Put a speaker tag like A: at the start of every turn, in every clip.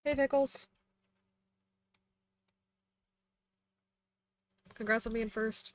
A: Hey, Vickles. Congrats on being first.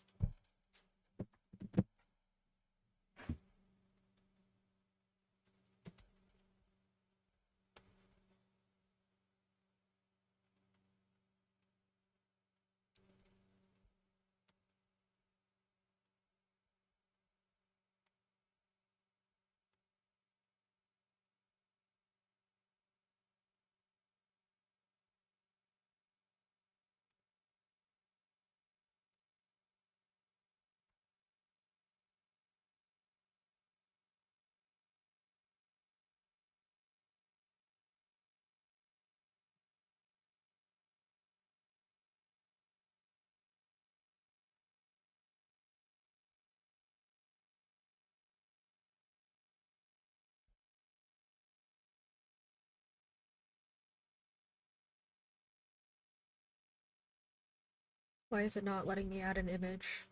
A: Why is it not letting me add an image?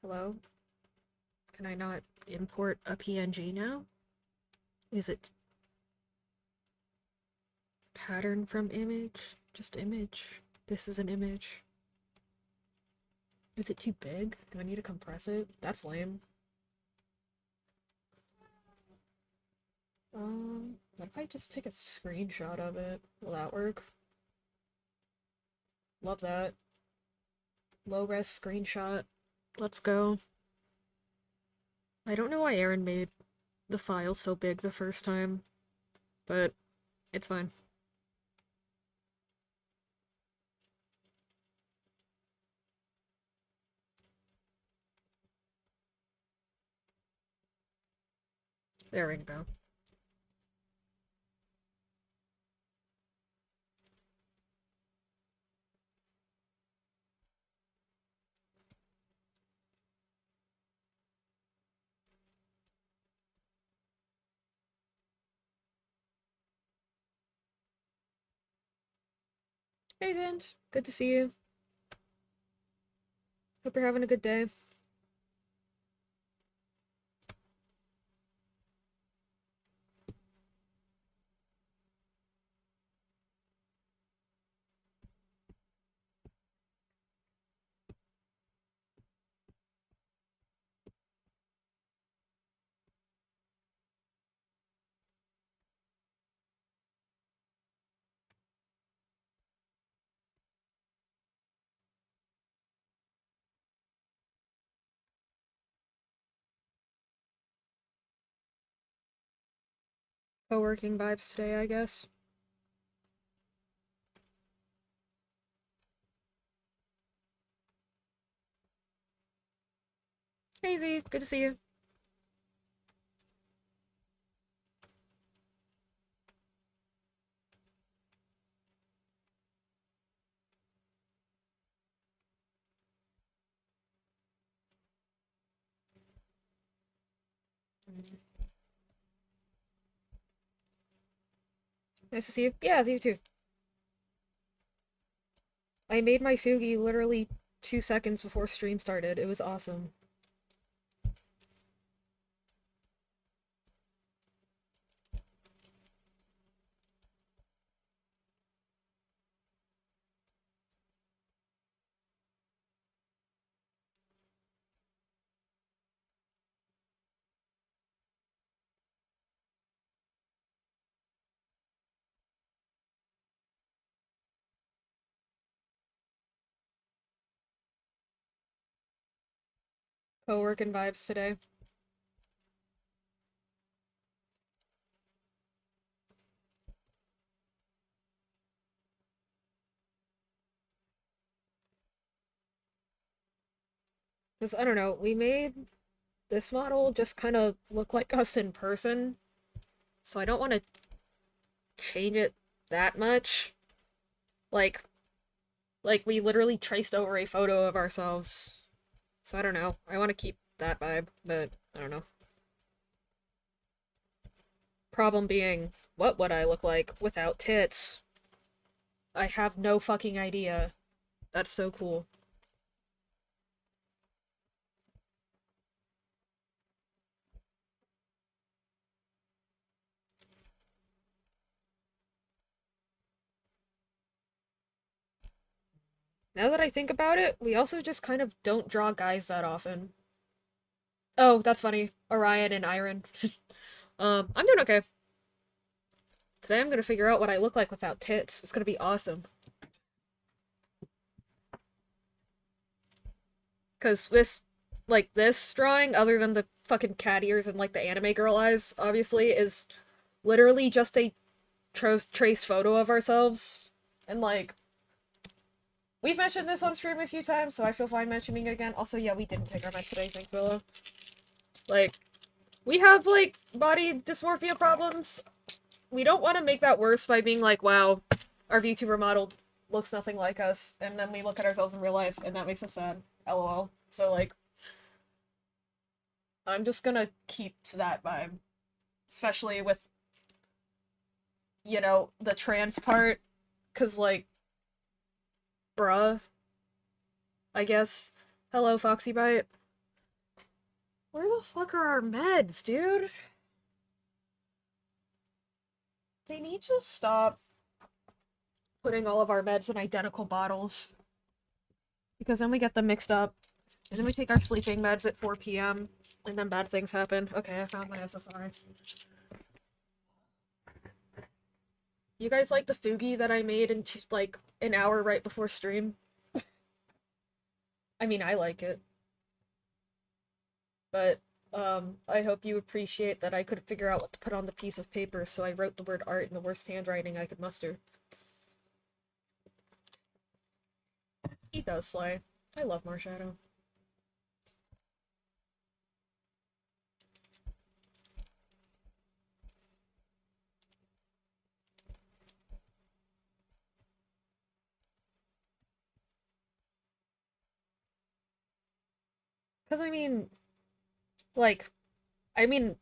A: Hello? Can I not import a PNG now? Is it pattern from image? Just image. This is an image. Is it too big? Do I need to compress it? That's lame. What if I just take a screenshot of it? Will that work? Love that. Low-res screenshot. Let's go. I don't know why Aaron made the file so big the first time, but it's fine. There we go. Hey, Zint. Good to see you. Hope you're having a good day. Co-working vibes today, I guess. Hey, Z. Good to see you. Nice to see you. Yeah, you too. I made my Fugi literally 2 seconds before stream started. It was awesome. Co-working vibes today. Because, I don't know, we made this model just kind of look like us in person, so I don't want to change it that much. Like, we literally traced over a photo of ourselves. So I don't know. I want to keep that vibe, but I don't know. Problem being, what would I look like without tits? I have no fucking idea. That's so cool. Now that I think about it, we also just kind of don't draw guys that often. Oh, that's funny. Orion and Iron. I'm doing okay. Today I'm gonna figure out what I look like without tits. It's gonna be awesome. Because this drawing, other than the fucking cat ears and, like, the anime girl eyes, obviously, is literally just a trace photo of ourselves. And, like, we've mentioned this on stream a few times, so I feel fine mentioning it again. Also, yeah, we didn't take our meds today, thanks, Willow. Like, we have, like, body dysmorphia problems. We don't want to make that worse by being like, wow, our VTuber model looks nothing like us, and then we look at ourselves in real life, and that makes us sad. LOL. So, like, I'm just gonna keep to that vibe. Especially with, the trans part, because, like, bruh, I guess. Hello, Foxy Bite. Where the fuck are our meds, dude? They need to stop putting all of our meds in identical bottles. Because then we get them mixed up. And then we take our sleeping meds at 4 p.m. And then bad things happen. Okay, I found my SSRI. You guys like the Fugi that I made in, like, an hour right before stream? I mean, I like it. But, I hope you appreciate that I could figure out what to put on the piece of paper, so I wrote the word art in the worst handwriting I could muster. He does slay. I love Marshadow. Because, like, I mean,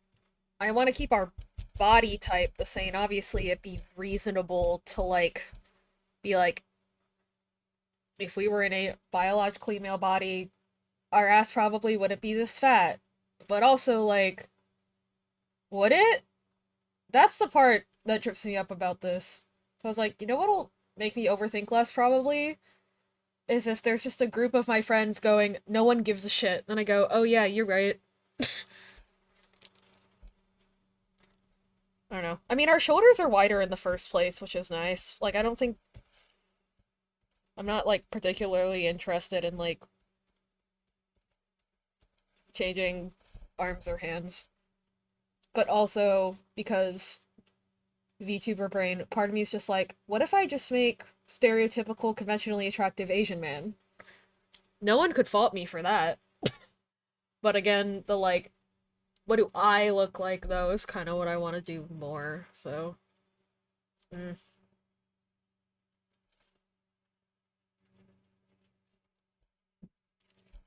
A: I want to keep our body type the same. Obviously, it'd be reasonable to, like, be like, if we were in a biologically male body, our ass probably wouldn't be this fat. But also, like, would it? That's the part that trips me up about this. So I was like, you know what'll make me overthink less, probably? If there's just a group of my friends going, no one gives a shit, then I go, oh yeah, you're right. I don't know. I mean, our shoulders are wider in the first place, which is nice. Like, I don't think... I'm not, like, particularly interested in, like, changing arms or hands. But also, because VTuber brain, part of me is just like, what if I just make stereotypical, conventionally attractive Asian man? No one could fault me for that. But again, the, like, what do I look like, though, is kind of what I want to do more, so... Mm.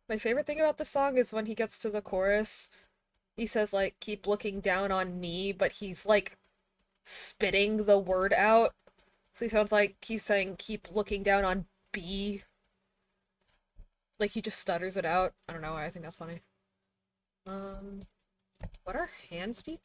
A: My favorite thing about the song is when he gets to the chorus, he says, like, keep looking down on me, but he's, like, spitting the word out. So he sounds like he's saying, keep looking down on B. Like, he just stutters it out. I don't know, I think that's funny. Um, what are hands be?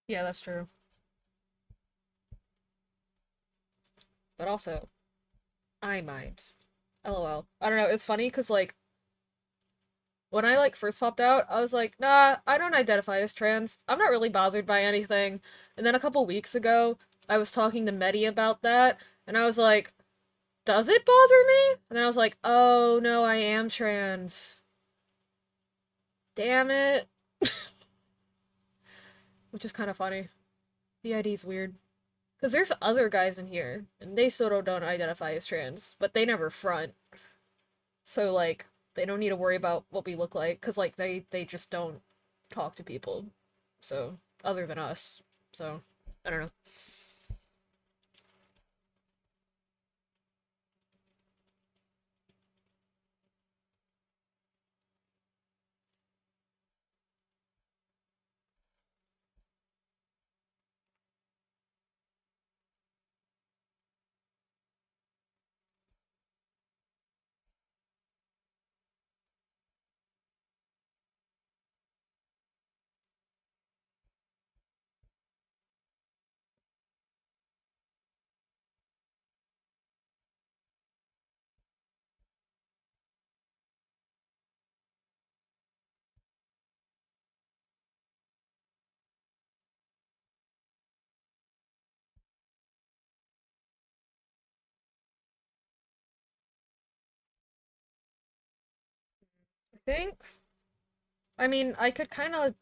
A: Yeah, that's true. But also, I mind. LOL. I don't know, it's funny because, like, when I, like, first popped out, I was like, nah, I don't identify as trans. I'm not really bothered by anything. And then a couple weeks ago, I was talking to Medi about that, and I was like, does it bother me? And then I was like, oh no, I am trans. Damn it. Which is kind of funny. The ID's weird. Because there's other guys in here, and they still don't identify as trans, but they never front. So, like, they don't need to worry about what we look like, because, like, they just don't talk to people. So, other than us. So, I don't know. think, I mean, I could kind of,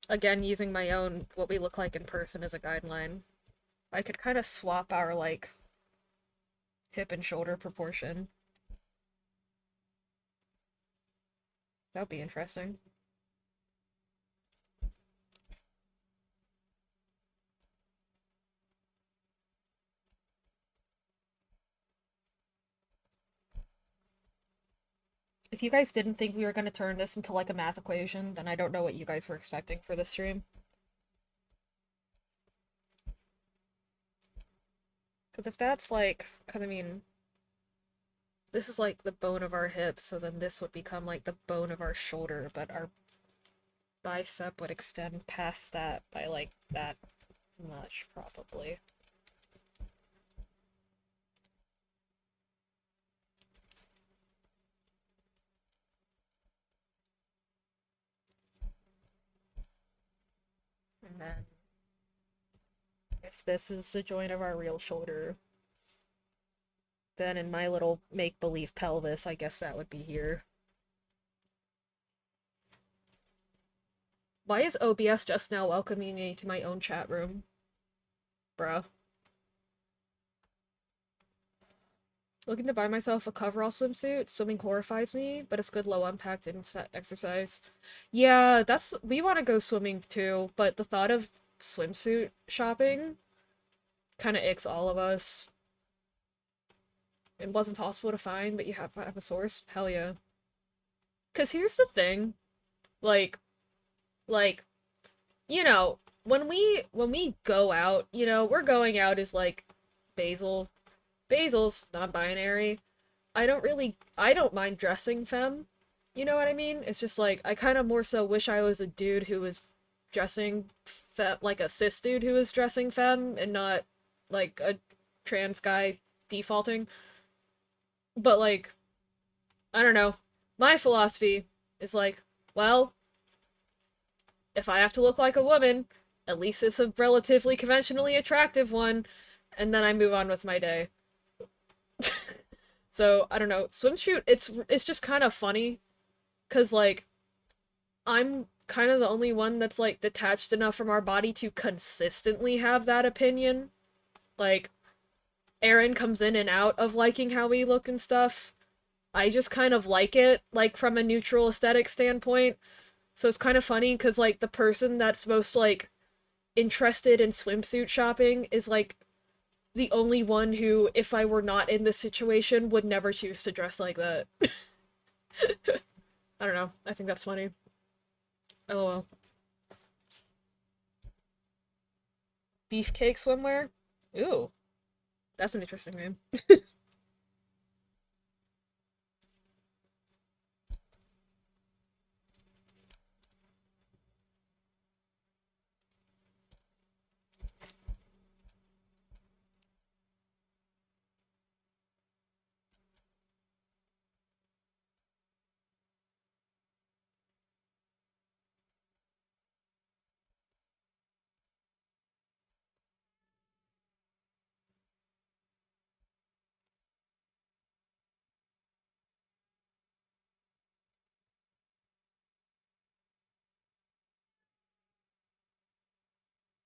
A: again, using my own what we look like in person as a guideline, I could kind of swap our, like, hip and shoulder proportion. That would be interesting. If you guys didn't think we were going to turn this into, like, a math equation, then I don't know what you guys were expecting for this stream. Because if that's, like, because I mean, this is, like, the bone of our hip, so then this would become, like, the bone of our shoulder, but our bicep would extend past that by, like, that much, probably. And then, if this is the joint of our real shoulder, then in my little make-believe pelvis, I guess that would be here. Why is OBS just now welcoming me to my own chat room? Bruh. Looking to buy myself a coverall swimsuit. Swimming horrifies me, but it's good low impact exercise. Yeah, we want to go swimming too, but the thought of swimsuit shopping kind of icks all of us. It wasn't possible to find, but you have to have a source. Hell yeah. Cause here's the thing, like, like, when we go out, we're going out as like Basil. Basil's non-binary. I don't mind dressing femme. You know what I mean? It's just like, I kind of more so wish I was a dude who was dressing like a cis dude who was dressing femme and not like a trans guy defaulting. But like, I don't know. My philosophy is like, well, if I have to look like a woman, at least it's a relatively conventionally attractive one, and then I move on with my day. So, I don't know. Swimsuit, it's just kind of funny cuz like I'm kind of the only one that's like detached enough from our body to consistently have that opinion. Like Aaron comes in and out of liking how we look and stuff. I just kind of like it like from a neutral aesthetic standpoint. So it's kind of funny cuz like the person that's most like interested in swimsuit shopping is like the only one who, if I were not in this situation, would never choose to dress like that. I don't know. I think that's funny. LOL. Beefcake swimwear? Ooh, that's an interesting name.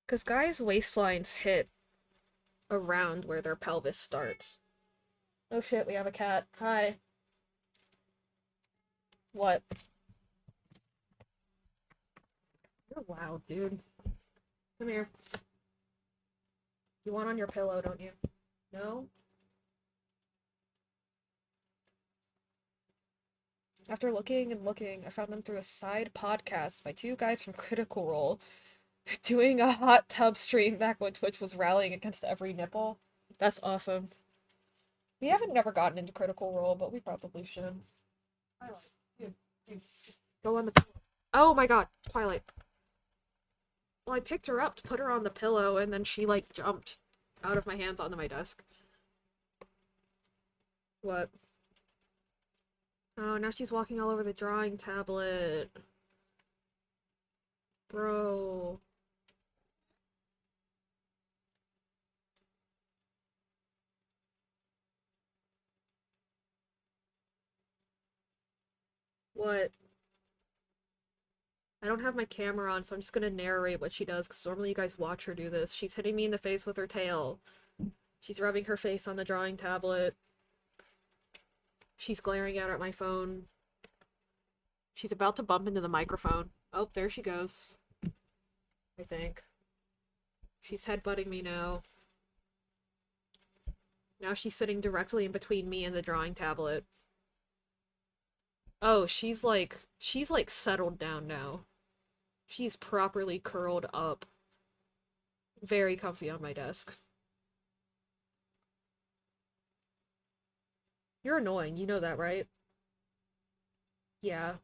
A: Because guys' waistlines hit around where their pelvis starts. Oh shit, we have a cat. Hi. What? You're loud, dude. Come here. You want on your pillow, don't you? No? After looking and looking, I found them through a side podcast by two guys from Critical Role doing a hot tub stream back when Twitch was rallying against every nipple. That's awesome. We haven't never gotten into Critical Role, but we probably should. Twilight, dude, just go on the pillow. Oh my god, Twilight. Well, I picked her up to put her on the pillow, and then she, like, jumped out of my hands onto my desk. What? Oh, now she's walking all over the drawing tablet. Bro. What? I don't have my camera on, so I'm just gonna narrate what she does, because normally you guys watch her do this. She's hitting me in the face with her tail. She's rubbing her face on the drawing tablet. She's glaring out at my phone. She's about to bump into the microphone. Oh, there she goes. I think. She's headbutting me now. Now she's sitting directly in between me and the drawing tablet. Oh, she's like settled down now. She's properly curled up. Very comfy on my desk. You're annoying, you know that, right? Yeah.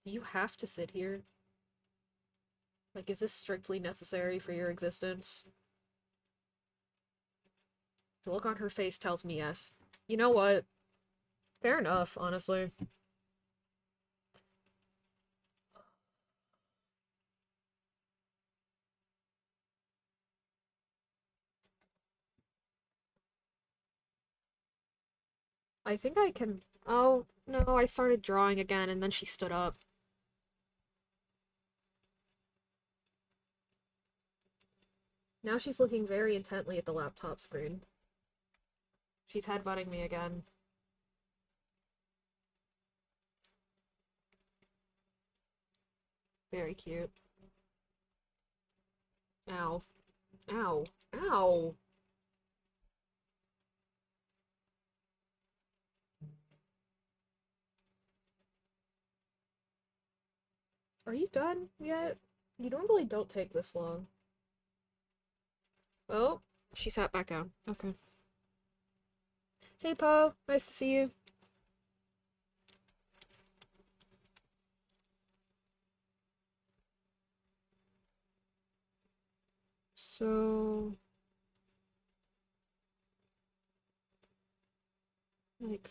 A: Do you have to sit here? Like, is this strictly necessary for your existence? The look on her face tells me yes. You know what? Fair enough, honestly. I think I can... Oh, no, I started drawing again, and then she stood up. Now she's looking very intently at the laptop screen. She's headbutting me again. Very cute. Ow. Ow. Ow! Are you done yet? You normally don't take this long. Oh, she sat back down. Okay. Hey, Poe. Nice to see you. So... like...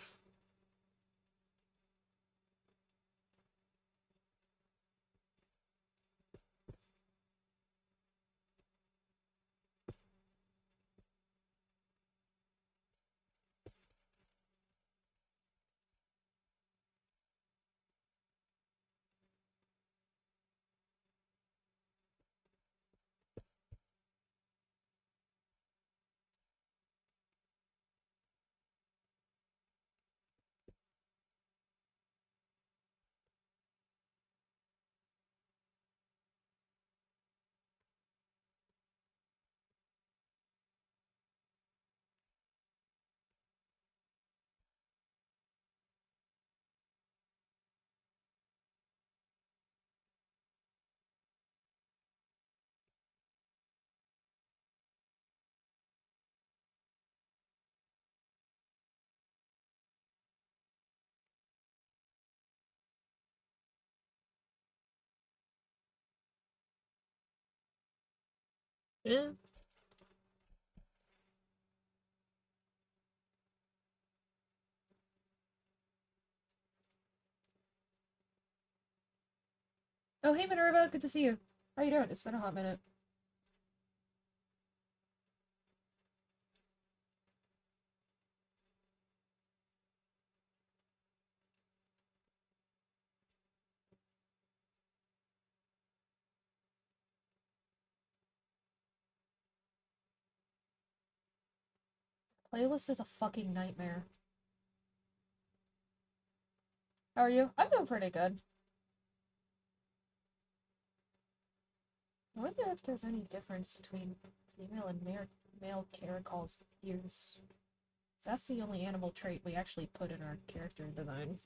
A: Yeah. Oh, hey, Minerva. Good to see you. How you doing? It's been a hot minute. Playlist is a fucking nightmare. How are you? I'm doing pretty good. I wonder if there's any difference between female and male caracal's ears. That's the only animal trait we actually put in our character design.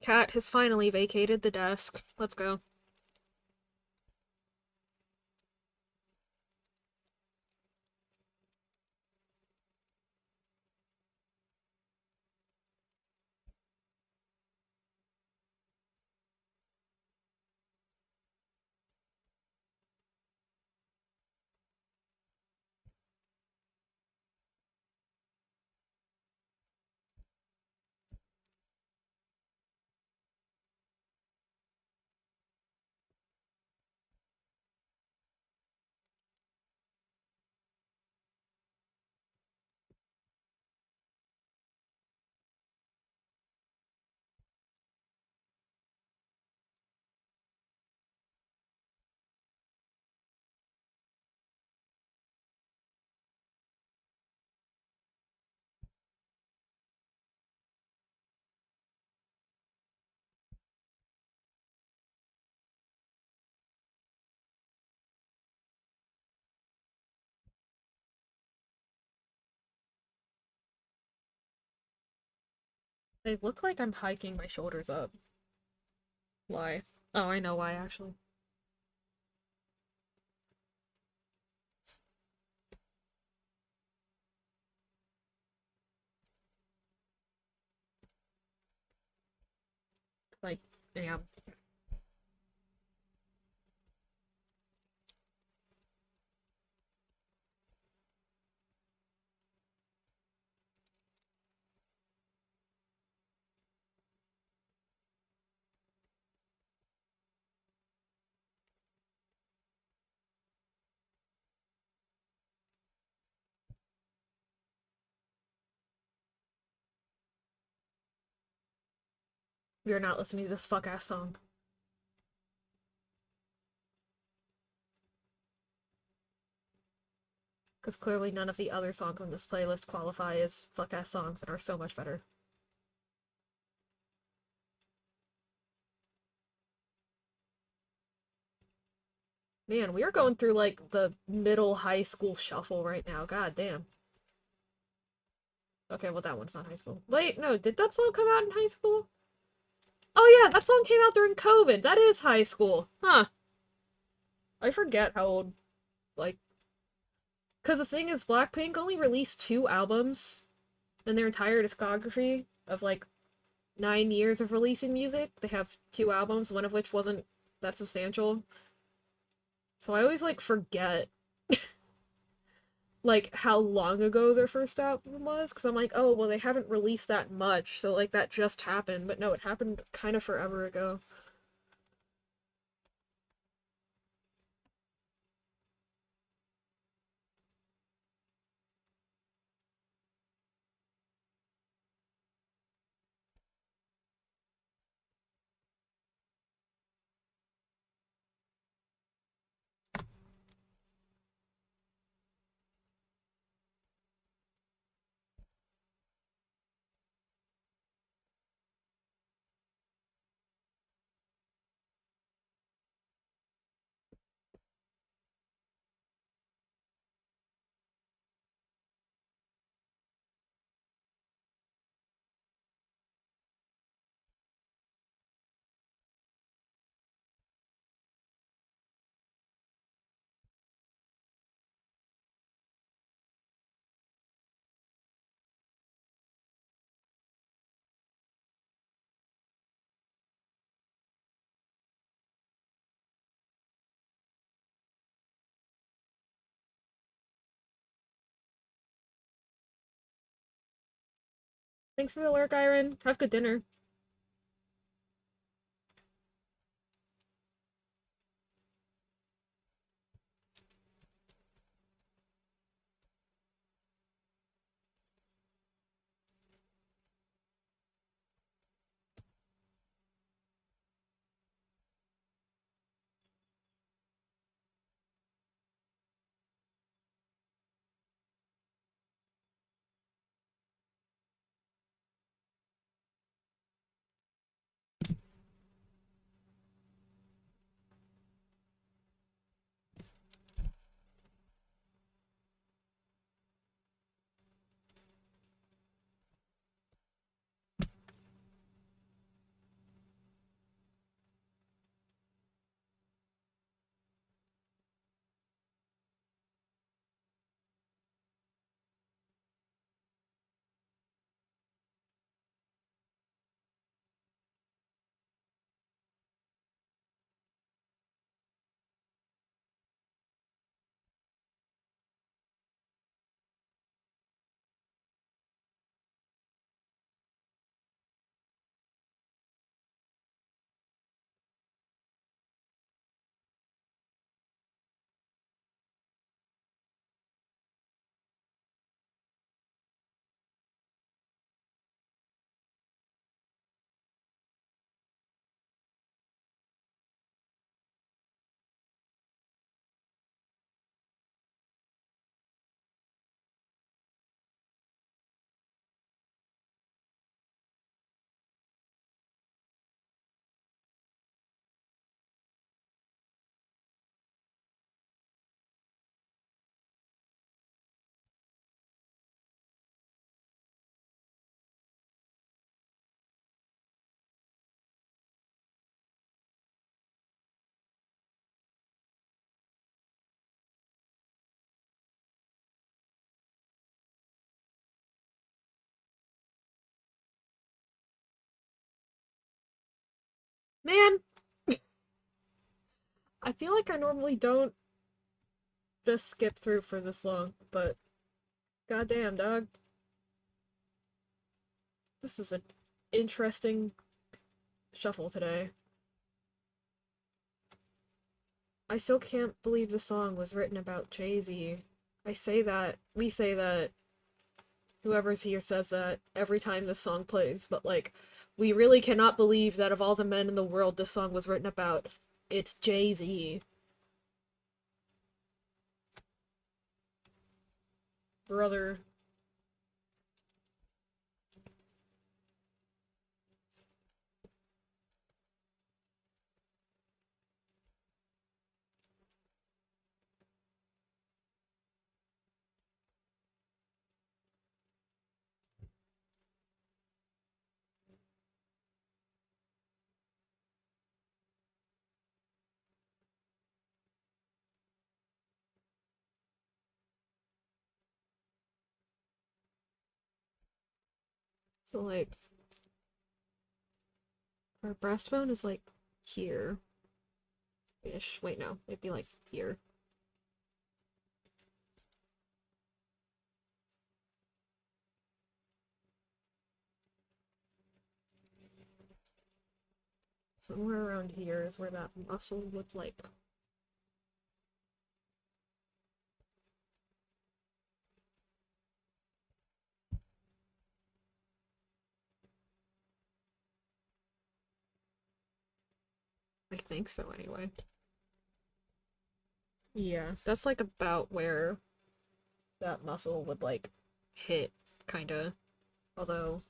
A: Cat has finally vacated the desk. Let's go. They look like I'm hiking my shoulders up. Why? Oh, I know why, actually. Like, damn. You're not listening to this fuck-ass song. Because clearly none of the other songs on this playlist qualify as fuck-ass songs and are so much better. Man, we are going through, like, the middle high school shuffle right now. God damn. Okay, well, that one's not high school. Wait, no, did that song come out in high school? Oh yeah, that song came out during COVID. That is high school. Huh. I forget how old, like... Because the thing is, Blackpink only released 2 albums in their entire discography of, like, 9 years of releasing music. They have 2 albums, one of which wasn't that substantial. So I always, like, forget like how long ago their first album was, because I'm like, oh well, they haven't released that much, so like that just happened. But no, it happened kind of forever ago. Thanks for the lurk, Iron. Have good dinner. Man, I feel like I normally don't just skip through for this long, but goddamn, dog. This is an interesting shuffle today. I still can't believe the song was written about Jay-Z. We say that, whoever's here says that every time this song plays, but like, we really cannot believe that of all the men in the world this song was written about, it's Jay-Z. Brother. So like, our breastbone is like here ish. Wait, no, it'd be like here. Somewhere around here is where that muscle would like. I think so anyway. Yeah, that's like about where that muscle would like hit, kinda. Although,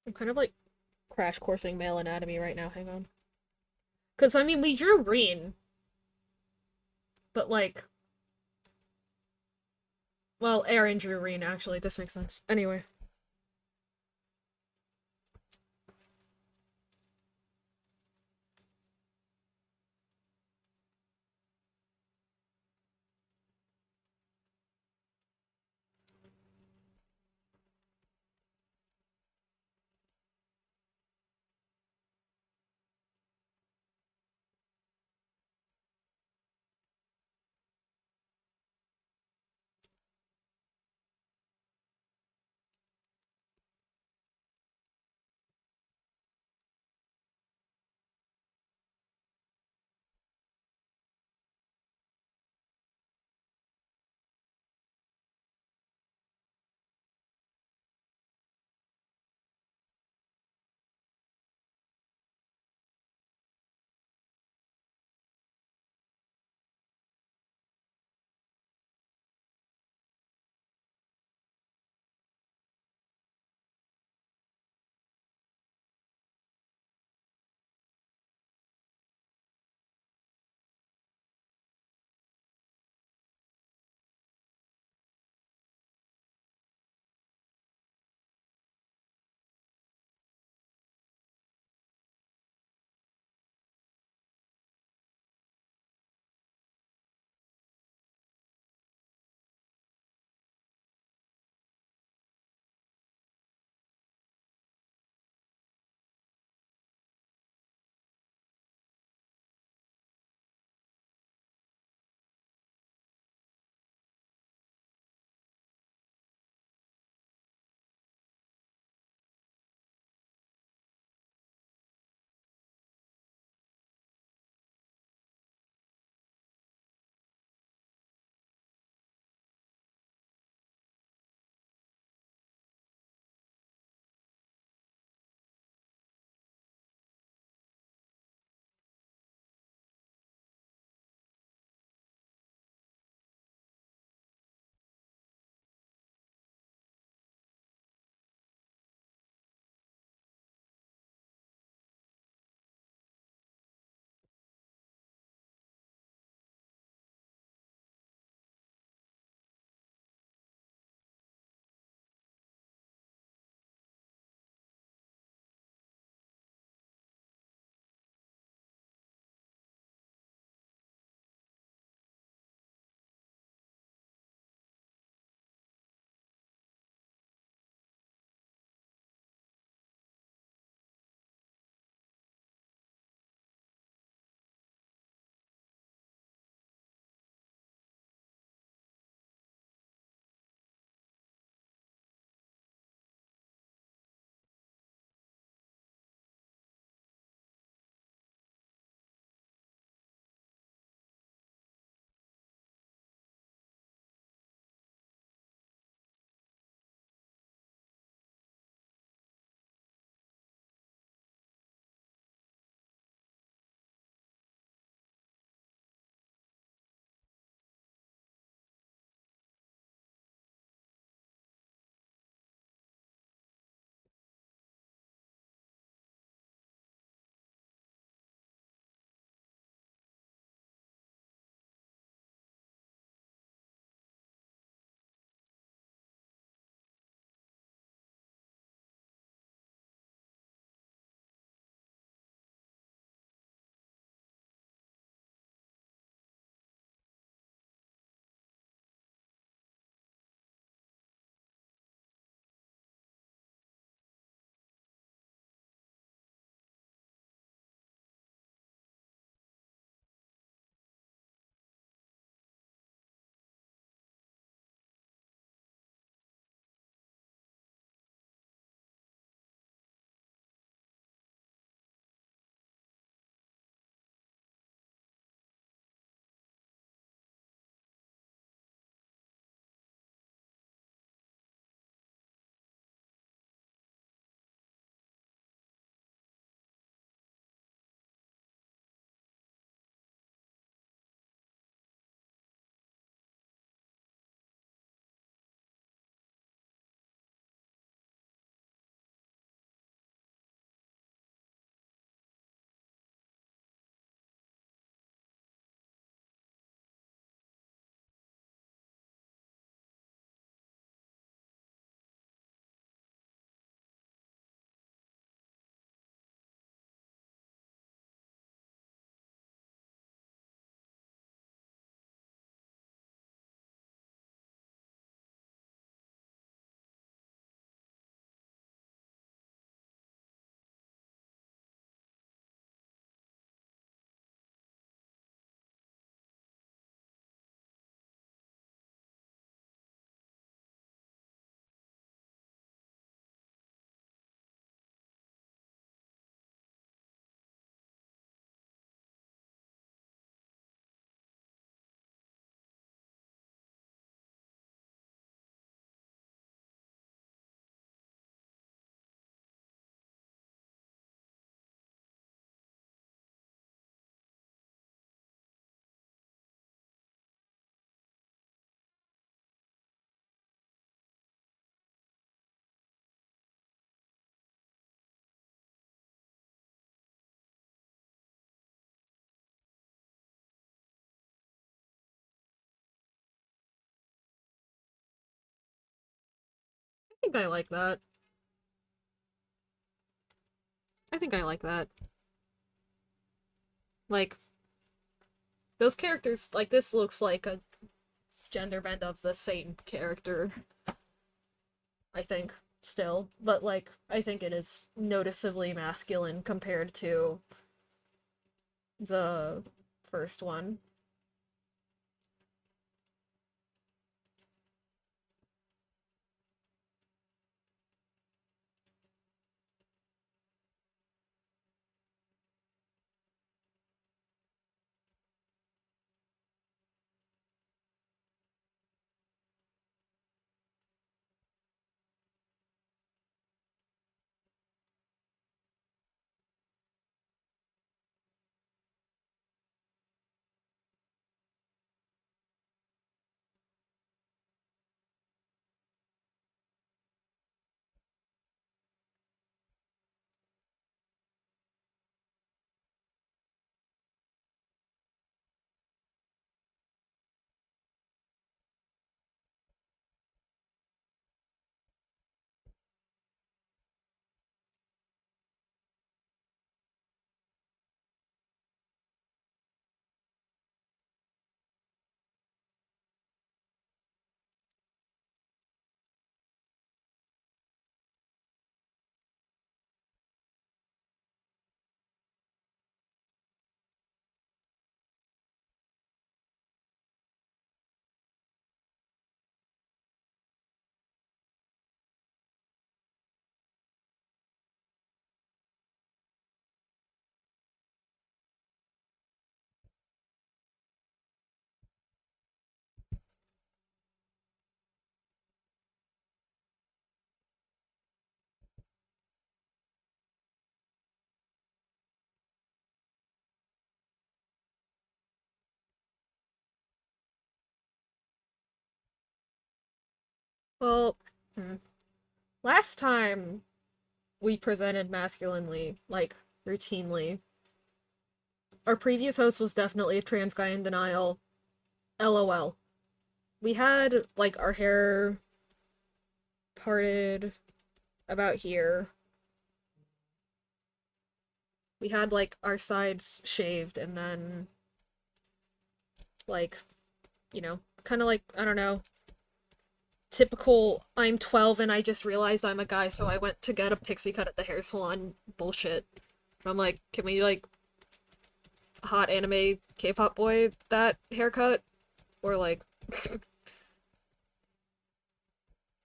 A: I'm kind of like crash coursing male anatomy right now. Hang on. Because, I mean, we drew Reen, but like, well, Aaron drew Reen actually. This makes sense. Anyway. think I like that. I think I like that. Like, those characters, like, this looks like a gender bend of the same character, I think, still. But, like, I think it is noticeably masculine compared to the first one. Well, hmm. Last time we presented masculinely, like, routinely, our previous host was definitely a trans guy in denial. LOL. We had, like, our hair parted about here. We had, like, our sides shaved, and then, like, kind of like, I don't know, typical I'm 12 and I just realized I'm a guy, so I went to get a pixie cut at the hair salon bullshit. And I'm like, can we, like, hot anime K-pop boy that haircut? Or, like,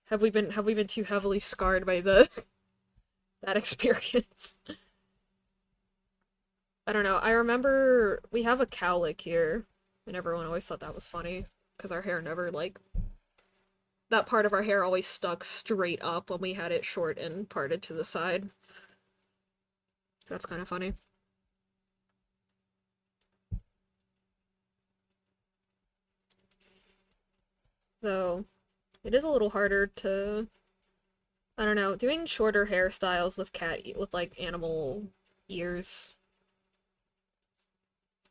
A: have we been too heavily scarred by the that experience? I don't know. I remember we have a cowlick here, and everyone always thought that was funny because our hair never, like, that part of our hair always stuck straight up when we had it short and parted to the side. That's kind of funny. Though it is a little harder to, I don't know, doing shorter hairstyles with with, like, animal ears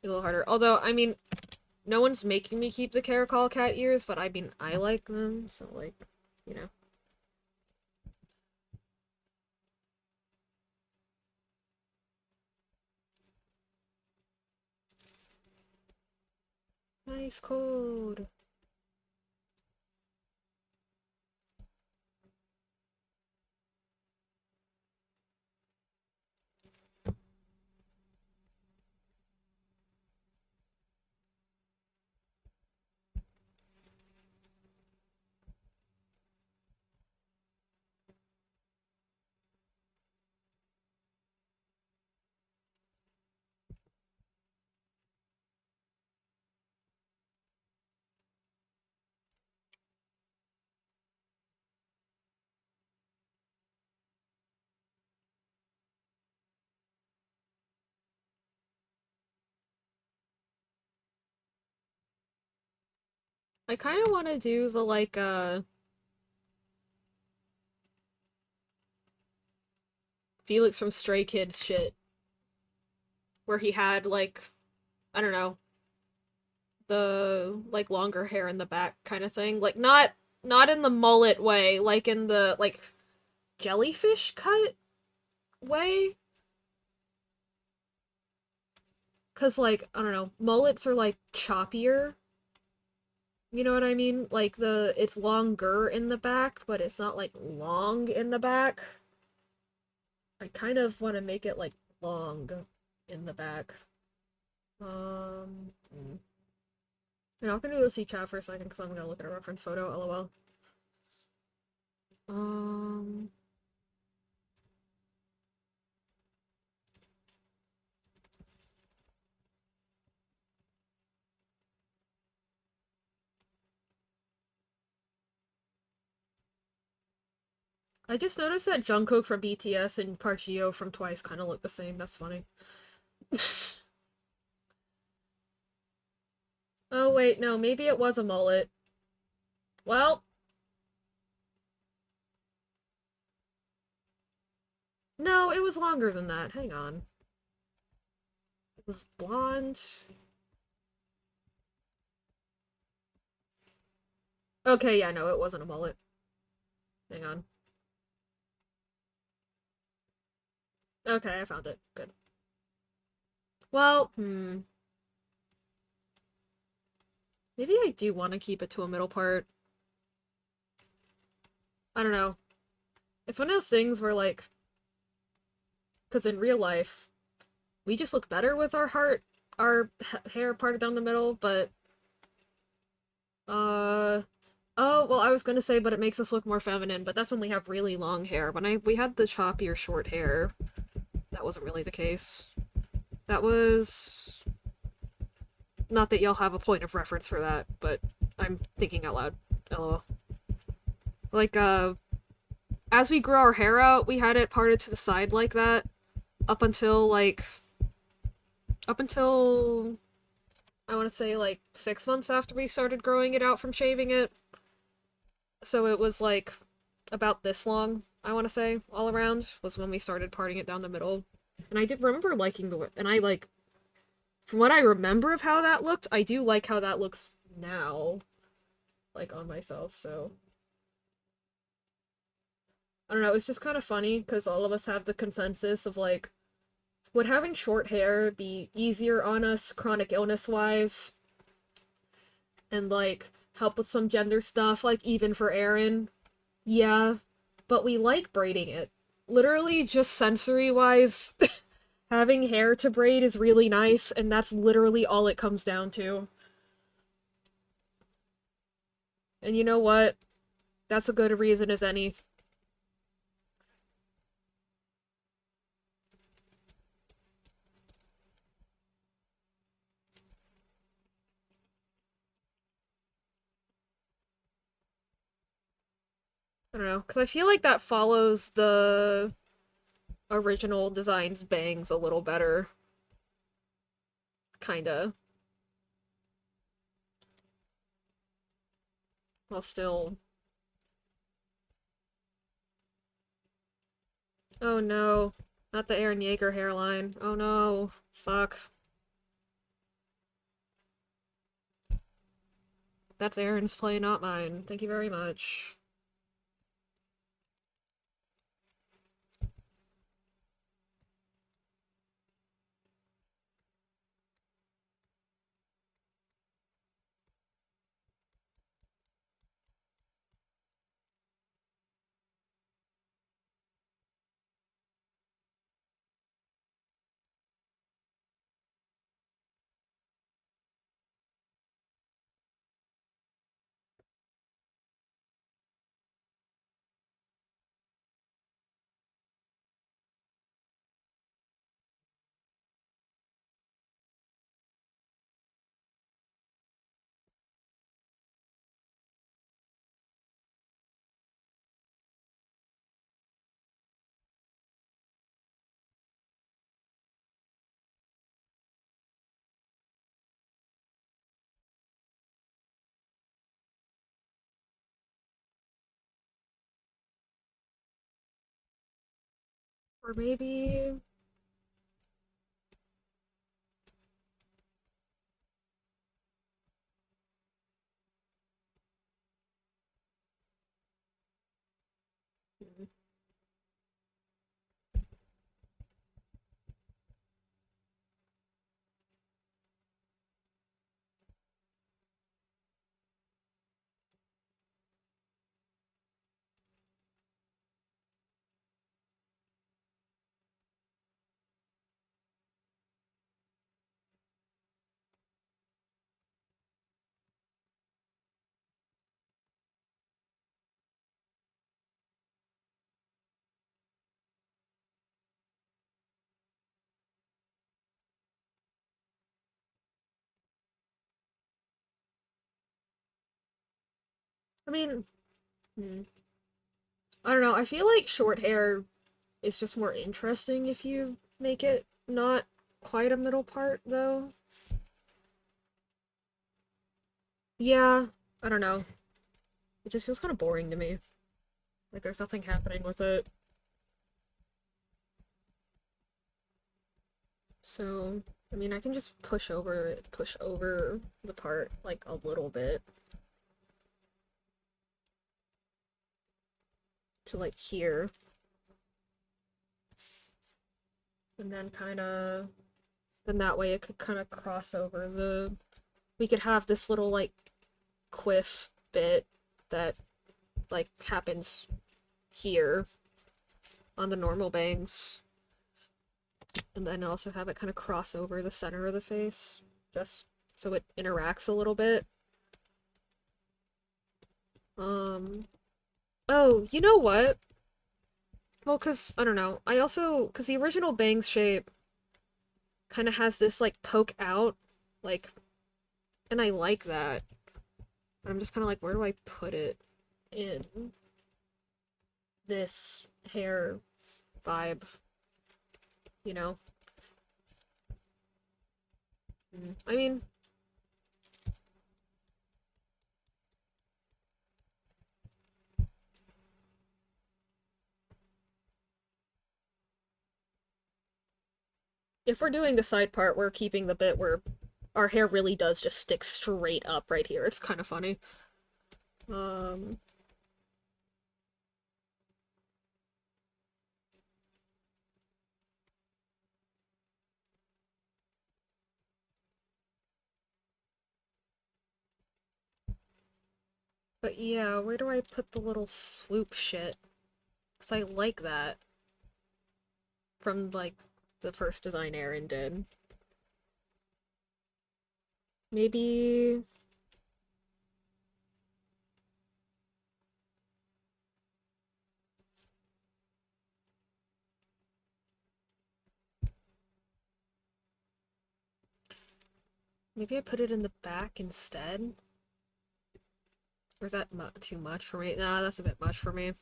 A: is a little harder. Although, I mean, no one's making me keep the Caracol cat ears, but I mean, I like them, so, like, you know. Nice code. I kind of want to do the, like, Felix from Stray Kids shit, where he had, like, I don't know, the, like, longer hair in the back kind of thing. Like, not not in the mullet way, like in the, like, jellyfish cut way. Cause, like, I don't know, mullets are, like, choppier. You know what I mean? Like, it's longer in the back, but it's not, like, long in the back. I kind of want to make it, like, long in the back. Hmm. And I'm gonna go see chat for a second because I'm gonna look at a reference photo, lol. Um, I just noticed that Jungkook from BTS and Park Ji from Twice kind of look the same. That's funny. Oh wait, no, maybe it was a mullet. Well, no, it was longer than that. Hang on. It was blonde. Okay, yeah, no, it wasn't a mullet. Hang on. Okay, I found it. Good. Well, maybe I do want to keep it to a middle part. I don't know. It's one of those things where, like, because in real life, we just look better with our hair parted down the middle, but, uh, oh, well, I was gonna say, but it makes us look more feminine, but that's when we have really long hair. When we had the choppier short hair, that wasn't really the case. That was... Not that y'all have a point of reference for that, but I'm thinking out loud. LOL. Like, as we grew our hair out, we had it parted to the side like that up until, like, up until, I want to say, like, 6 months after we started growing it out from shaving it. So it was, like, about this long, I want to say, all around, was when we started parting it down the middle. And I did remember liking and I, like, from what I remember of how that looked, I do like how that looks now, like, on myself, so... I don't know, it's just kind of funny, because all of us have the consensus of, like, would having short hair be easier on us, chronic illness-wise, and, like, help with some gender stuff, like, even for Aaron? Yeah, but we like braiding it. Literally, just sensory-wise, having hair to braid is really nice, and that's literally all it comes down to. And you know what? That's a good reason as any. I don't know, because I feel like that follows the original design's bangs a little better. Kinda. While still... Oh no. Not the Aaron Yeager hairline. Oh no. Fuck. That's Aaron's play, not mine. Thank you very much. Or maybe... I mean, hmm, I don't know. I feel like short hair is just more interesting if you make it not quite a middle part, though. Yeah, I don't know. It just feels kind of boring to me. Like there's nothing happening with it. So, I mean, I can just push over the part like a little bit to like here, and then kind of then that way it could kind of cross over the. We could have this little like quiff bit that like happens here on the normal bangs, and then also have it kind of cross over the center of the face, just so it interacts a little bit. Um, oh, you know what? Well, cause, I don't know, I also, cause the original bangs shape kind of has this, like, poke out, like, and I like that. But I'm just kind of like, where do I put it in this hair vibe, you know? I mean, if we're doing the side part, we're keeping the bit where our hair really does just stick straight up right here. It's kind of funny. Um, but yeah, where do I put the little swoop shit? Because I like that from, like, the first design Aaron did. Maybe... Maybe I put it in the back instead? Or is that too much for me? Nah, that's a bit much for me.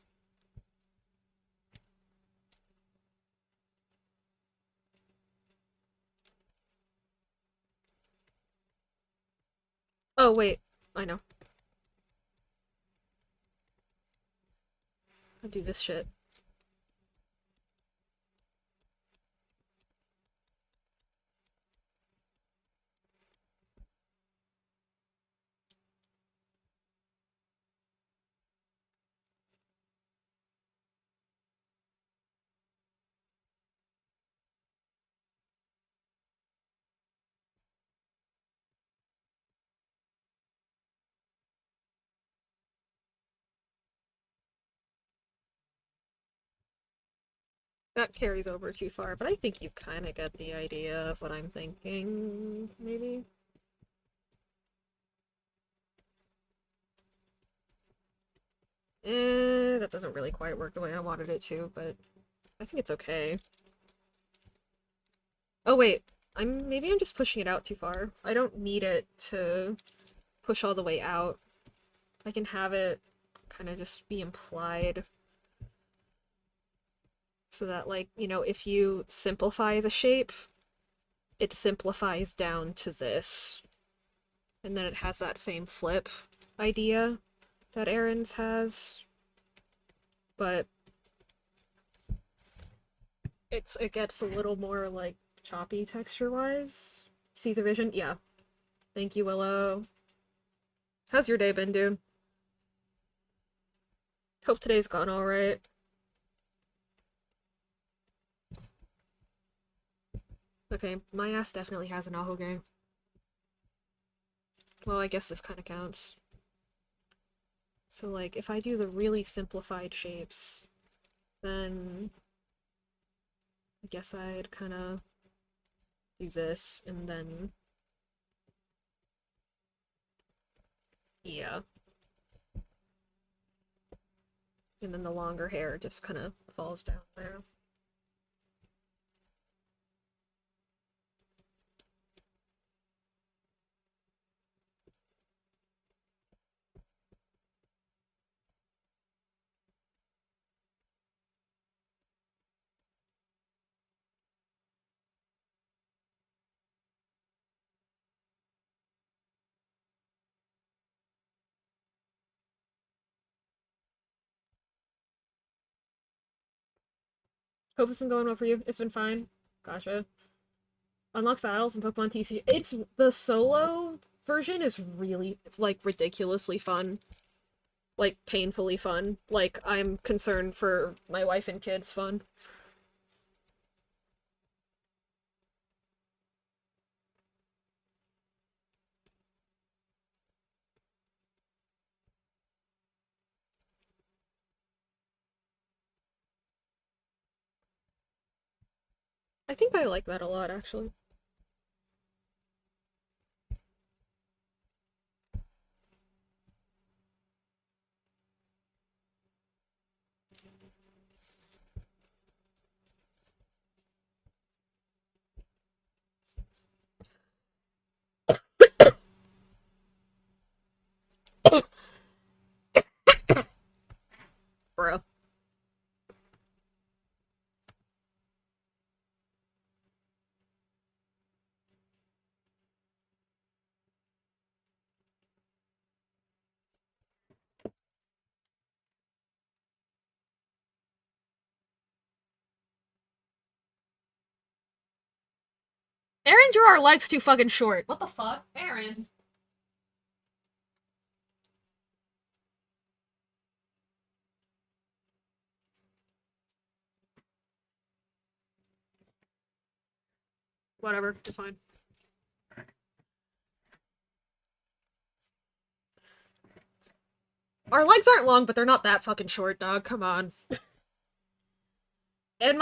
A: Oh, wait. I know. I'll do this shit. That carries over too far, but I think you kind of get the idea of what I'm thinking, maybe? That doesn't really quite work the way I wanted it to, but I think it's okay. Oh wait, maybe I'm just pushing it out too far. I don't need it to push all the way out. I can have it kind of just be implied so that, like, you know, if you simplify the shape, it simplifies down to this. And then it has that same flip idea that Aaron's has. But it gets a little more, like, choppy texture-wise. See the vision? Yeah. Thank you, Willow. How's your day been, dude? Hope today's gone alright. Okay, my ass definitely has an aho game. Well, I guess this kind of counts. So, like, if I do the really simplified shapes, then I guess I'd kind of do this, and then... yeah. And then the longer hair just kind of falls down there. Hope it's been going well for you. It's been fine. Gotcha. Unlocked battles in Pokemon TCG. It's the solo version is really like ridiculously fun. Like painfully fun. Like I'm concerned for my wife and kids fun. I think I like that a lot actually. Bro. Aaron drew our legs too fucking short. What the fuck? Aaron. Whatever, it's fine. Our legs aren't long, but they're not that fucking short, dog. Come on. In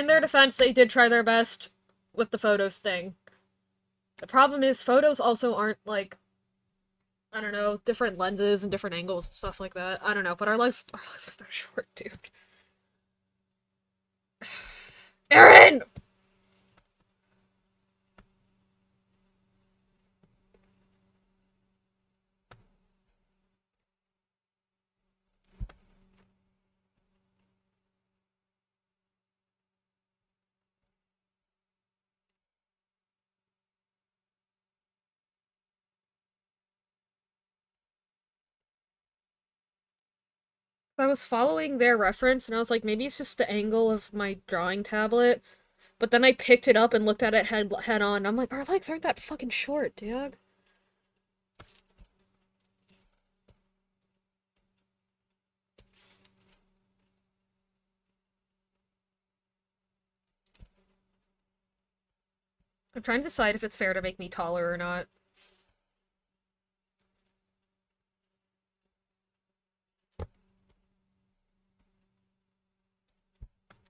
A: their defense, they did try their best with the photos thing. The problem is, photos also aren't like, I don't know, different lenses and different angles and stuff like that. I don't know, but our legs are that short, dude. Aaron! I was following their reference and I was like, maybe it's just the angle of my drawing tablet. But then I picked it up and looked at it head on. I'm like, our legs aren't that fucking short, dude. I'm trying to decide if it's fair to make me taller or not.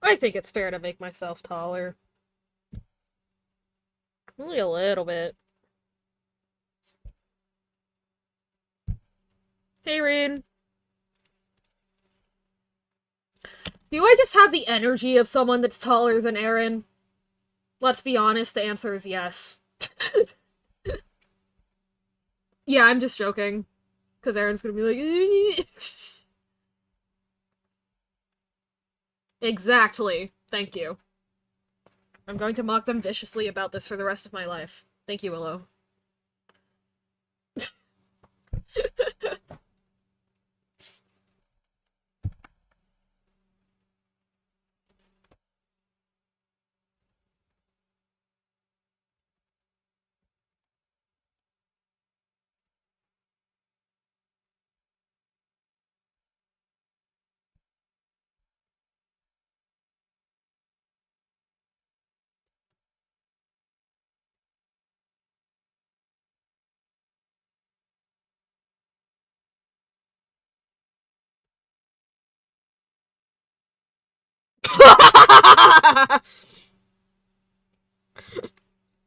A: I think it's fair to make myself taller. Only a little bit. Hey, Rin. Do I just have the energy of someone that's taller than Aaron? Let's be honest, the answer is yes. Yeah, I'm just joking. Because Aaron's gonna be like... Exactly. Thank you. I'm going to mock them viciously about this for the rest of my life. Thank you, Willow.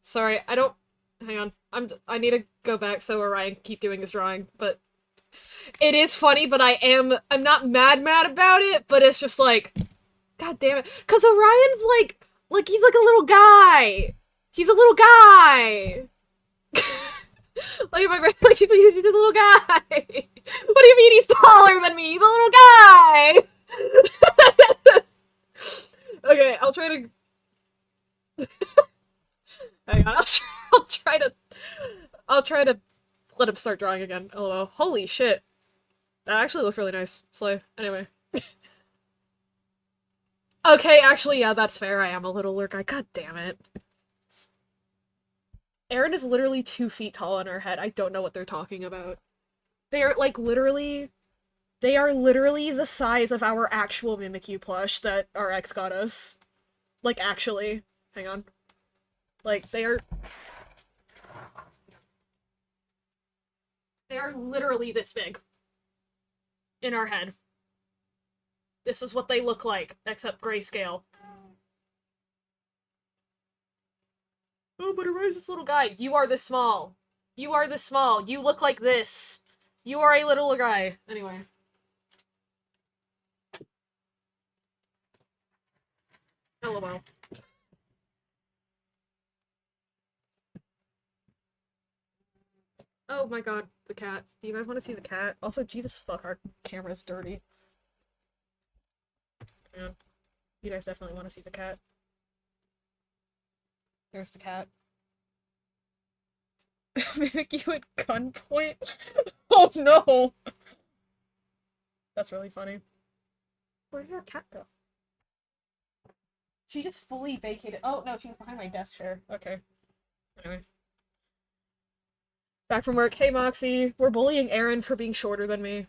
A: Sorry, I don't... Hang on. I need to go back so Orion can keep doing his drawing, but... It is funny, but I'm not mad about it, but it's just like... God damn it. Because Orion's he's like a little guy. He's a little guy. Like, my brain, like, he's a little guy. What do you mean he's taller than me? He's a little guy. Okay, I'll try to... Hang on, I'll try to let him start drawing again. LOL. Holy shit. That actually looks really nice. Slay. Anyway. Okay, actually, yeah, that's fair. I am a littler guy. God damn it. Erin is literally 2 feet tall in her head. I don't know what they're talking about. They are, like, literally... They are literally the size of our actual Mimikyu plush that our ex got us. Like, actually. Hang on. Like, they are... They are literally this big. In our head. This is what they look like, except grayscale. Oh, but Ari's this little guy. You are this small. You are this small. You look like this. You are a little guy. Anyway. LOL. Oh my god, the cat. Do you guys want to see the cat? Also, Jesus fuck, our camera's dirty. Yeah. You guys definitely want to see the cat. There's the cat. Mimic you at gunpoint? Oh no! That's really funny. Where did our cat go? She just fully vacated. Oh no, she was behind my desk chair. Okay. Anyway. Back from work. Hey Moxie, we're bullying Erin for being shorter than me.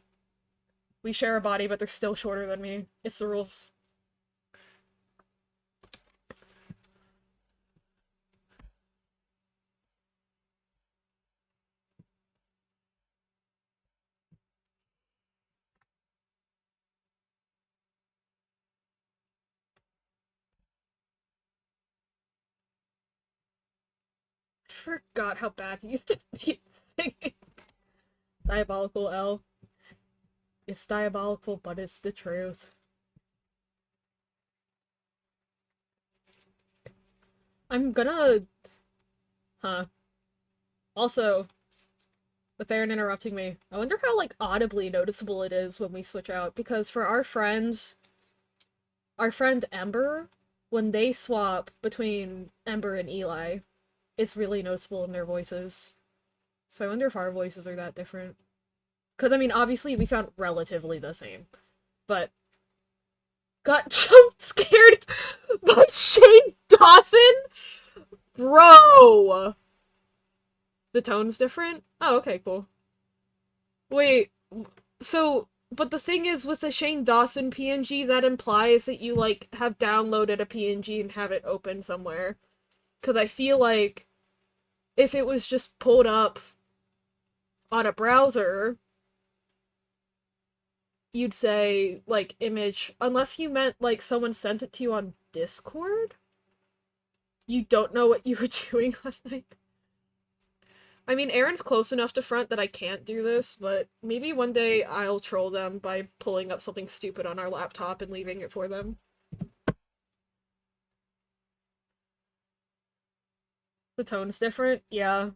A: We share a body, but they're still shorter than me. It's the rules. Forgot how bad he used to be at singing. Diabolical L. It's diabolical, but it's the truth. I'm gonna... Huh. Also, with Aaron interrupting me, I wonder how, like, audibly noticeable it is when we switch out, because for our friend Ember, when they swap between Ember and Eli, it's really noticeable in their voices. So I wonder if our voices are that different. Because, I mean, obviously we sound relatively the same, but got jump scared by Shane Dawson? Bro! The tone's different? Oh, okay, cool. Wait, so, but the thing is with the Shane Dawson PNG, that implies that you, like, have downloaded a PNG and have it open somewhere. Because I feel like if it was just pulled up on a browser, you'd say, like, image, unless you meant, like, someone sent it to you on Discord? You don't know what you were doing last night? I mean, Aaron's close enough to front that I can't do this, but maybe one day I'll troll them by pulling up something stupid on our laptop and leaving it for them. The tone's different? Yeah.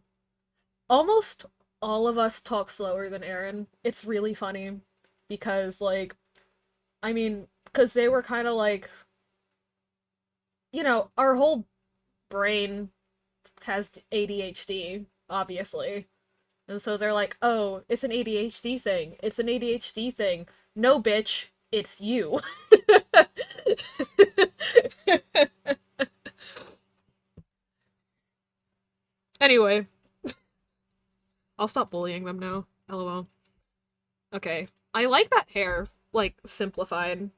A: Almost all of us talk slower than Aaron. It's really funny. Because, like, I mean, because they were kind of like, you know, our whole brain has ADHD, obviously. And so they're like, oh, it's an ADHD thing. It's an ADHD thing. No, bitch, it's you. Anyway, I'll stop bullying them now. LOL. Okay. I like that hair, like, simplified.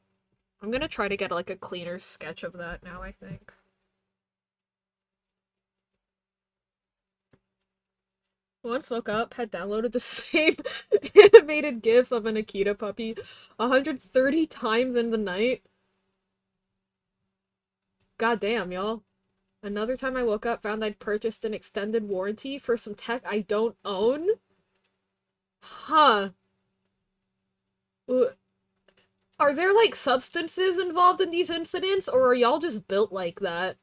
A: I'm gonna try to get, like, a cleaner sketch of that now, I think. Once woke up, had downloaded the same animated gif of an Akita puppy 130 times in the night. God damn, y'all. Another time I woke up, found I'd purchased an extended warranty for some tech I don't own? Huh. Are there, like, substances involved in these incidents, or are y'all just built like that?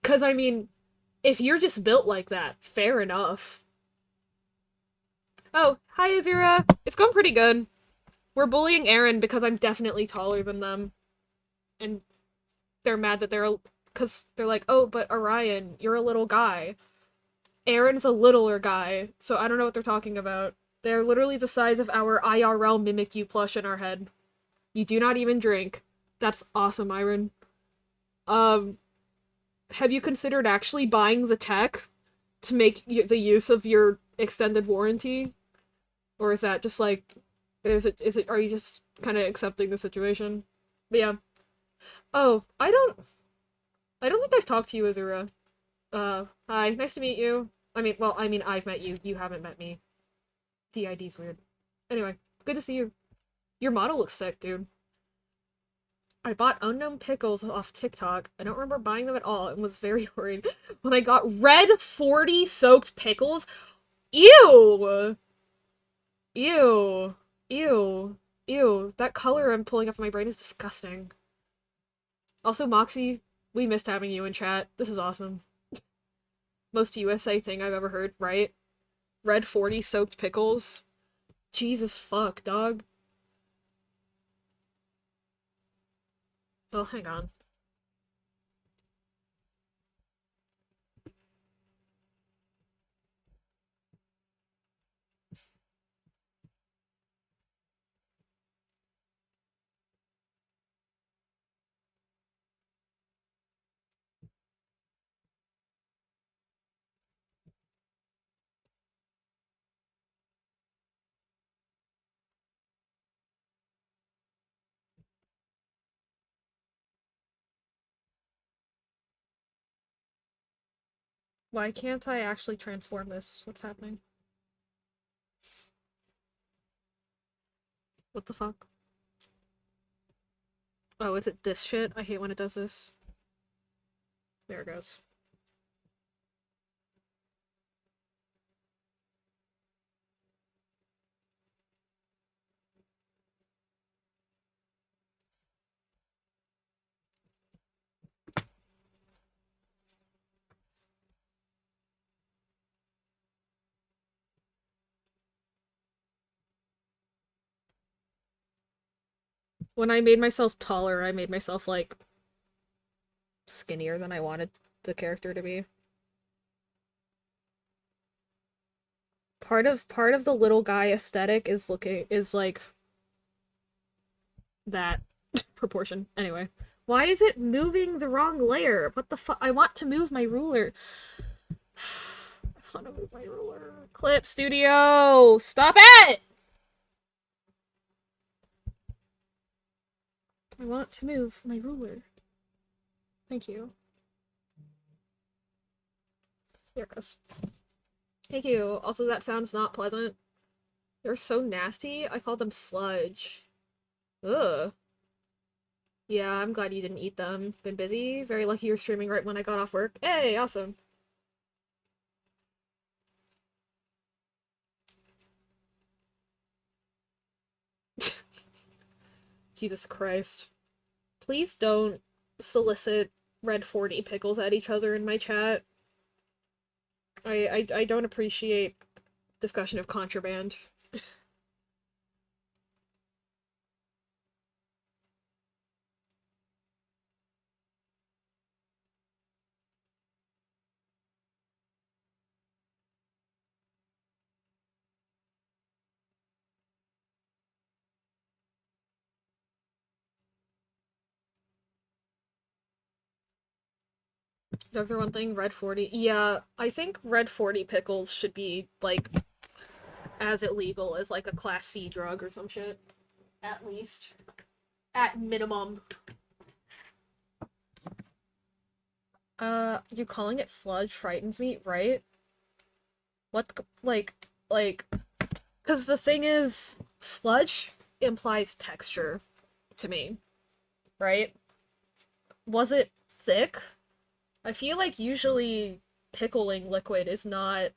A: 'Cause, I mean, if you're just built like that, fair enough. Oh, hi Azira! It's going pretty good. We're bullying Aaron because I'm definitely taller than them. And they're mad that because they're like, oh, but Orion, you're a little guy. Aaron's a littler guy, so I don't know what they're talking about. They're literally the size of our IRL Mimikyu plush in our head. You do not even drink. That's awesome, Iron. Um, have you considered actually buying the tech to make the use of your extended warranty? Or is that just like, are you just kind of accepting the situation? But yeah. Oh, I don't think I've talked to you, Azura. Hi, nice to meet you. I mean, I've met you. You haven't met me. DID's weird. Anyway, good to see you. Your model looks sick, dude. I bought unknown pickles off TikTok. I don't remember buying them at all and was very worried when I got red 40 soaked pickles. Ew! Ew. Ew. Ew. That color I'm pulling up in my brain is disgusting. Also, Moxie, we missed having you in chat. This is awesome. Most USA thing I've ever heard, right? Red 40 soaked pickles. Jesus fuck, dog. Well, hang on. Why can't I actually transform this? What's happening? What the fuck? Oh, is it this shit? I hate when it does this. There it goes. When I made myself taller, I made myself, like, skinnier than I wanted the character to be. Part of the little guy aesthetic is like that proportion. Anyway. Why is it moving the wrong layer? What the fuck? I want to move my ruler. I want to move my ruler. Clip Studio! Stop it! I want to move my ruler. Thank you. There it goes. Thank you. Also, that sounds not pleasant. They're so nasty. I called them sludge. Ugh. Yeah, I'm glad you didn't eat them. Been busy. Very lucky you're streaming right when I got off work. Hey, awesome. Jesus Christ. Please don't solicit red 40 pickles at each other in my chat. I don't appreciate discussion of contraband. Drugs are one thing, red 40. Yeah, I think red 40 pickles should be, like, as illegal as, like, a class C drug or some shit. At least. At minimum. You calling it sludge frightens me, right? What, like, because the thing is, sludge implies texture to me, right? Was it thick? I feel like usually pickling liquid is not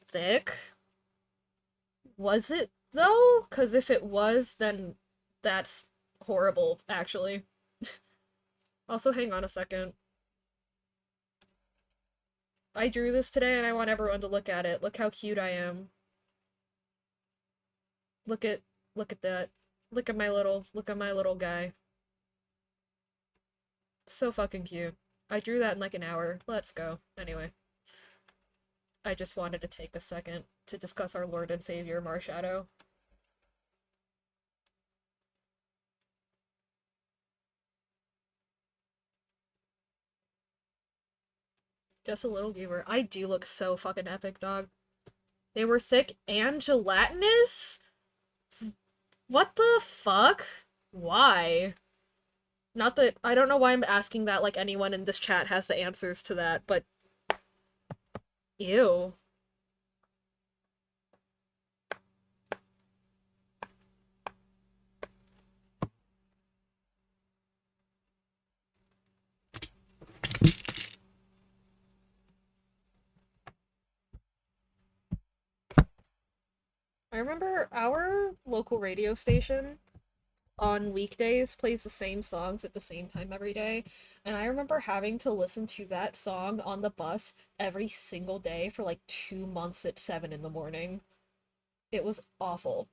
A: thick. Was it, though? Because if it was, then that's horrible, actually. Also, hang on a second. I drew this today and I want everyone to look at it. Look how cute I am. Look at that. Look at my little guy. So fucking cute. I drew that in like an hour. Let's go. Anyway. I just wanted to take a second to discuss our Lord and Savior, Marshadow. Just a little viewer. I do look so fucking epic, dog. They were thick and gelatinous? What the fuck? Why? Not that I don't know why I'm asking that like anyone in this chat has the answers to that, but ew. I remember our local radio station on weekdays plays the same songs at the same time every day, and I remember having to listen to that song on the bus every single day for like 2 months at 7 in the morning. It was awful.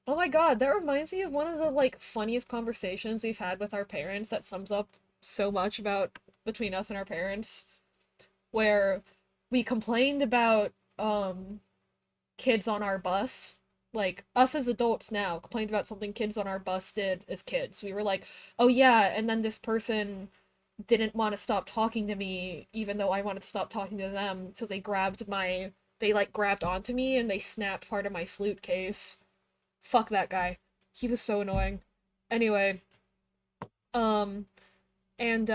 A: Oh my god, that reminds me of one of the like funniest conversations we've had with our parents that sums up so much about between us and our parents, where we complained about kids on our bus. Like us as adults now complained about something kids on our bus did as kids. We were like, "Oh yeah," and then this person didn't want to stop talking to me even though I wanted to stop talking to them, so they like grabbed onto me and they snapped part of my flute case. Fuck that guy. He was so annoying. Anyway, um and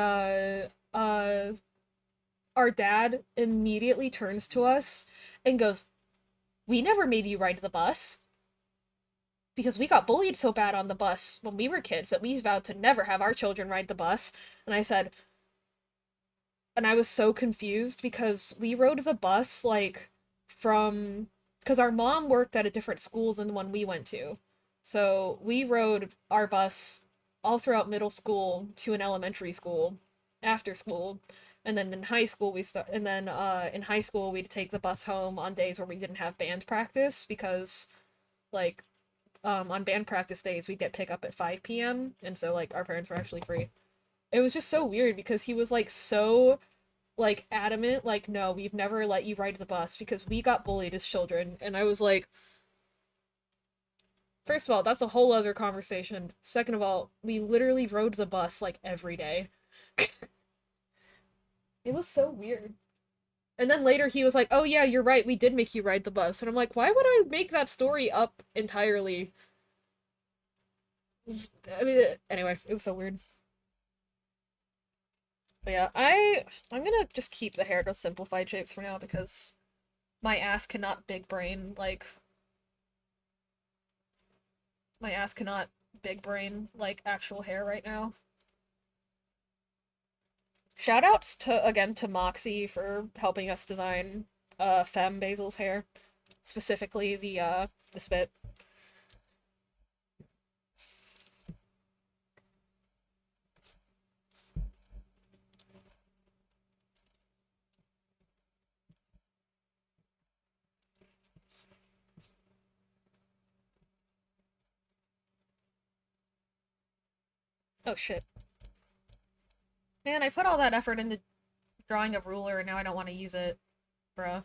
A: our dad immediately turns to us and goes, "We never made you ride the bus because we got bullied so bad on the bus when we were kids that we vowed to never have our children ride the bus." And I said, and I was so confused because we rode as a bus like from because our mom worked at a different school than the one we went to. So we rode our bus all throughout middle school to an elementary school after school. And then in high school in high school we'd take the bus home on days where we didn't have band practice because like on band practice days we'd get pick up at 5 p.m. and so like our parents were actually free. It was just so weird because he was like so like adamant like no, we've never let you ride the bus because we got bullied as children. And I was like, first of all, that's a whole other conversation. Second of all, we literally rode the bus like every day. It was so weird. And then later he was like, "Oh yeah, you're right, we did make you ride the bus." And I'm like, "Why would I make that story up entirely?" I mean, anyway, it was so weird. But yeah, I'm gonna just keep the hair to simplified shapes for now because my ass cannot big brain like my ass cannot big brain like actual hair right now. Shoutouts to again to Moxie for helping us design Femme Basil's hair, specifically the spit. Oh shit. Man, I put all that effort into drawing a ruler and now I don't want to use it, bruh.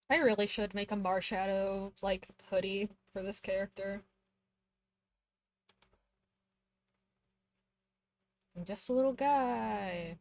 A: I really should make a Marshadow, like, hoodie for this character. I'm just a little guy.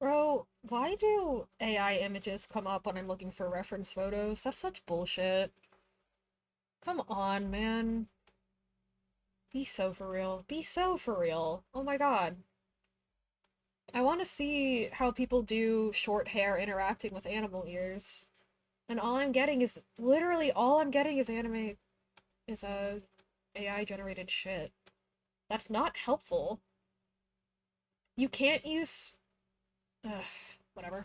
A: Bro, why do AI images come up when I'm looking for reference photos? That's such bullshit. Come on, man. Be so for real. Be so for real. Oh my god. I want to see how people do short hair interacting with animal ears. And all I'm getting is literally all I'm getting is a AI generated shit. That's not helpful. You can't use ugh, whatever.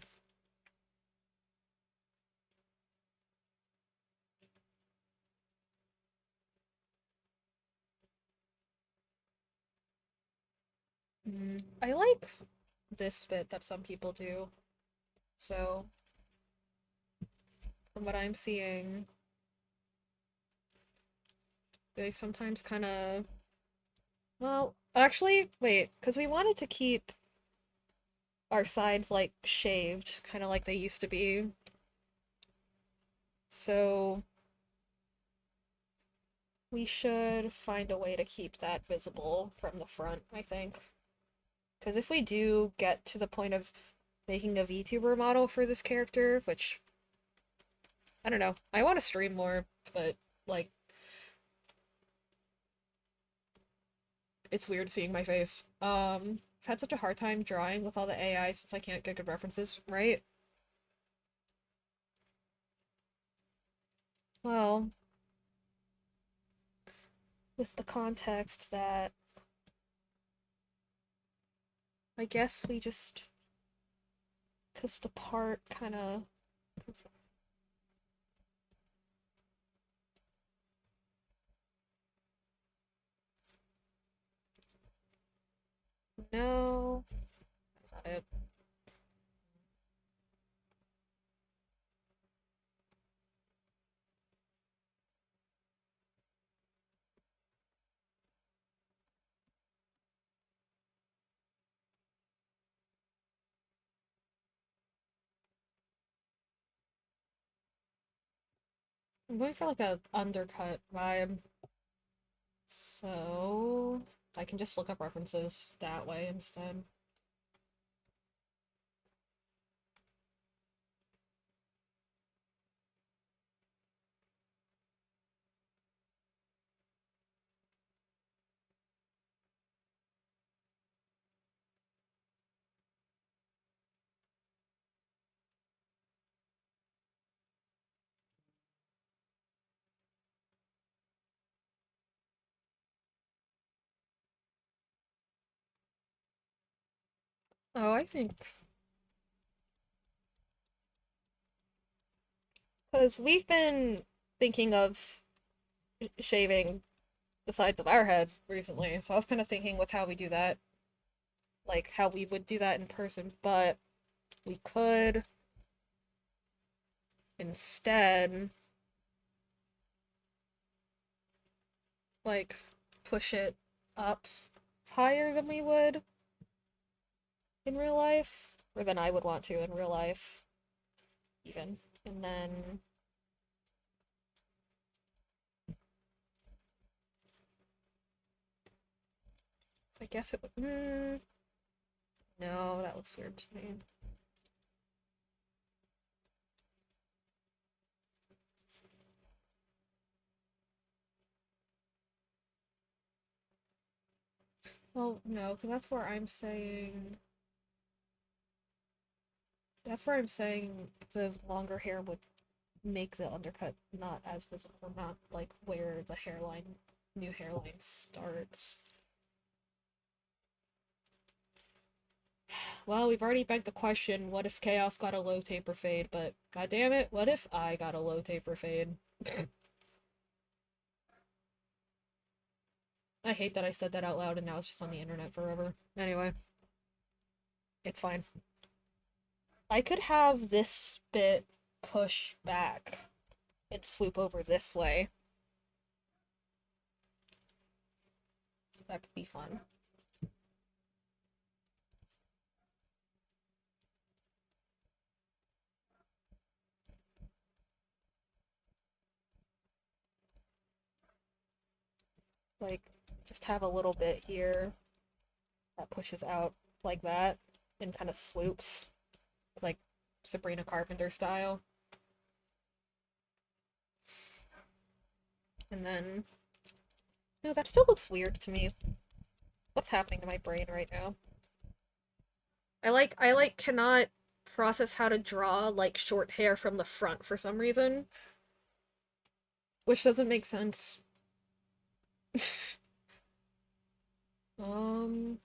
A: I like this bit that some people do. So, from what I'm seeing, they sometimes kind of well, actually, wait, because we wanted to keep our sides like shaved, kind of like they used to be. So, we should find a way to keep that visible from the front, I think. Because if we do get to the point of making a VTuber model for this character, which, I don't know, I want to stream more, but, like, it's weird seeing my face. I've had such a hard time drawing with all the AI since I can't get good references, right? Well, with the context that I guess we just, because the part kind of, no, that's not it. I'm going for like a undercut vibe, so I can just look up references that way instead. Oh, I think because we've been thinking of shaving the sides of our head recently, so I was kind of thinking with how we do that, like how we would do that in person, but we could instead like push it up higher than we would in real life, or than I would want to in real life, even. And then so I guess it would. No, that looks weird to me. Well, no, because that's where I'm saying the longer hair would make the undercut not as visible, not like where the new hairline starts. Well, we've already begged the question, what if Chaos got a low taper fade, but god damn it, what if I got a low taper fade? I hate that I said that out loud and now it's just on the internet forever. Anyway, it's fine. I could have this bit push back and swoop over this way. That could be fun. Like, just have a little bit here that pushes out like that and kind of swoops, like Sabrina Carpenter style. And then, no, that still looks weird to me. What's happening to my brain right now? I cannot process how to draw like short hair from the front for some reason, which doesn't make sense. Um,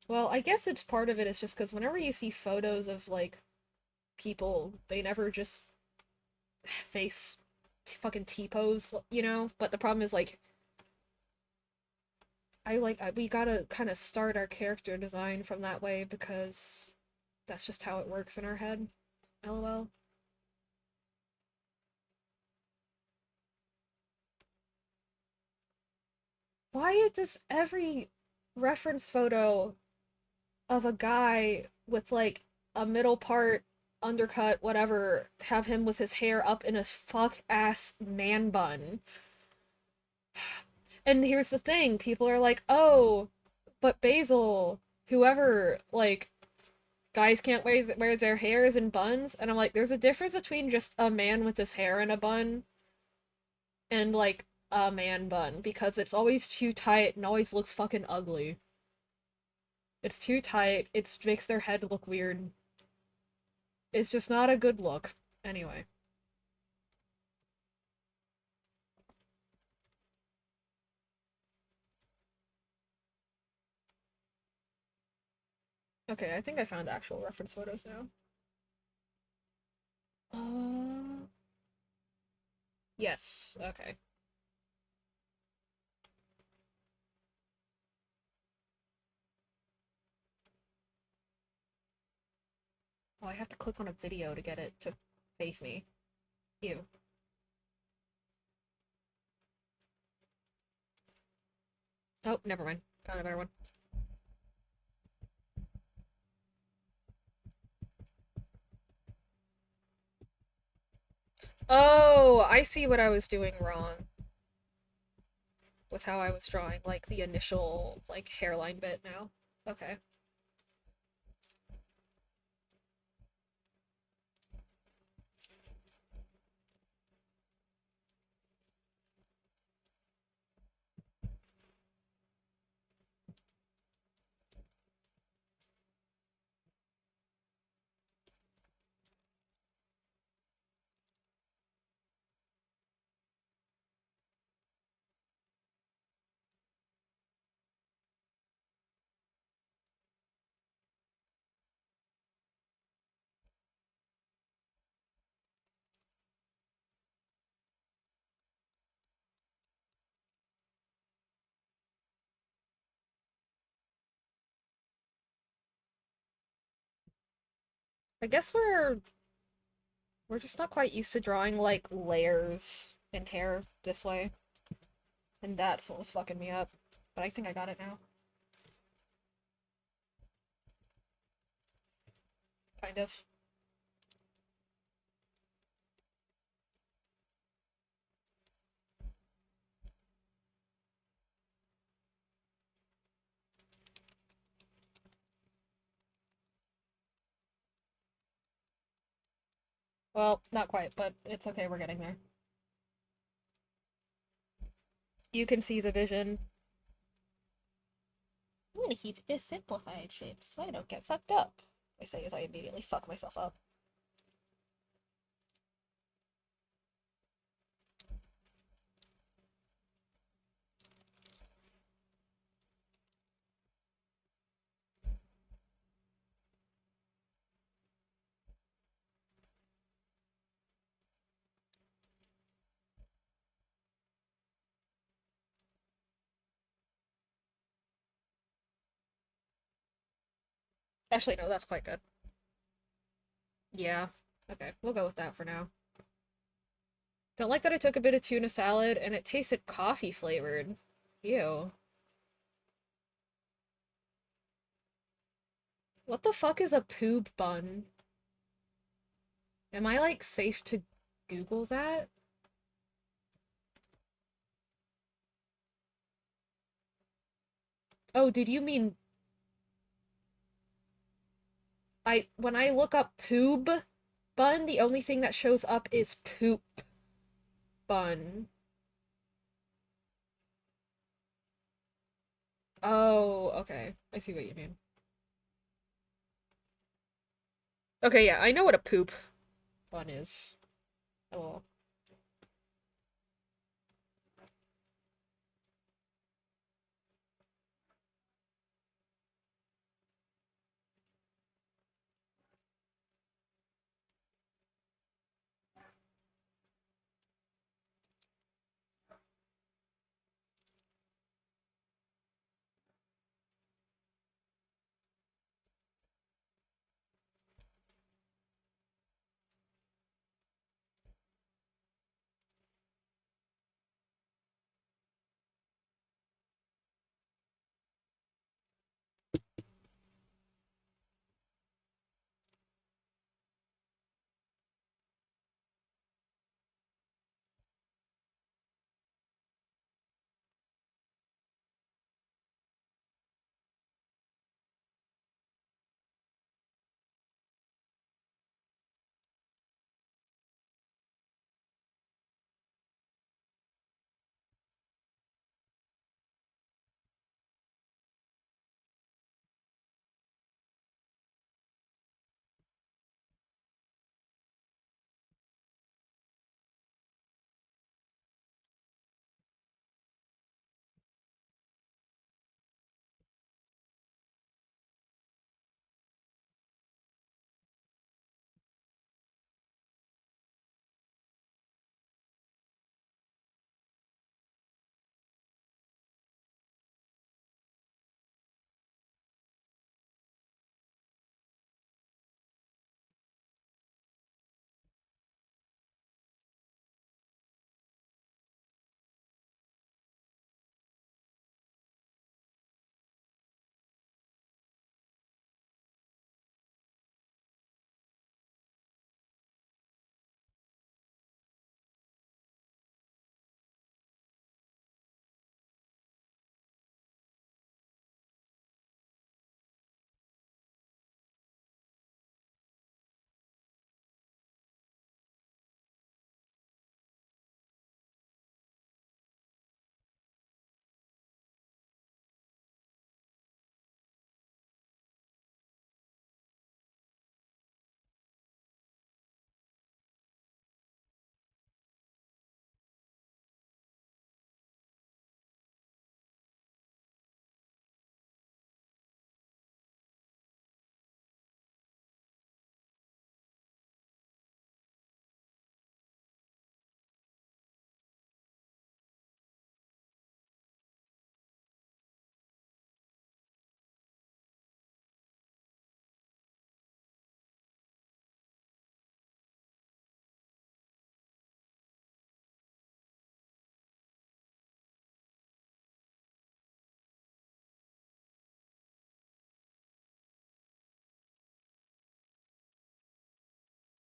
A: well, I guess it's part of it is just because whenever you see photos of like people, they never just face fucking T-pose, you know? But the problem is like we gotta kind of start our character design from that way because that's just how it works in our head. LOL. Why does every reference photo of a guy with like a middle part, undercut, whatever, have him with his hair up in a fuck ass man bun? And here's the thing, people are like, oh, but Basil, whoever, like, guys can't wear their hairs in buns, and I'm like, there's a difference between just a man with his hair in a bun and like a man bun because it's always too tight and always looks fucking ugly. It's too tight. It makes their head look weird. It's just not a good look. Anyway. Okay, I think I found actual reference photos now. Uh, yes. Okay. Oh, I have to click on a video to get it to face me. Ew. Oh, never mind. Found a better one. Oh, I see what I was doing wrong with how I was drawing, like, the initial, like, hairline bit now. Okay. I guess we're just not quite used to drawing, like, layers in hair this way. And that's what was fucking me up. But I think I got it now. Kind of. Well, not quite, but it's okay, we're getting there. You can see the vision. gonna keep this simplified shape so I don't get fucked up. I say as I immediately fuck myself up. Actually, no, that's quite good. Yeah. Okay, we'll go with that for now. Don't like that I took a bit of tuna salad and it tasted coffee flavored. Ew. What the fuck is a poob bun? Am I, like, safe to Google that? Oh, did you mean... When I look up poob bun, the only thing that shows up is poop bun. Oh, okay. I see what you mean. Okay, yeah, I know what a poop bun is. LOL.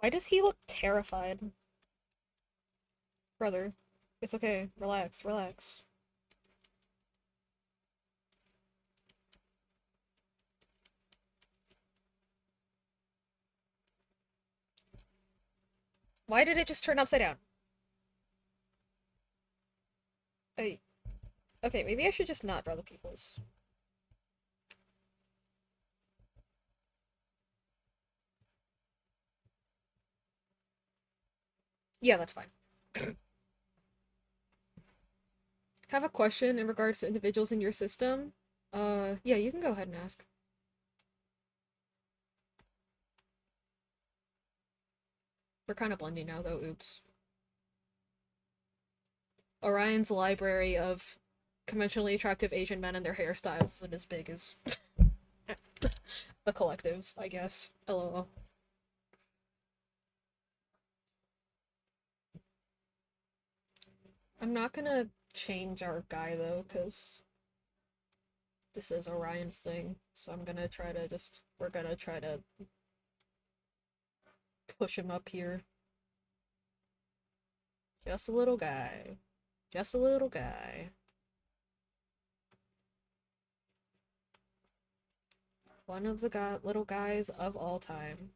A: Why does he look terrified? Brother, it's okay. Relax, relax. Why did it just turn upside down? I... Okay, maybe I should just not draw the peoples. Yeah, that's fine. Have a question in regards to individuals in your system? Yeah, you can go ahead and ask. We're kind of blending now, though. Oops. Orion's library of conventionally attractive Asian men and their hairstyles isn't as big as the collectives, I guess. LOL. I'm not gonna change our guy though, because this is Orion's thing. So I'm gonna try to just. We're gonna try to push him up here. Just a little guy. Just a little guy. One of the little guys of all time.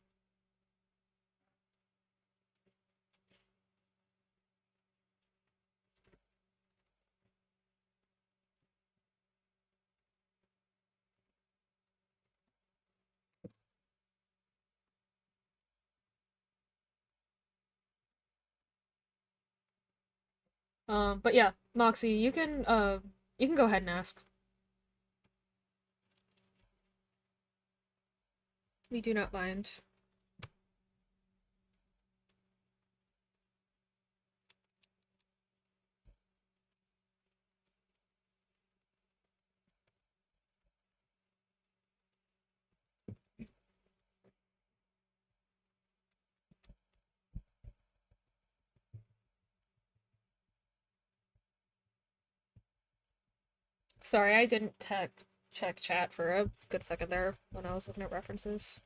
A: But yeah, Moxie, you can go ahead and ask. We do not mind. Sorry, I didn't check chat for a good second there when I was looking at references.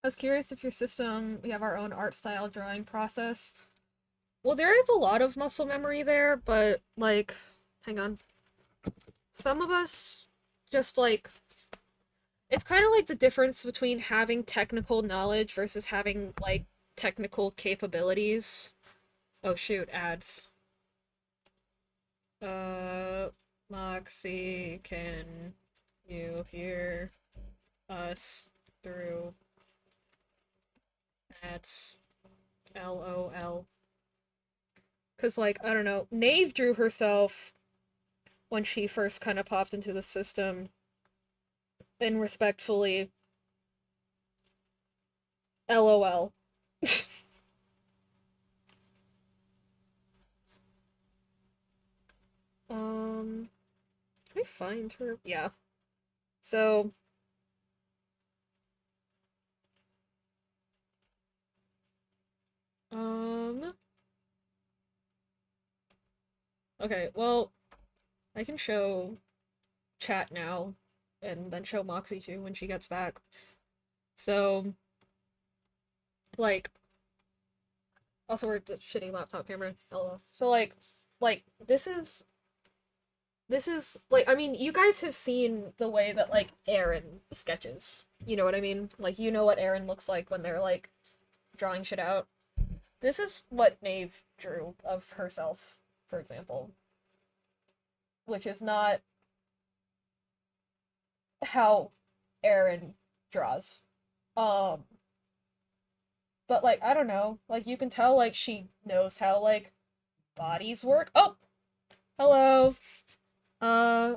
A: I was curious if your system, we have our own art style drawing process. Well, there is a lot of muscle memory there, but like, hang on. Some of us just like it's kind of like the difference between having technical knowledge versus having like technical capabilities. Oh shoot, ads. Uh, Moxie, can you hear us through ads? LOL. Cause like, I don't know, Nave drew herself when she first kind of popped into the system, and respectfully, LOL. Um, can I find her? Yeah. So, um, okay, well, I can show chat now, and then show Moxie too when she gets back. So, like, also we're the shitty laptop camera, LOL. So like, this is like, I mean, you guys have seen the way that like Aaron sketches. You know what I mean? Like, you know what Aaron looks like when they're like drawing shit out. This is what Maeve drew of herself, for example, which is not how Aaron draws. Um, but like, I don't know, like you can tell like she knows how like bodies work. Oh, hello.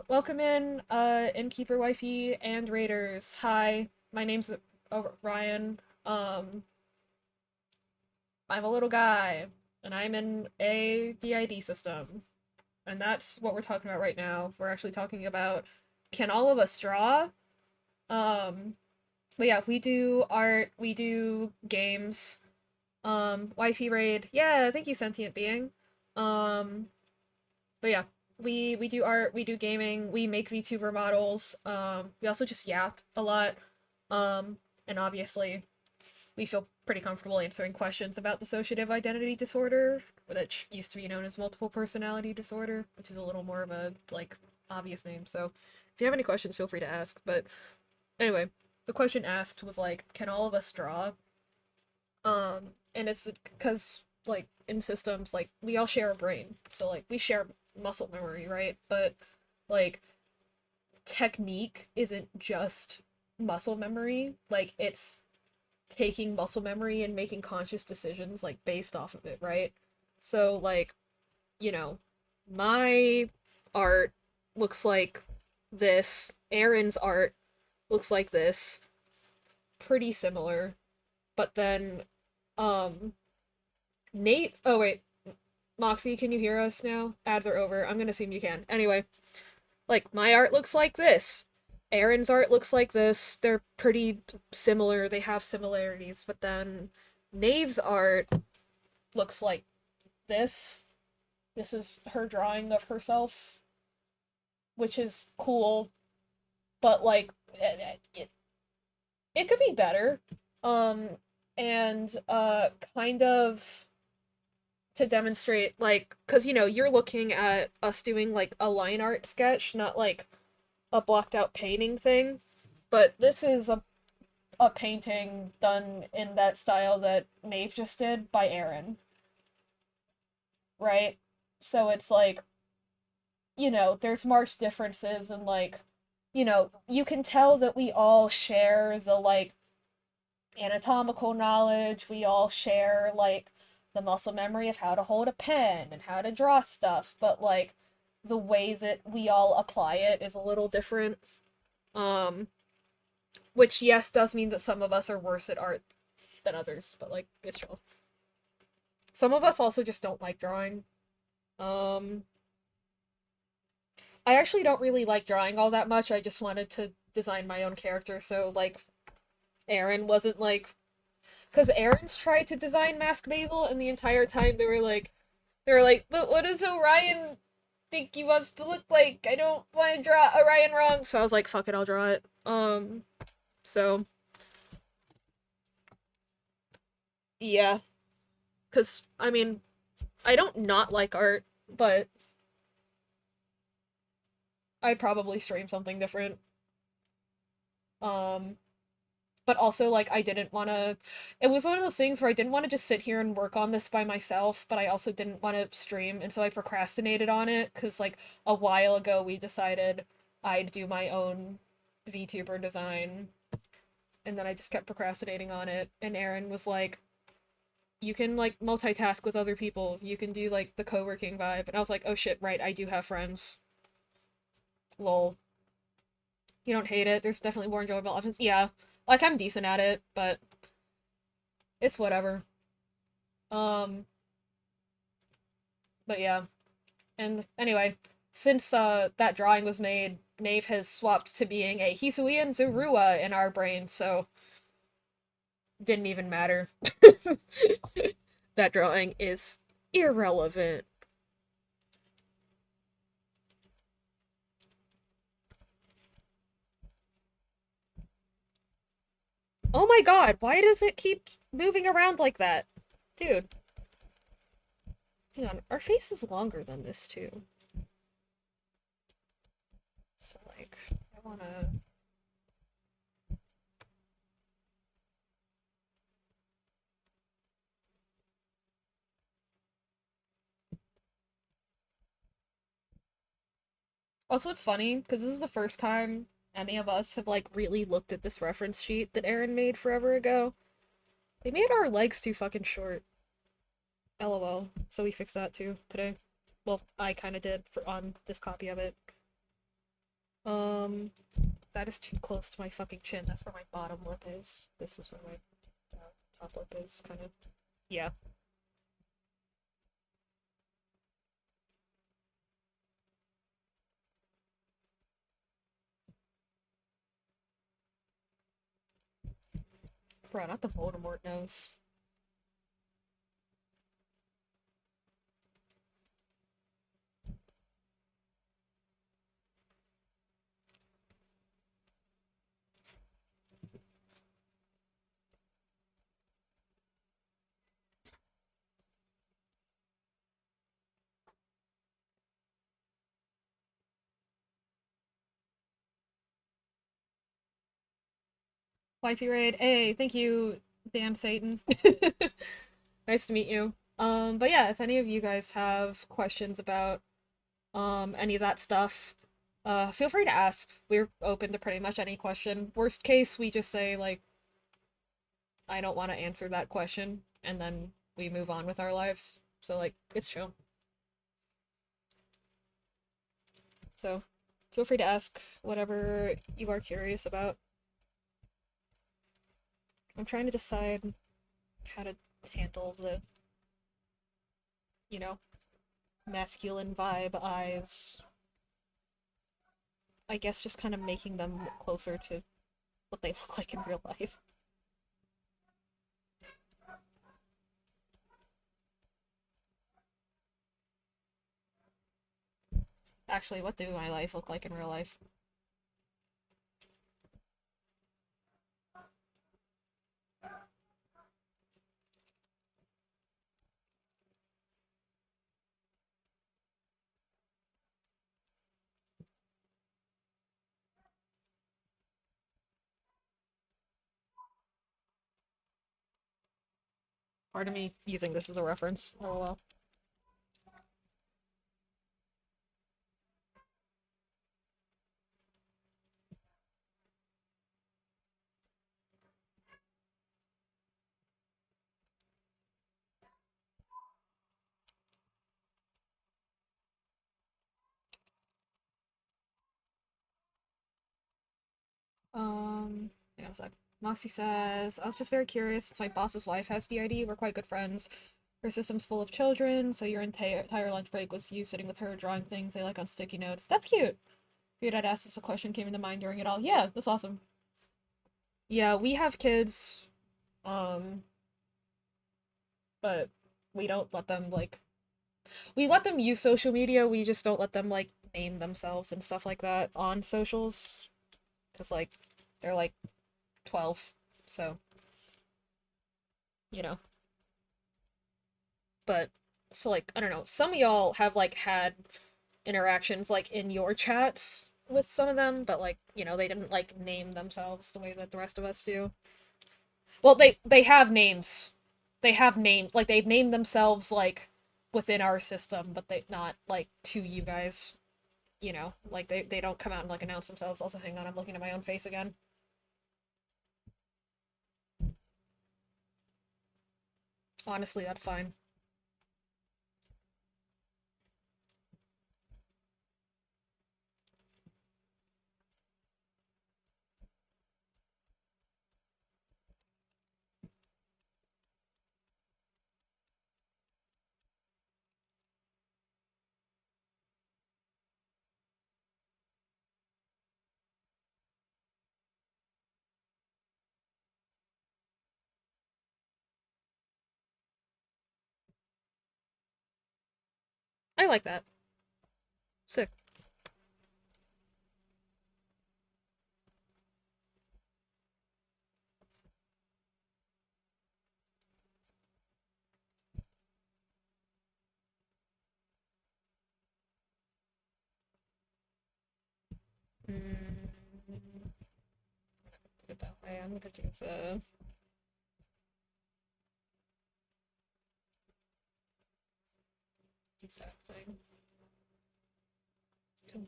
A: Welcome in, innkeeper wifey and raiders. Hi, my name's Ryan. I'm a little guy, and I'm in a DID system. And that's what we're talking about right now. We're actually talking about, can all of us draw? Um, but yeah, we do art, we do games. Wifey raid. Yeah, thank you, sentient being. Um, but yeah, we do art, we do gaming, we make VTuber models. We also just yap a lot. Um, and obviously we feel pretty comfortable answering questions about dissociative identity disorder, which used to be known as multiple personality disorder, which is a little more of a like obvious name. So if you have any questions, feel free to ask. But anyway, the question asked was like, can all of us draw? And it's because like in systems, like we all share a brain, so like we share muscle memory, right? But like technique isn't just muscle memory. Like it's taking muscle memory and making conscious decisions like based off of it, right? So like, you know, my art looks like this, Aaron's art looks like this, pretty similar, but then um Nate, oh wait, Moxie, can you hear us now? Ads are over. I'm gonna assume you can. Anyway, like my art looks like this. Aaron's art looks like this. They're pretty similar. They have similarities, but then Nave's art looks like this. This is her drawing of herself, which is cool, but like it could be better. Um and kind of to demonstrate like cuz you're looking at us doing like a line art sketch, not like a blocked out painting thing, but this is a painting done in that style that Nave just did by Aaron, right? So it's like, there's marked differences and like, you can tell that we all share the like anatomical knowledge, we all share like the muscle memory of how to hold a pen and how to draw stuff, but like the ways that we all apply it is a little different. Um, which yes does mean that some of us are worse at art than others, but like it's chill. Some of us also just don't like drawing. Um, I actually don't really like drawing all that much. I just wanted to design my own character, so like Aaron wasn't like, because Aaron's tried to design Mask Basil, and the entire time they were like, but what does Orion think he wants to look like? I don't want to draw Orion wrong. So I was like, fuck it, I'll draw it. So yeah, because I mean, I don't not like art, but I'd probably stream something different. Um, but also like I didn't want to, it was one of those things where I didn't want to just sit here and work on this by myself, but I also didn't want to stream, and so I procrastinated on it because like a while ago we decided I'd do my own VTuber design, and then I just kept procrastinating on it, and Aaron was like, you can like multitask with other people, you can do like the co-working vibe, and I was like, oh shit, right, I do have friends. Lol. You don't hate it? There's definitely more enjoyable options. Yeah, like I'm decent at it, but it's whatever. Um, but yeah. And anyway, since that drawing was made, Nave has swapped to being a Hisui and Zorua in our brain, so didn't even matter. That drawing is irrelevant. Oh my god, why does it keep moving around like that? Dude, hang on, our face is longer than this too. So like, I wanna... Also, it's funny, because this is the first time any of us have like really looked at this reference sheet that Aaron made forever ago. They made our legs too fucking short. LOL. So we fixed that too today. Well, I kind of did for on this copy of it. Um, that is too close to my fucking chin. That's where my bottom lip is. This is where my top lip is, kind of. Yeah. Bro, not the Voldemort nose. Wifey raid. Hey, thank you, Dan Satan. Nice to meet you. But yeah, if any of you guys have questions about any of that stuff, feel free to ask. We're open to pretty much any question. Worst case, we just say like, I don't want to answer that question, and then we move on with our lives. So like, it's chill. So feel free to ask whatever you are curious about. I'm trying to decide how to handle the, you know, masculine vibe eyes. I guess just kind of making them closer to what they look like in real life. Actually, what do my eyes look like in real life? Pardon me using this as a reference. LOL. Hang on a sec. Moxie says, I was just very curious since my boss's wife has DID. We're quite good friends. Her system's full of children, so your entire lunch break was you sitting with her drawing things they like on sticky notes. That's cute! Figured I'd ask this a question came into mind during it all. Yeah, that's awesome. Yeah, we have kids, um, but we don't let them, like, we let them use social media, we just don't let them, like, name themselves and stuff like that on socials. Because, like, they're, like, 12, so, you know. But, so, like, I don't know, some of y'all have, like, had interactions, like, in your chats with some of them, but, like, you know, they didn't, like, name themselves the way that the rest of us do. Well, they have names. They have names. Like, they've named themselves, like, within our system, but they not, like, to you guys. You know, like, they don't come out and, like, announce themselves. Also, hang on, I'm looking at my own face again. Honestly, that's fine. I like that. Sick. Mm, do it that way. I'm gonna do the exact thing.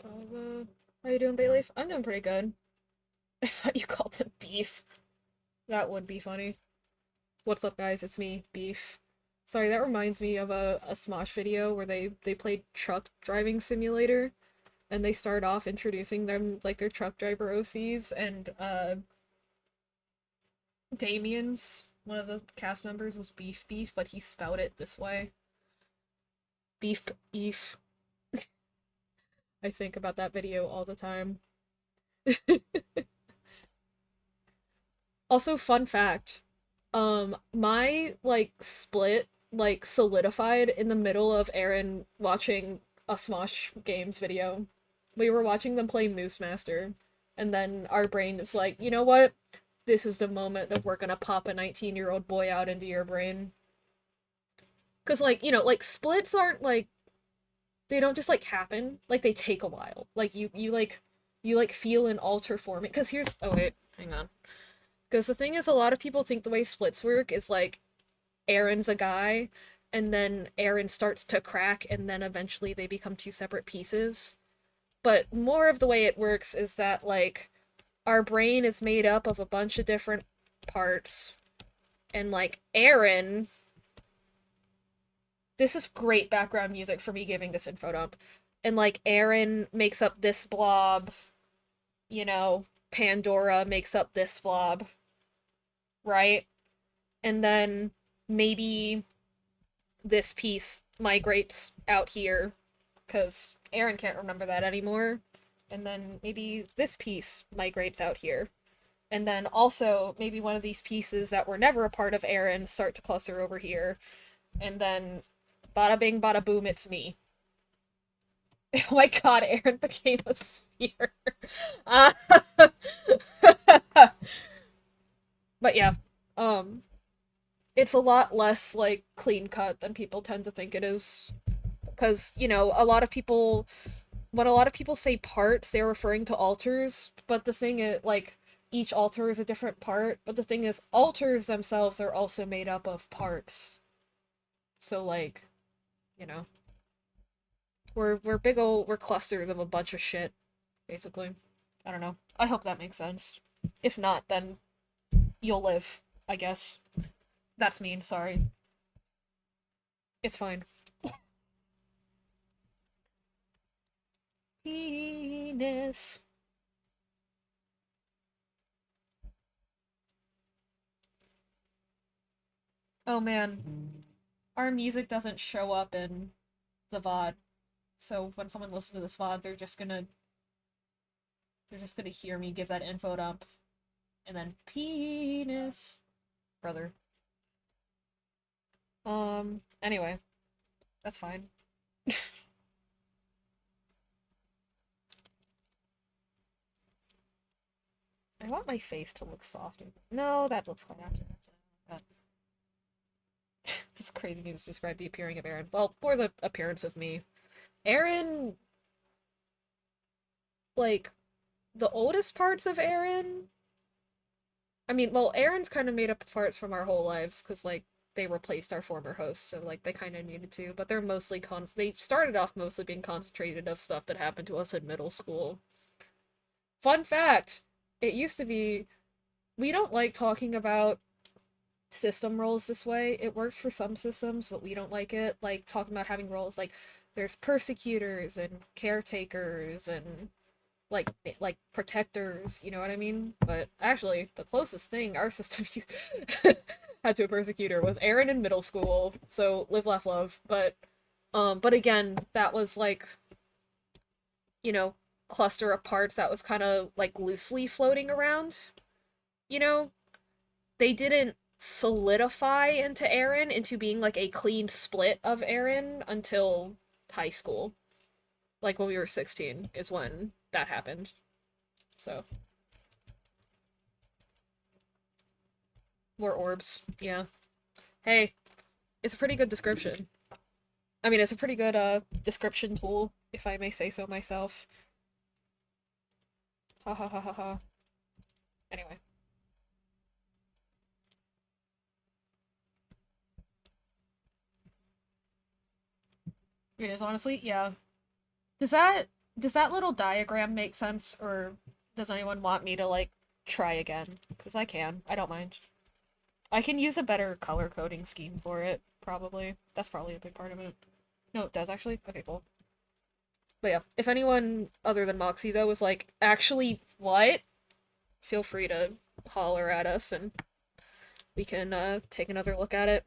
A: How are you doing, Bayleaf? I'm doing pretty good. I thought you called it beef. That would be funny. What's up, guys? It's me, Beef. Sorry, that reminds me of a Smosh video where they played Truck Driving Simulator, and they start off introducing them like their truck driver OCs, and Damien's one of the cast members was Beef, but he spelled it this way. Beef. I think about that video all the time. Also, fun fact. My like split like solidified in the middle of Aaron watching a Smosh Games video. We were watching them play Moose Master, and then our brain is like, you know what? This is the moment that we're gonna pop a 19-year-old boy out into your brain. Cause like, like splits aren't like they don't just like happen. Like they take a while. Like you feel an alter forming. Cause here's oh wait, hang on. Because the thing is, a lot of people think the way splits work is like Aaron's a guy, and then Aaron starts to crack, and then eventually they become two separate pieces. But more of the way it works is that, like, our brain is made up of a bunch of different parts, and, like, Aaron. This is great background music for me giving this info dump. And, like, Aaron makes up this blob, Pandora makes up this blob, right? And then maybe this piece migrates out here because Aaron can't remember that anymore. And then maybe this piece migrates out here. And then also maybe one of these pieces that were never a part of Aaron start to cluster over here. And then bada bing, bada boom, it's me. Oh my god, Aaron became a sphere. Uh, but yeah, um, it's a lot less like clean cut than people tend to think it is. Because, a lot of people when a lot of people say parts, they're referring to alters, but the thing is, like, each alter is a different part, but the thing is, alters themselves are also made up of parts. So, like, you know, we're clusters of a bunch of shit, basically. I don't know. I hope that makes sense. If not, then you'll live, I guess. That's mean, sorry. It's fine. Penis. Oh man, our music doesn't show up in the VOD. So when someone listens to this VOD, they're just gonna hear me give that info dump, and then penis, brother. Anyway, that's fine. I want my face to look softer. No, that looks quite accurate. Uh, This crazy means describe the appearing of Aaron. Well, or the appearance of me. Aaron, like, the oldest parts of Aaron. I mean, well, Aaron's kind of made up of parts from our whole lives, because, like, they replaced our former hosts, so, like, they kind of needed to, but they're mostly they started off mostly being concentrated of stuff that happened to us in middle school. Fun fact, it used to be, we don't like talking about system roles this way. It works for some systems, but we don't like it. Like, talking about having roles, like, there's persecutors and caretakers and like protectors, you know what I mean? But actually, the closest thing our system had to a persecutor was Aaron in middle school. So live, laugh, love. But again, that was like, you know, cluster of parts that was kind of like loosely floating around. You know, they didn't solidify into Aaron into being like a clean split of Aaron until high school. Like when we were 16 is when that happened. So more orbs. Yeah. Hey, it's a pretty good description. I mean, it's a pretty good description tool, if I may say so myself. Ha ha ha ha ha. Anyway, it is honestly, yeah. Does that does that little diagram make sense, or does anyone want me to like try again? Because I can. I don't mind. I can use a better color coding scheme for it, probably. That's probably a big part of it. No, it does actually. Okay, cool. But yeah, if anyone other than Moxie though was like, actually, what? Feel free to holler at us and we can take another look at it.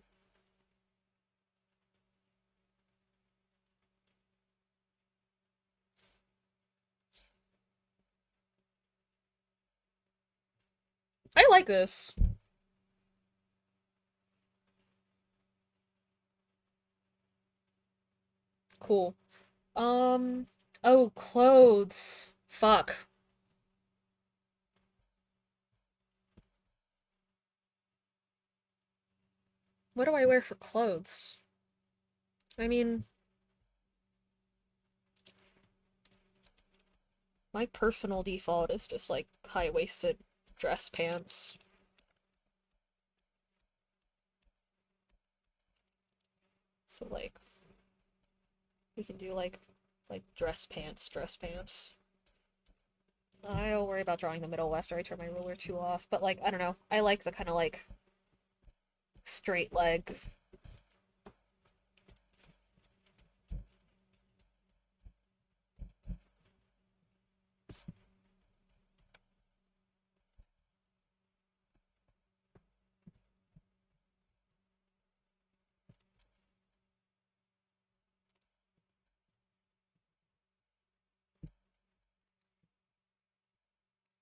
A: I like this. Cool. Oh, clothes. Fuck. What do I wear for clothes? I mean, my personal default is just like high-waisted dress pants. So like we can do like dress pants, dress pants. I'll worry about drawing the middle after I turn my ruler 2 off, but like I don't know. I like the kind of like straight leg.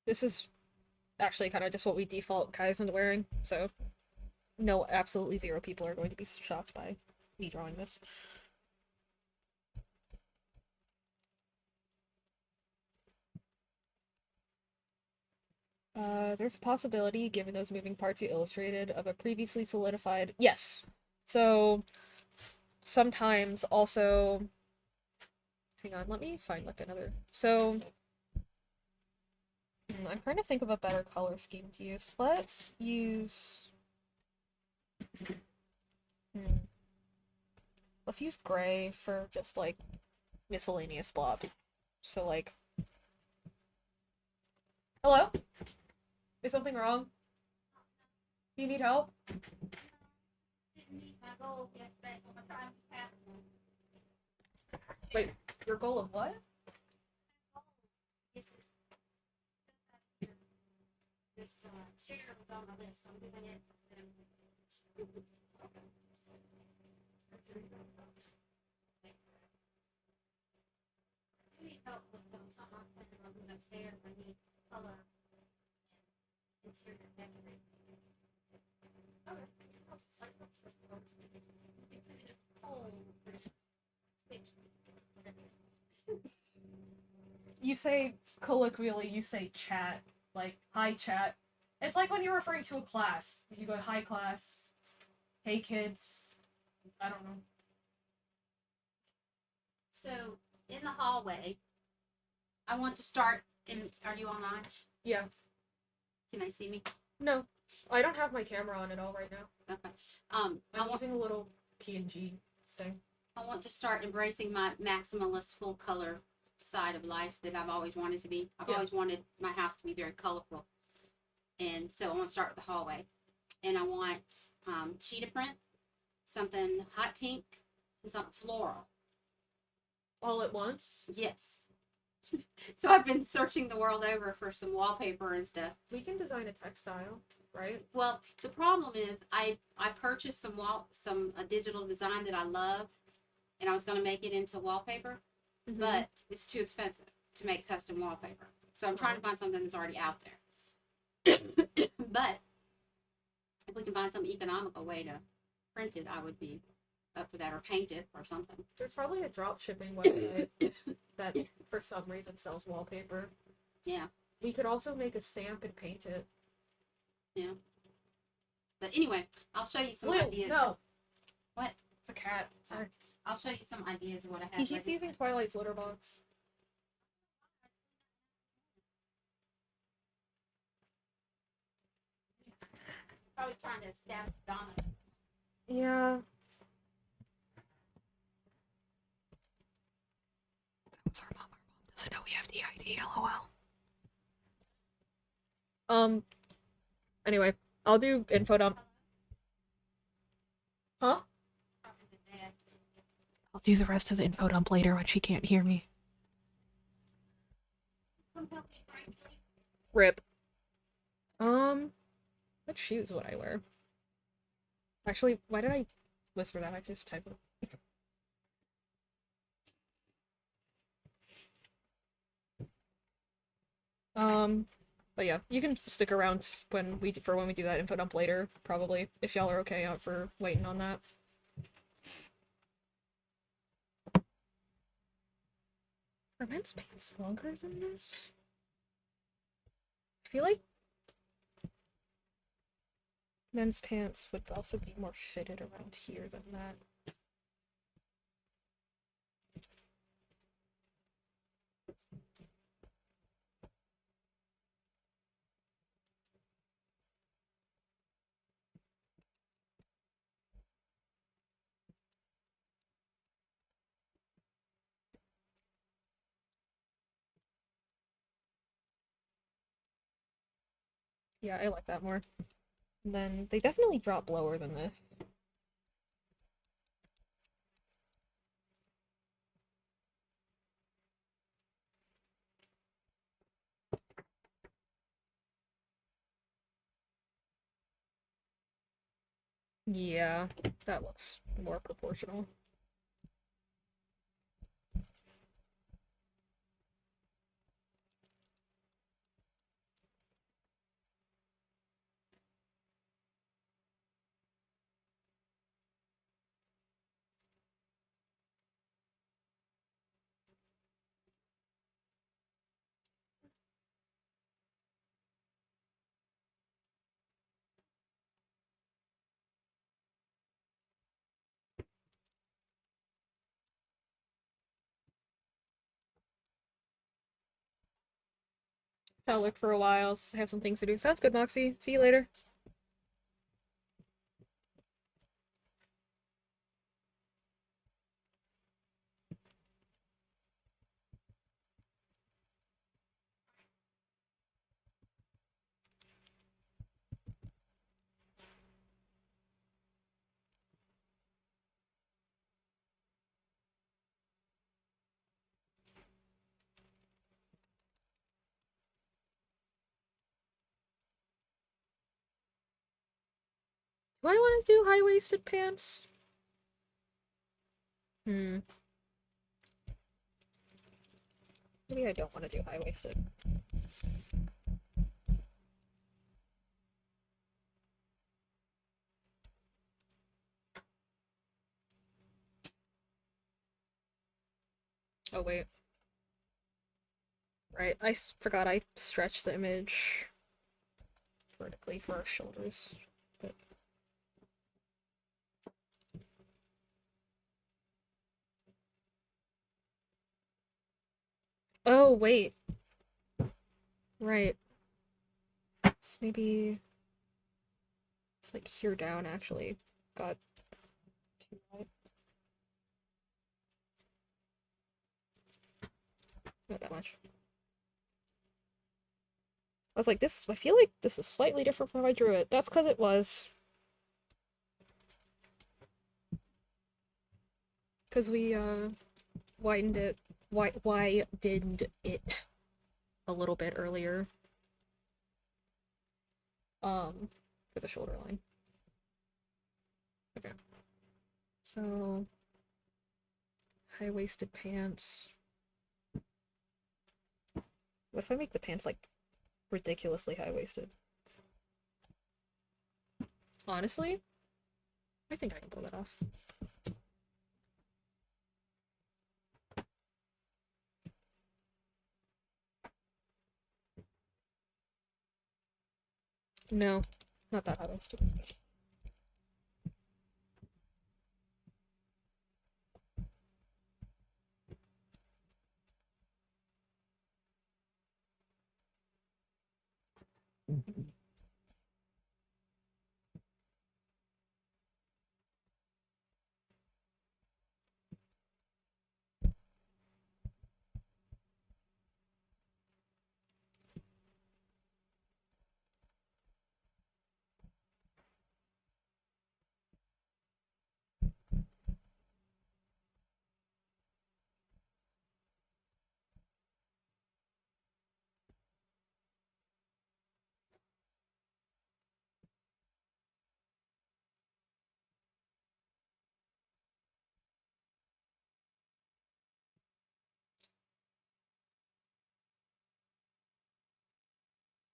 A: This is actually kind of just what we default guys into wearing, so no, absolutely zero people are going to be shocked by me drawing this. There's a possibility, given those moving parts you illustrated, of a previously solidified... Yes! So, sometimes also... Hang on, let me find like another... So, I'm trying to think of a better color scheme to use. Let's use... Hmm. Let's use gray for just like miscellaneous blobs. So like... Hello? Is something wrong? Do you need help? Wait, your goal of what? You say colloquially, you say chat. Like, hi chat. It's like when you're referring to a class. You go, hi class. Hey kids. I don't know.
B: So, in the hallway, I want to start in. Are you online?
A: Yeah.
B: Can they see me?
A: No. I don't have my camera on at all right now.
B: Okay.
A: I'm using a little PNG thing.
B: I want to start embracing my maximalist full color side of life that I've always wanted to be. I've always wanted my house to be very colorful. And so I want to start with the hallway. And I want cheetah print, something hot pink, and something floral.
A: All at once?
B: Yes. So I've been searching the world over for some wallpaper and stuff.
A: We can design a textile, right?
B: Well, the problem is I purchased some digital design that I love, and I was going to make it into wallpaper, but it's too expensive to make custom wallpaper. So I'm trying to find something that's already out there. But if we can find some economical way to print it, I would be up for that, or paint it or something.
A: There's probably a drop shipping website that for some reason sells wallpaper.
B: Yeah.
A: We could also make a stamp and paint it.
B: Yeah. But anyway, I'll show you some ideas.
A: No.
B: What?
A: It's a cat. Sorry.
B: I'll show you some ideas of what I have.
A: He keeps using Twilight's litter box.
B: Probably trying to establish dominance.
A: Yeah. That was our mom. Our mom doesn't know we have the ID, lol. Anyway, I'll do info dump. Huh? I'll do the rest of the info dump later when she can't hear me. Rip. What shoes would I wear? Actually, why did I whisper that? I just type it. But yeah, you can stick around when we do that info dump later, probably, if y'all are okay out for waiting on that. Are men's pants longer than this? I feel like men's pants would also be more fitted around here than that. Yeah, I like that more. And then they definitely drop lower than this. Yeah, that looks more proportional. I'll look for a while. I have some things to do. Sounds good, Moxie. See you later. Do I want to do high-waisted pants? Hmm. Maybe I don't want to do high-waisted. Oh, wait. Right, forgot I stretched the image vertically for our shoulders. But... Oh, wait. Right. So maybe it's like here down, actually. Got too wide. Not that much. I was like, I feel like this is slightly different from how I drew it. That's because it was. Because we, widened it, widened it a little bit earlier. For the shoulder line. Okay. So, high-waisted pants. What if I make the pants, like, ridiculously high-waisted? Honestly, I think I can pull that off. No, not that high-waisted.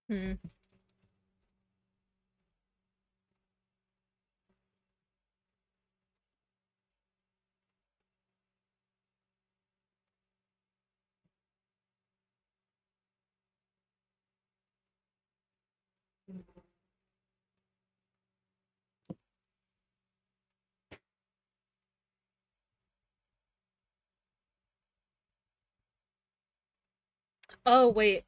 A: Hmm. Oh, wait.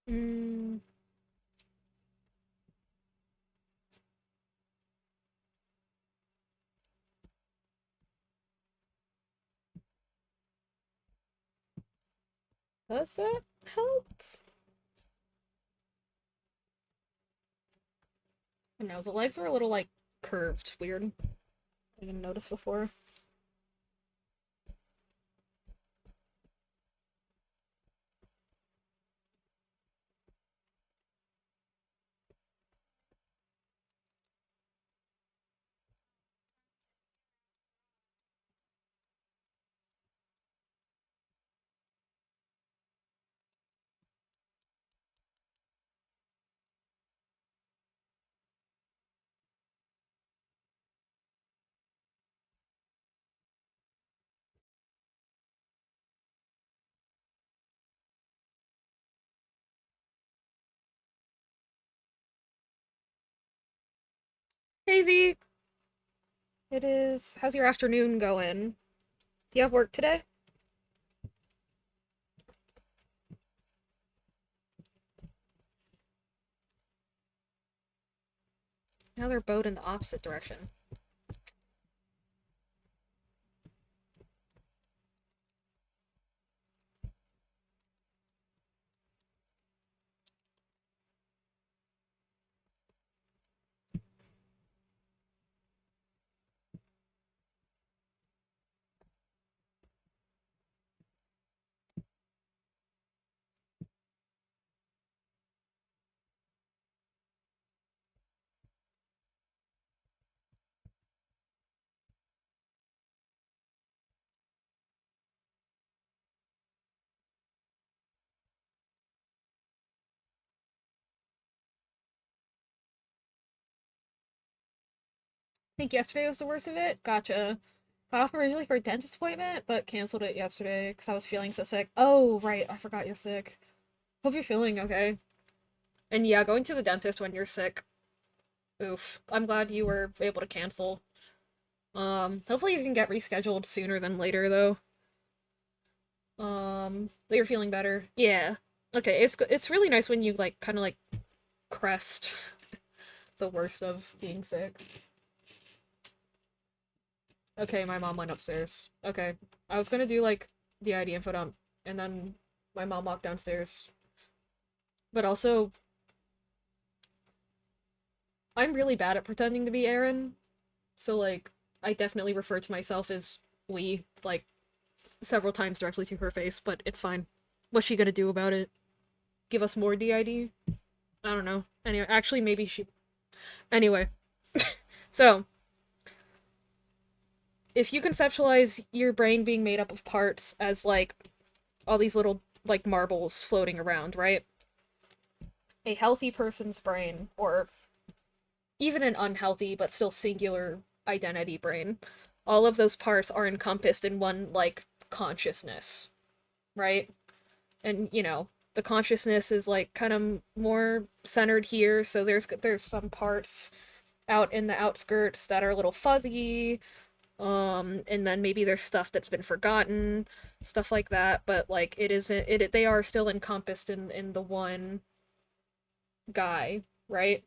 A: Mm, does that help? I don't know, the legs were a little, like, curved. Weird. I didn't notice before. Daisy! It is. How's your afternoon going? Do you have work today? Now they're both in the opposite direction. I think yesterday was the worst of it. Gotcha. Got off originally for a dentist appointment, but canceled it yesterday because I was feeling so sick. Oh, right. I forgot you're sick. Hope you're feeling okay. And yeah, going to the dentist when you're sick. Oof. I'm glad you were able to cancel. Hopefully you can get rescheduled sooner than later, though. That you're feeling better. Yeah. Okay, it's really nice when you, like, kind of, like, crest the worst of being sick. Okay, my mom went upstairs. Okay. I was gonna do, like, the ID info dump, and then my mom walked downstairs. But also, I'm really bad at pretending to be Aaron, so, like, I definitely refer to myself as we, like, several times directly to her face, but it's fine. What's she gonna do about it? Give us more DID? I don't know. Anyway, actually, maybe she. Anyway, so, if you conceptualize your brain being made up of parts as, like, all these little, like, marbles floating around, right? A healthy person's brain, or even an unhealthy but still singular identity brain, all of those parts are encompassed in one, like, consciousness, right? And, the consciousness is, like, kind of more centered here, so there's some parts out in the outskirts that are a little fuzzy, and then maybe there's stuff that's been forgotten, stuff like that, but, like, it isn't it they are still encompassed in the one guy, right?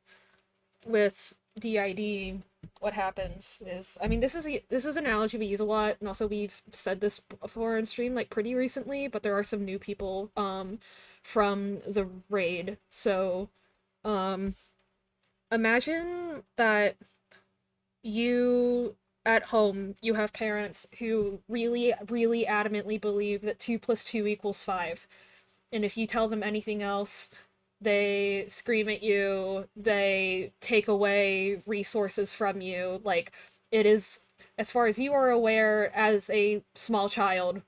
A: With DID, what happens is, I mean, this is an analogy we use a lot, and also we've said this before in stream, like, pretty recently, but there are some new people from the raid. So imagine that you at home, you have parents who really, really adamantly believe that 2 plus 2 equals 5. And if you tell them anything else, they scream at you, they take away resources from you. Like, it is, as far as you are aware, as a small child,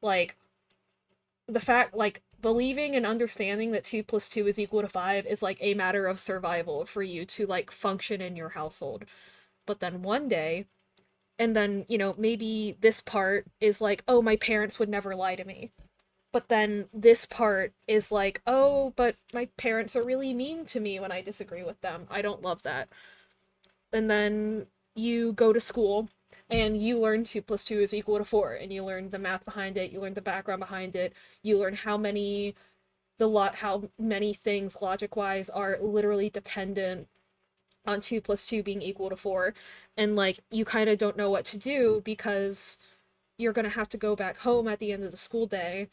A: Like, the fact, like, believing and understanding that 2 plus 2 is equal to 5 is like a matter of survival for you to like function in your household. But then one day, and then, maybe this part is like, oh, my parents would never lie to me. But then this part is like, oh, but my parents are really mean to me when I disagree with them. I don't love that. And then you go to school and you learn 2 plus 2 is equal to 4, and you learn the math behind it, you learn the background behind it, you learn how many things logic wise are literally dependent on 2 plus 2 being equal to 4, and like you kind of don't know what to do because you're going to have to go back home at the end of the school day,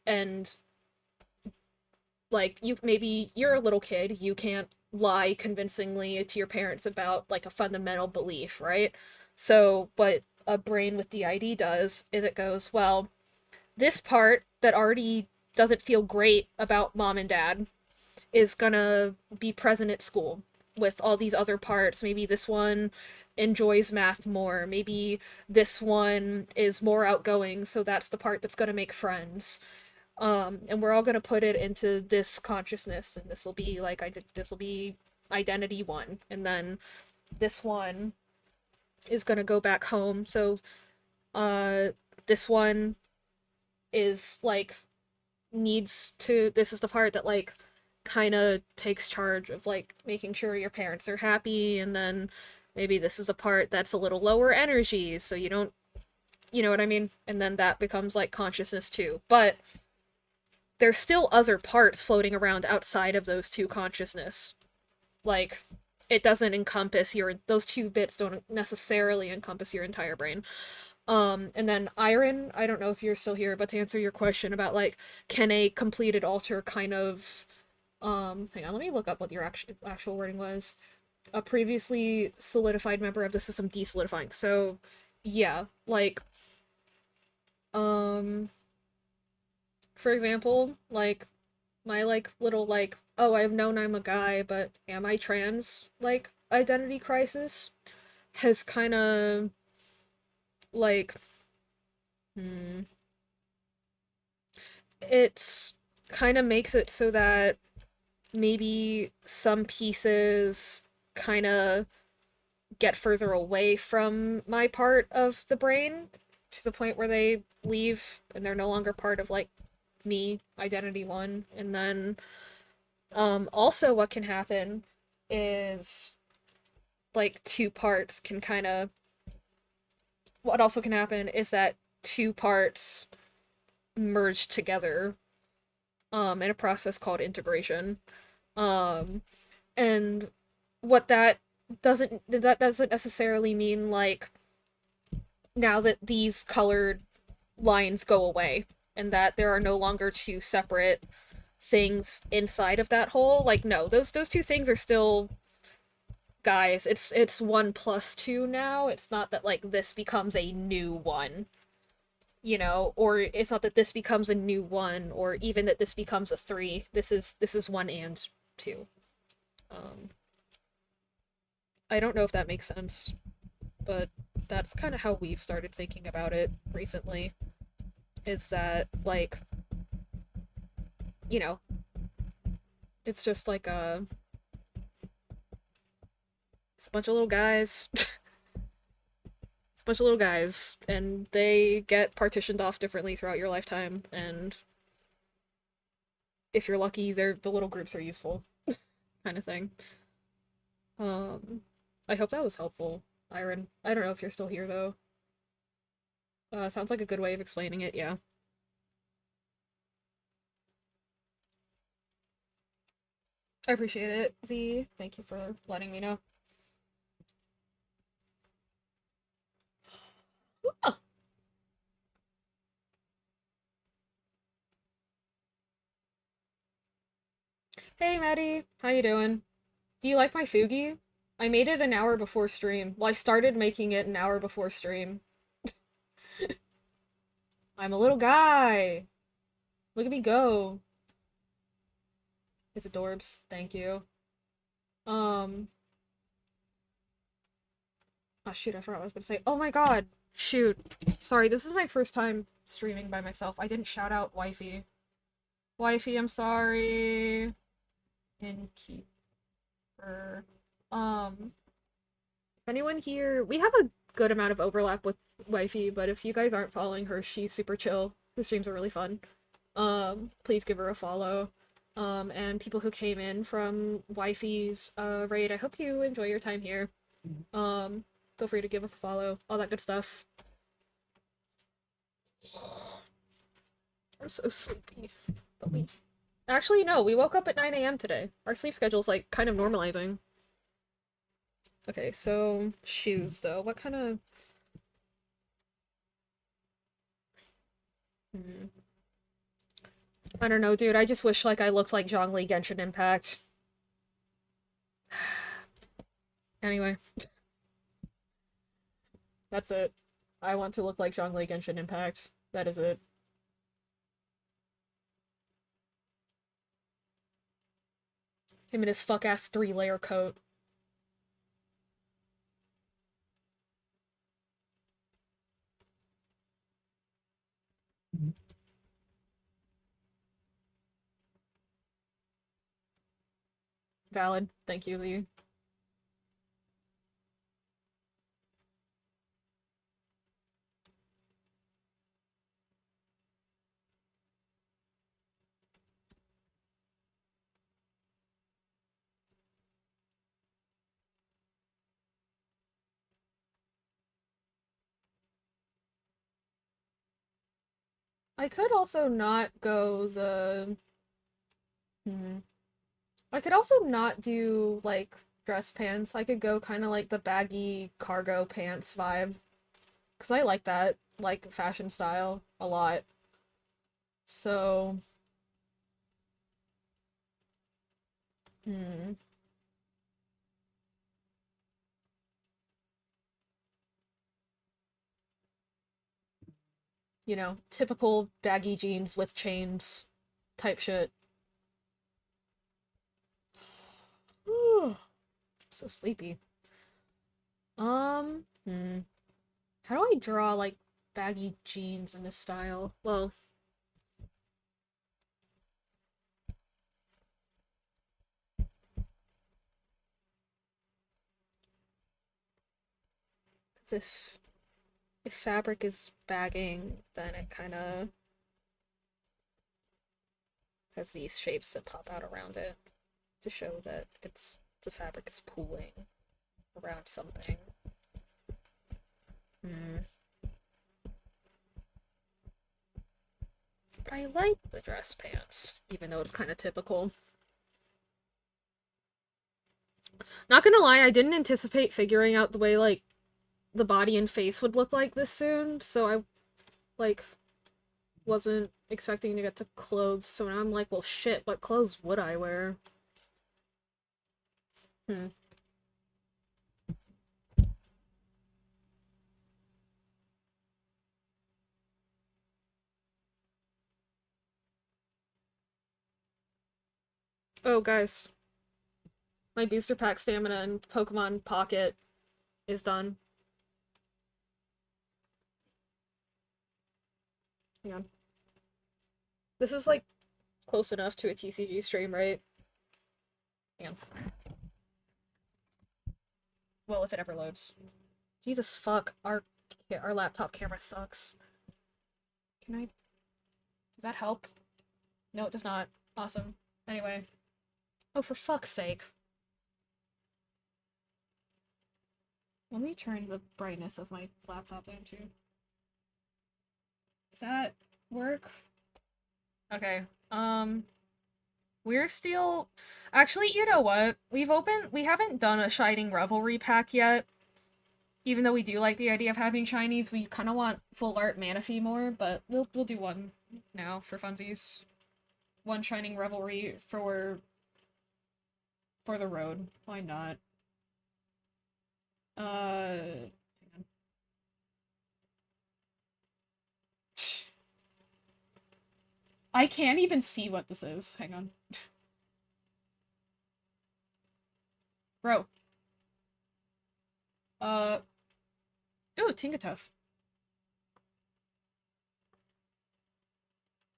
A: and like maybe you're a little kid, you can't lie convincingly to your parents about like a fundamental belief, right? So what a brain with DID does is it goes, well, this part that already doesn't feel great about mom and dad is gonna be present at school with all these other parts. Maybe this one enjoys math more. Maybe this one is more outgoing, so that's the part that's gonna make friends. And we're all gonna put it into this consciousness, and this will be like this will be identity one, and then this one is gonna go back home. So, uh, this one is like needs to. This is the part that like kind of takes charge of like making sure your parents are happy, and then maybe this is a part that's a little lower energy, so you don't, you know what I mean? And then that becomes like consciousness too. But there's still other parts floating around outside of those two consciousness. Like, it doesn't encompass those 2 bits don't necessarily encompass your entire brain. And then Iron, I don't know if you're still here, but to answer your question about like, can a completed alter kind of, hang on, let me look up what your actual wording was. A previously solidified member of the system desolidifying. So, yeah, like, um, for example, like my like little like, oh, I've known I'm a guy, but am I trans like identity crisis has kind of like, hmm, it's kind of makes it so that maybe some pieces kind of get further away from my part of the brain to the point where they leave and they're no longer part of like me, identity one. And then also what can happen is like 2 parts can kind of, what also can happen is that 2 parts merge together in a process called integration. Um and what that doesn't necessarily mean like now that these colored lines go away and that there are no longer 2 separate things inside of that whole. Like, no, those 2 things are still guys. It's 1 plus 2 now. It's not that like this becomes a new one, or it's not that this becomes a new one, or even that this becomes a 3. This is 1 and 2. um I don't know if that makes sense, but that's kind of how we've started thinking about it recently, is that like, you know it's just like it's a bunch of little guys. It's a bunch of little guys, and they get partitioned off differently throughout your lifetime, and if you're lucky, the little groups are useful, kind of thing. um I hope that was helpful, Iron. I don't know if you're still here though. Sounds like a good way of explaining it, yeah. I appreciate it, Z. Thank you for letting me know. Oh. Hey, Maddie. How you doing? Do you like my Fugi? I made it an hour before stream. Well, I started making it an hour before stream. I'm a little guy. Look at me go. It's adorbs. Thank you. Um. Oh shoot, I forgot what I was gonna say. Oh my god. Shoot. Sorry, this is my first time streaming by myself. I didn't shout out Wifey. Wifey, I'm sorry. Innkeeper. If anyone here... We have a good amount of overlap with Wifey, but if you guys aren't following her, she's super chill. Her streams are really fun. Please give her a follow. And people who came in from Wifey's, raid, I hope you enjoy your time here. Feel free to give us a follow. All that good stuff. I'm so sleepy. But we... Actually, no, we woke up at 9 a.m. today. Our sleep schedule's, like, kind of normalizing. Okay, so... Shoes, though. What kind of... I don't know, dude. I just wish, like, I looked like Zhongli Genshin Impact. Anyway. That's it. I want to look like Zhongli Genshin Impact. That is it. Him in his fuck-ass 3-layer coat. Valid. Thank you, Lee. I could also not go the... I could also not do, like, dress pants. I could go kind of like the baggy cargo pants vibe. Because I like that, like, fashion style a lot. So... Hmm. You know, typical baggy jeans with chains type shit. Ooh, so sleepy. How do I draw, like, baggy jeans in this style? Well, because if fabric is bagging, then it kind of has these shapes that pop out around it to show that the fabric is pooling around something. But I like the dress pants, even though it's kind of typical. Not gonna lie, I didn't anticipate figuring out the way, like, the body and face would look like this soon, so I, like, wasn't expecting to get to clothes, so now I'm like, well, shit, what clothes would I wear? Oh, guys. My booster pack stamina in Pokemon Pocket is done. Hang on. This is, like, close enough to a TCG stream, right? Hang on. Well, if it ever loads. Jesus fuck, our laptop camera sucks. Can I... Does that help? No, it does not. Awesome. Anyway. Oh, for fuck's sake. Let me turn the brightness of my laptop down too. Does that work? Okay. We're still... Actually, you know what? We haven't done a Shining Revelry pack yet. Even though we do like the idea of having shinies, we kind of want full art Manaphy more, but we'll do one now for funsies. One Shining Revelry for the road. Why not? Hang on. I can't even see what this is. Hang on. Bro. Ooh, Tingatuff.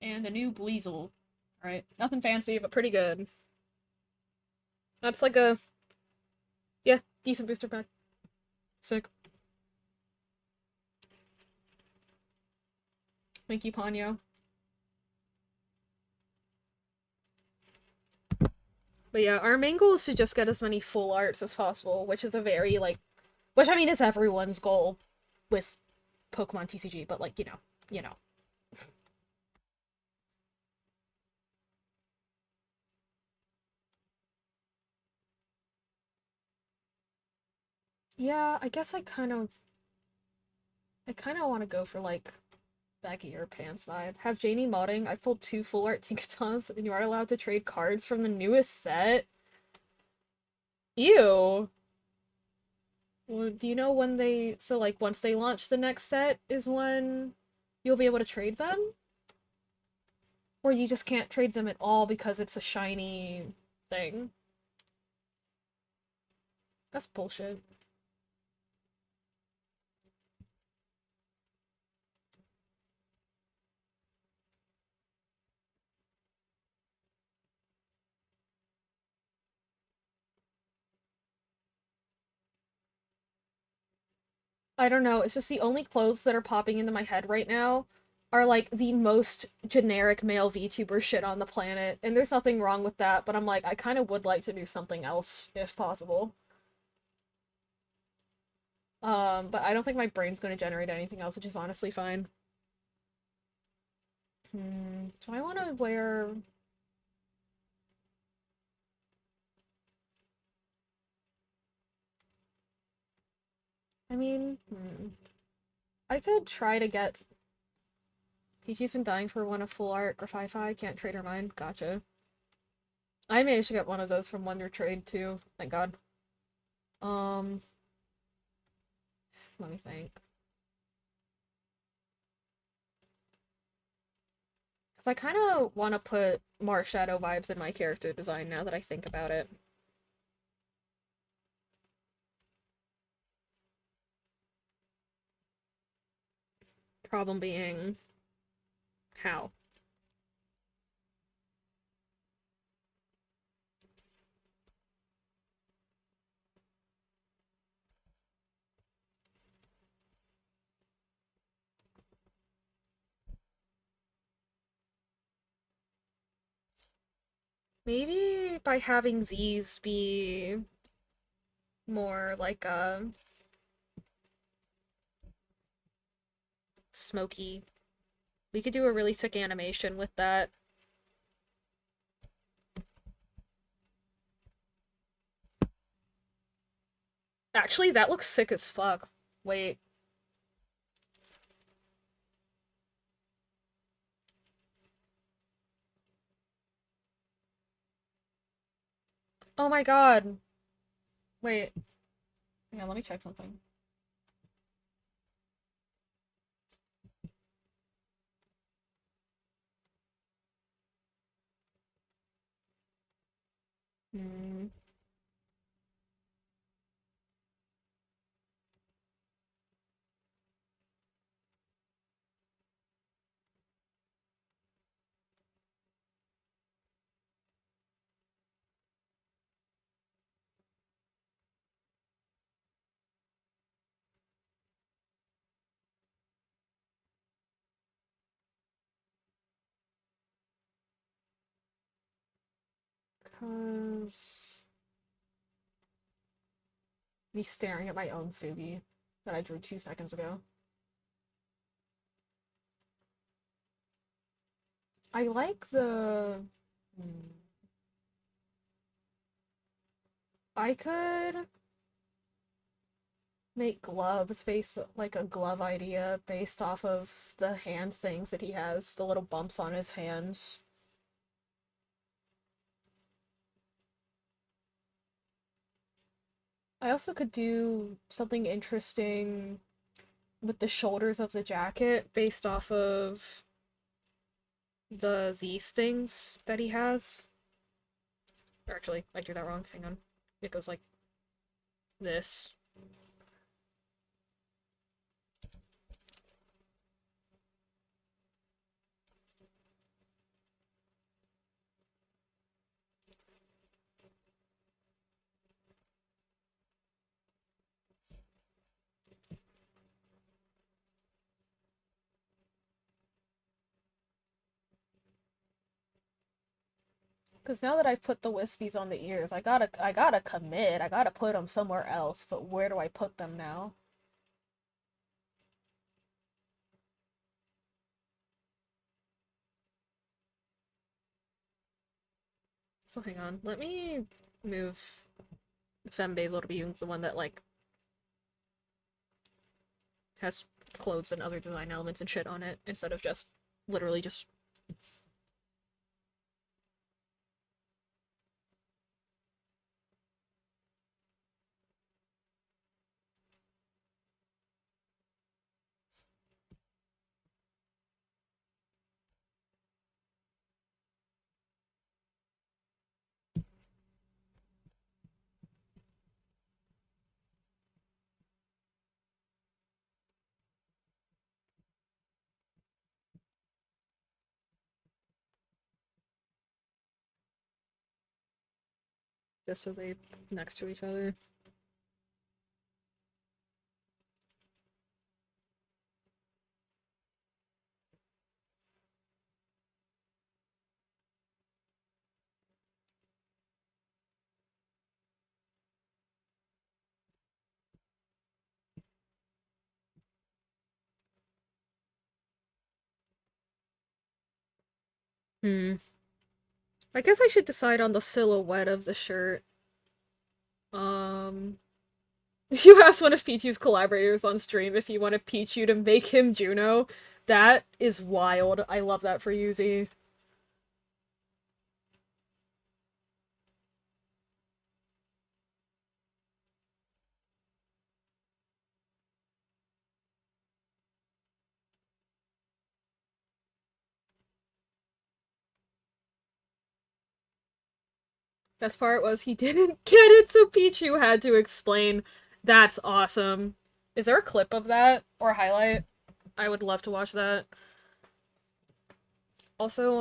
A: And a new Bleasel. Right. Nothing fancy, but pretty good. That's like a, yeah, decent booster pack. Sick. Thank you, Ponyo. But yeah, our main goal is to just get as many full arts as possible, which is a very, like, which I mean is everyone's goal with Pokemon TCG, but like, you know. Yeah, I guess I kind of want to go for like baggy your pants vibe. Have Janie modding. I pulled 2 full art Tinkatons, and you are allowed to trade cards from the newest set. Ew. Well, do you know when they, so like once they launch the next set is when you'll be able to trade them? Or you just can't trade them at all because it's a shiny thing? That's bullshit. I don't know, it's just the only clothes that are popping into my head right now are like the most generic male VTuber shit on the planet, and there's nothing wrong with that, but I'm like, I kind of would like to do something else if possible. But I don't think my brain's going to generate anything else, which is honestly fine. Do I want to wear... I mean, I could try to get... Peachy's been dying for one of full art. Grafify, can't trade her mind. Gotcha. I managed to get one of those from Wonder Trade too. Thank God. Um, let me think. Because I kind of want to put more shadow vibes in my character design now that I think about it. Problem being... how? Maybe by having Z's be more like smoky. We could do a really sick animation with that. Actually, that looks sick as fuck. Wait. Oh my god. Wait. Yeah, let me check something. Hmm. Cause... me staring at my own Fugi that I drew 2 seconds ago. I like the... I could make gloves based like a glove idea based off of the hand things that he has, the little bumps on his hands. I also could do something interesting with the shoulders of the jacket based off of the Z stings that he has. Or actually, I drew that wrong. Hang on. It goes like this. Because now that I've put the wispies on the ears, I gotta commit. I gotta put them somewhere else. But where do I put them now? So hang on. Let me move Femme Basil to be the one that like has clothes and other design elements and shit on it instead of just literally just so they next to each other. Hmm. I guess I should decide on the silhouette of the shirt. Um, you asked one of Pichu's collaborators on stream if you want a Pichu to make him Juno. That is wild. I love that for Yuzi. Best part was he didn't get it, so Pichu had to explain. That's awesome. Is there a clip of that or a highlight? I would love to watch that. Also,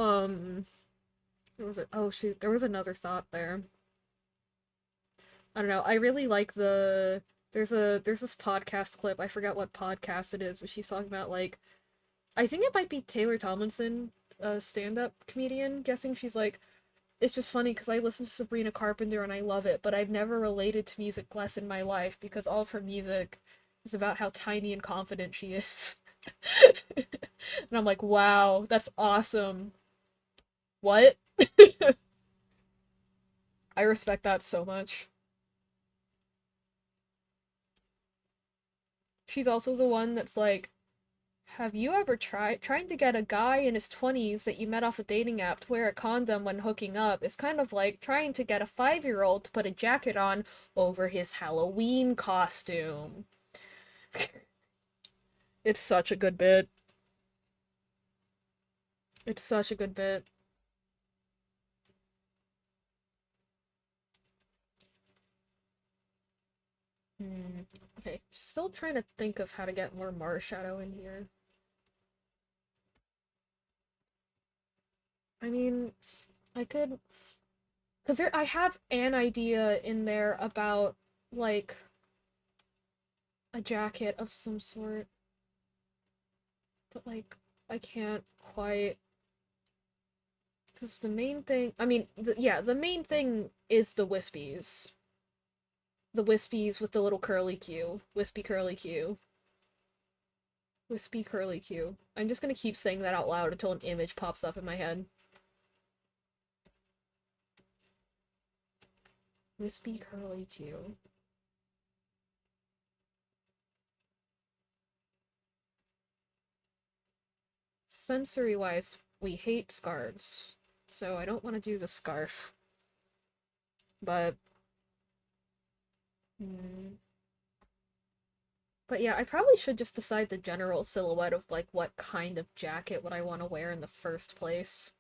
A: what was it? Oh shoot, there was another thought there. I don't know. I really like there's this podcast clip. I forget what podcast it is, but she's talking about like I think it might be Taylor Tomlinson, a stand-up comedian. Guessing she's like, it's just funny because I listen to Sabrina Carpenter and I love it, but I've never related to music less in my life because all of her music is about how tiny and confident she is. And I'm like, wow, that's awesome. What? I respect that so much. She's also the one that's like, have you ever tried trying to get a guy in his 20s that you met off a dating app to wear a condom when hooking up is kind of like trying to get a 5-year-old to put a jacket on over his Halloween costume. It's such a good bit. It's such a good bit. Hmm. Okay, still trying to think of how to get more Mars Shadow in here. I mean, I could, because I have an idea in there about like a jacket of some sort, but like I can't quite. Because the main thing, I mean, yeah, the main thing is the wispies. The wispies with the little curly Q. Wispy curly Q. Wispy curly Q. I'm just gonna keep saying that out loud until an image pops up in my head. Wispy curly Q. Sensory wise, we hate scarves. So I don't want to do the scarf. But. Hmm. But yeah, I probably should just decide the general silhouette of like what kind of jacket would I want to wear in the first place.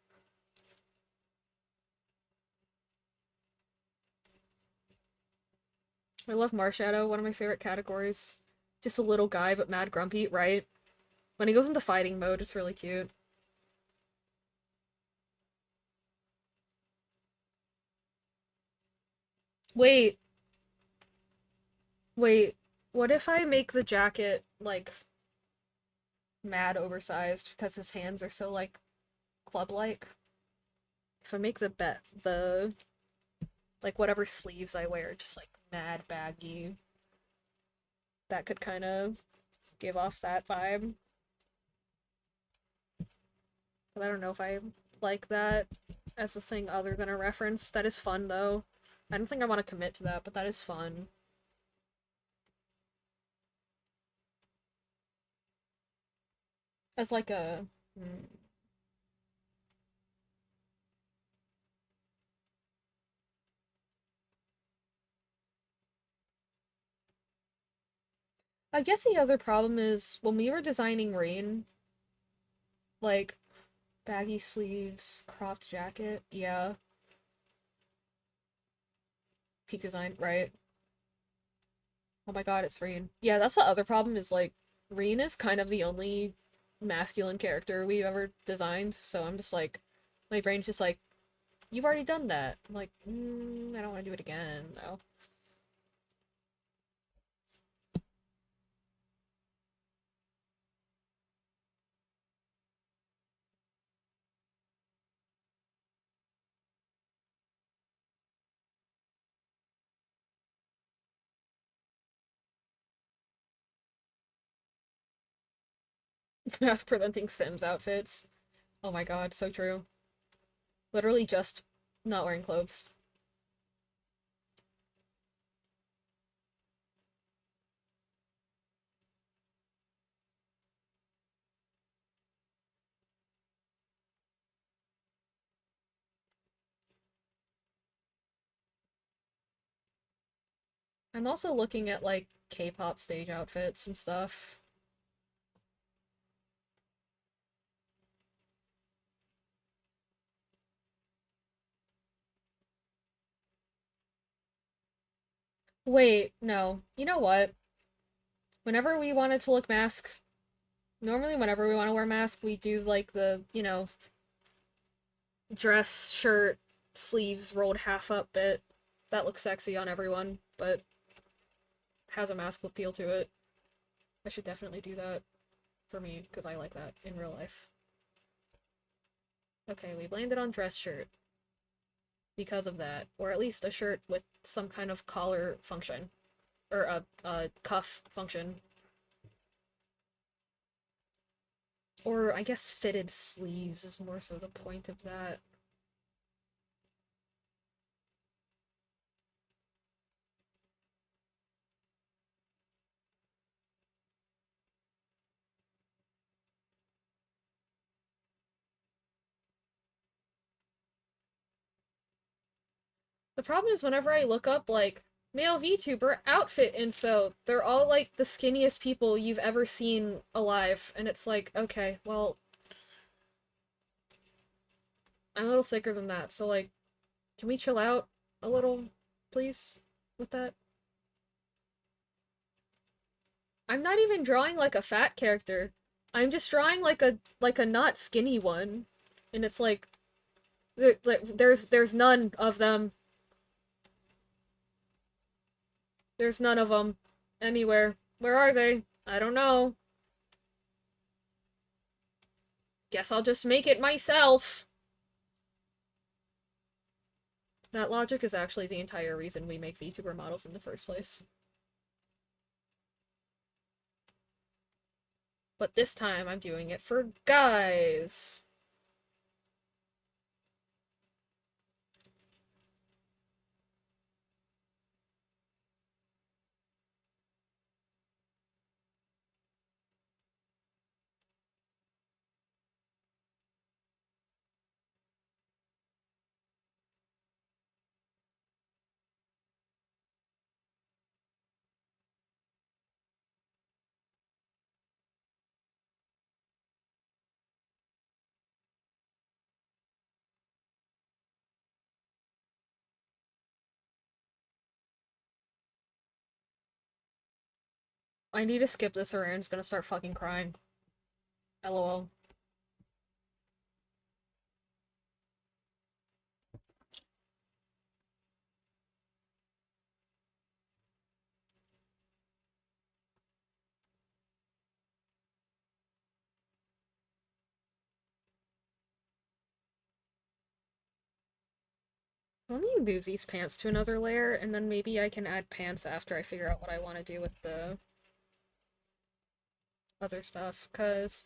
A: I love Marshadow, one of my favorite categories. Just a little guy, but mad grumpy, right? When he goes into fighting mode, it's really cute. Wait, wait. What if I make the jacket, like, mad oversized because his hands are so, like, club-like? if I make the like whatever sleeves I wear just like mad baggy, that could kind of give off that vibe. But I don't know if I like that as a thing other than a reference. That is fun though. I don't think I want to commit to that, but that is fun. As like a I guess the other problem is when we were designing Rain, like baggy sleeves, cropped jacket, yeah. Peak design, right? Oh my god, it's Rain. Yeah, that's the other problem is like Rain is kind of the only masculine character we've ever designed, so I'm just like my brain's just like, you've already done that. I'm like, I don't want to do it again, though. Mask preventing Sims outfits. Oh my god, so true. Literally just not wearing clothes. I'm also looking at like K-pop stage outfits and stuff. Wait, no. You know what? Whenever we wanted to look mask, normally whenever we want to wear mask, we do like the, dress, shirt, sleeves rolled half up bit. That looks sexy on everyone, but has a mask feel to it. I should definitely do that for me, because I like that in real life. Okay, we landed on dress shirt because of that. Or at least a shirt with some kind of collar function. Or a cuff function. Or I guess fitted sleeves is more so the point of that. The problem is whenever I look up, like, male VTuber outfit inspo, they're all, like, the skinniest people you've ever seen alive. And it's like, okay, well, I'm a little thicker than that, so, like, can we chill out a little, please, with that? I'm not even drawing, like, a fat character. I'm just drawing, like a not skinny one. And it's like, there's none of them. There's none of them. Anywhere. Where are they? I don't know. Guess I'll just make it myself. That logic is actually the entire reason we make VTuber models in the first place. But this time I'm doing it for guys. I need to skip this or Aaron's gonna start fucking crying. LOL. Let me move these pants to another layer, and then maybe I can add pants after I figure out what I want to do with the other stuff, because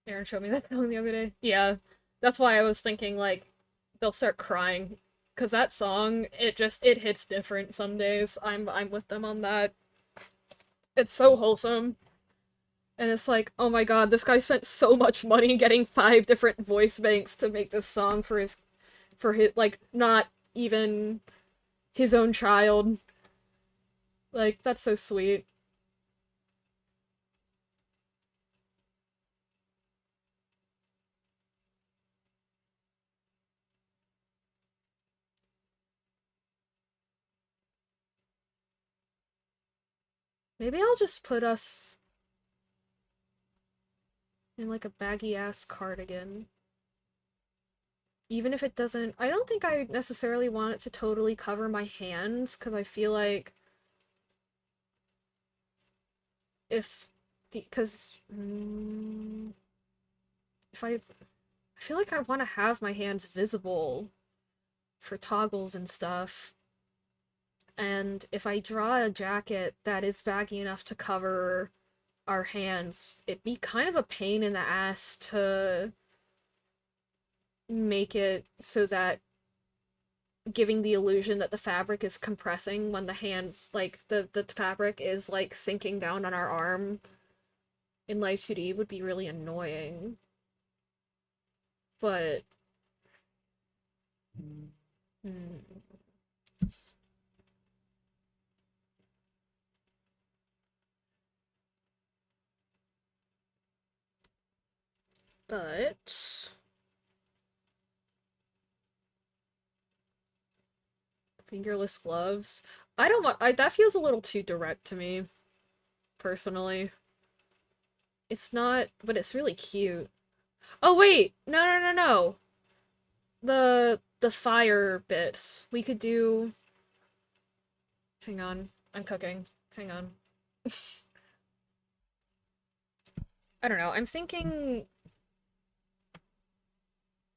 A: Aaron showed me that song the other day. Yeah, that's why I was thinking, like, they'll start crying, because that song, it hits different some days. I'm with them on that. It's so wholesome. And it's like, oh my god, this guy spent so much money getting 5 different voice banks to make this song for his, like, not even his own child. Like, that's so sweet. Maybe I'll just put us in, like, a baggy-ass cardigan. Even if it doesn't... I don't think I necessarily want it to totally cover my hands, because I feel like if... Because... if I feel like I want to have my hands visible for toggles and stuff. And if I draw a jacket that is baggy enough to cover our hands, it'd be kind of a pain in the ass to make it so that giving the illusion that the fabric is compressing when the hands, like, the fabric is, like, sinking down on our arm in Life 2D would be really annoying. But... Hmm. But... Fingerless gloves? I don't want- that feels a little too direct to me, personally. It's not, but it's really cute. Oh wait! No, no, no, no! The fire bits. We could do... Hang on. I'm cooking. Hang on. I don't know. I'm thinking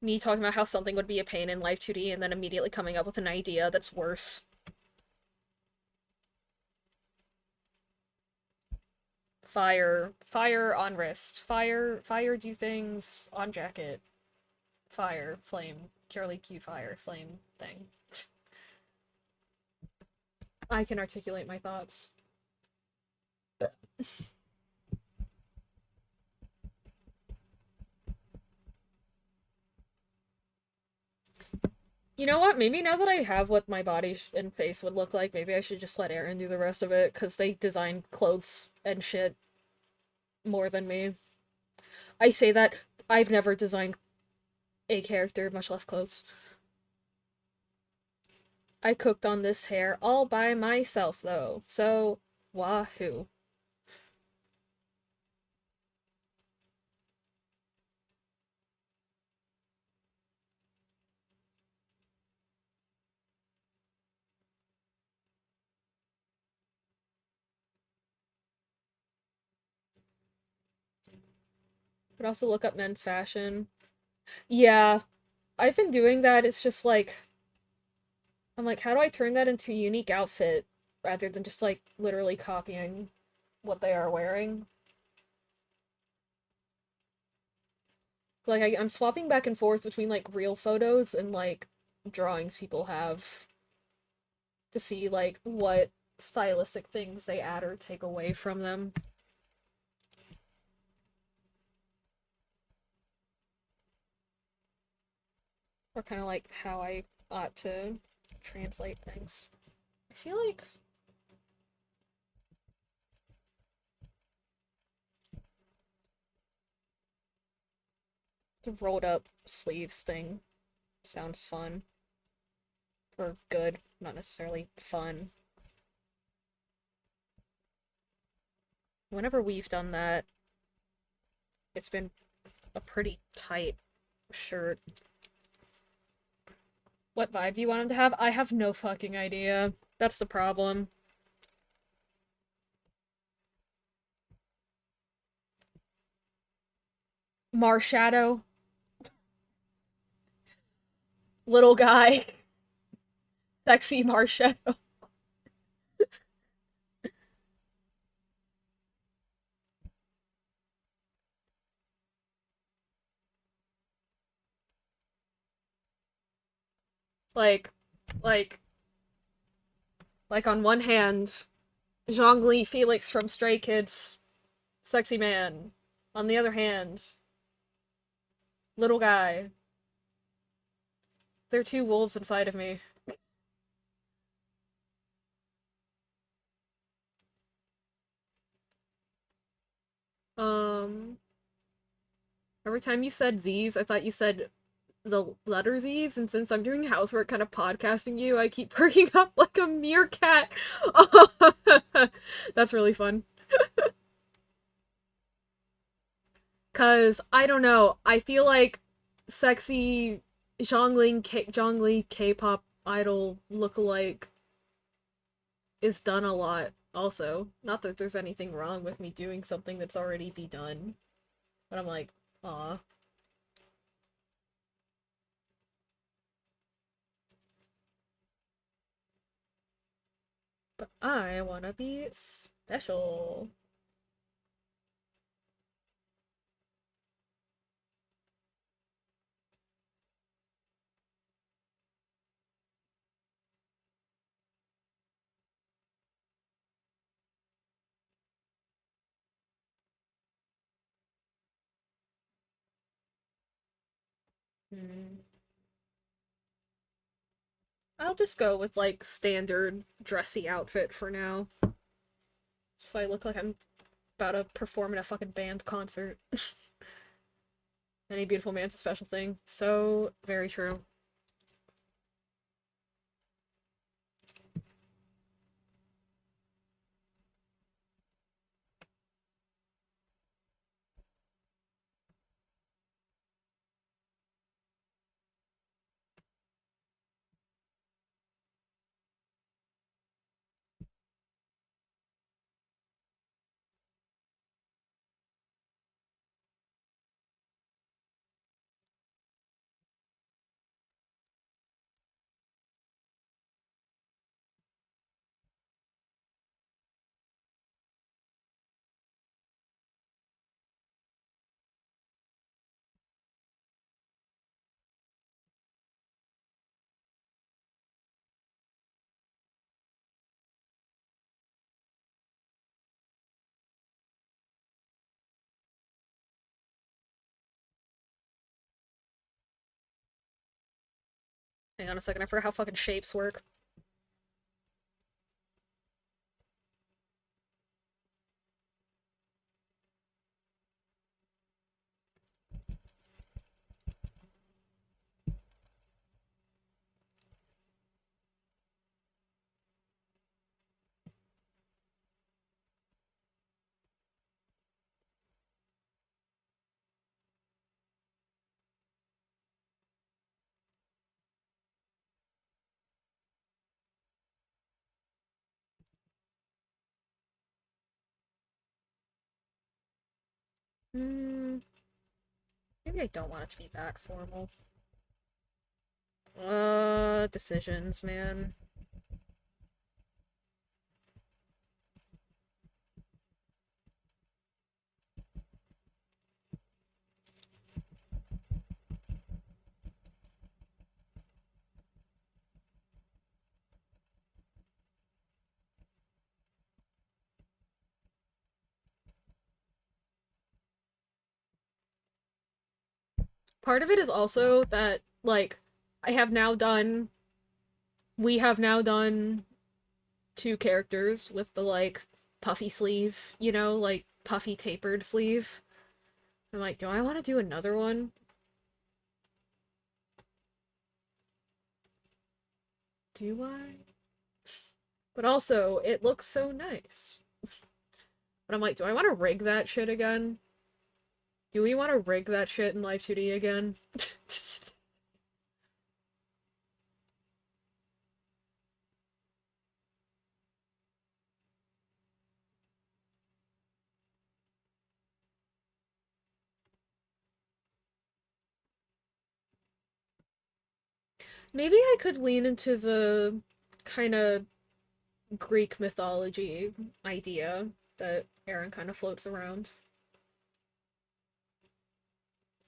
A: me talking about how something would be a pain in Life 2D and then immediately coming up with an idea that's worse. Fire. Fire on wrist. Fire do things on jacket. Fire. Flame. Curly Q fire. Flame thing. I can articulate my thoughts. You know what? Maybe now that I have what my body and face would look like, maybe I should just let Aaron do the rest of it, because they design clothes and shit more than me. I say that I've never designed a character, much less clothes. I cooked on this hair all by myself, though, so wahoo. But also look up men's fashion. Yeah, I've been doing that. It's just like, I'm like, how do I turn that into a unique outfit rather than just like literally copying what they are wearing? Like, I'm swapping back and forth between like real photos and like drawings people have to see like what stylistic things they add or take away from them. Or kind of like how I ought to translate things. I feel like the rolled up sleeves thing sounds fun. Or good, not necessarily fun. Whenever we've done that, it's been a pretty tight shirt. What vibe do you want him to have? I have no fucking idea. That's the problem. Marshadow? little guy, sexy Marshadow. Like, like, like on one hand, Zhongli Felix from Stray Kids, sexy man. On the other hand, little guy. There are two wolves inside of me. Um, every time you said Z's, I thought you said the letter Z's, and since I'm doing housework kind of podcasting you, I keep perking up like a meerkat. That's really fun. Cause I don't know, I feel like sexy Zhongli K-pop idol lookalike is done a lot also. Not that there's anything wrong with me doing something that's already be done. But I'm like, aw. But I wanna be special. Hmm. I'll just go with like standard dressy outfit for now. So I look like I'm about to perform in a fucking band concert. Any beautiful man's a special thing. So very true. Hang on a second, I forgot how fucking shapes work. Hmm, maybe I don't want it to be that formal. Decisions, man. Part of it is also that, like, I have now done, we have now done two characters with the, like, puffy sleeve, you know, like, puffy tapered sleeve. I'm like, do I want to do another one? Do I? But also, it looks so nice. But I'm like, do I want to rig that shit again? Do we want to rig that shit in Live 2D again? Maybe I could lean into the kind of Greek mythology idea that Aaron kind of floats around.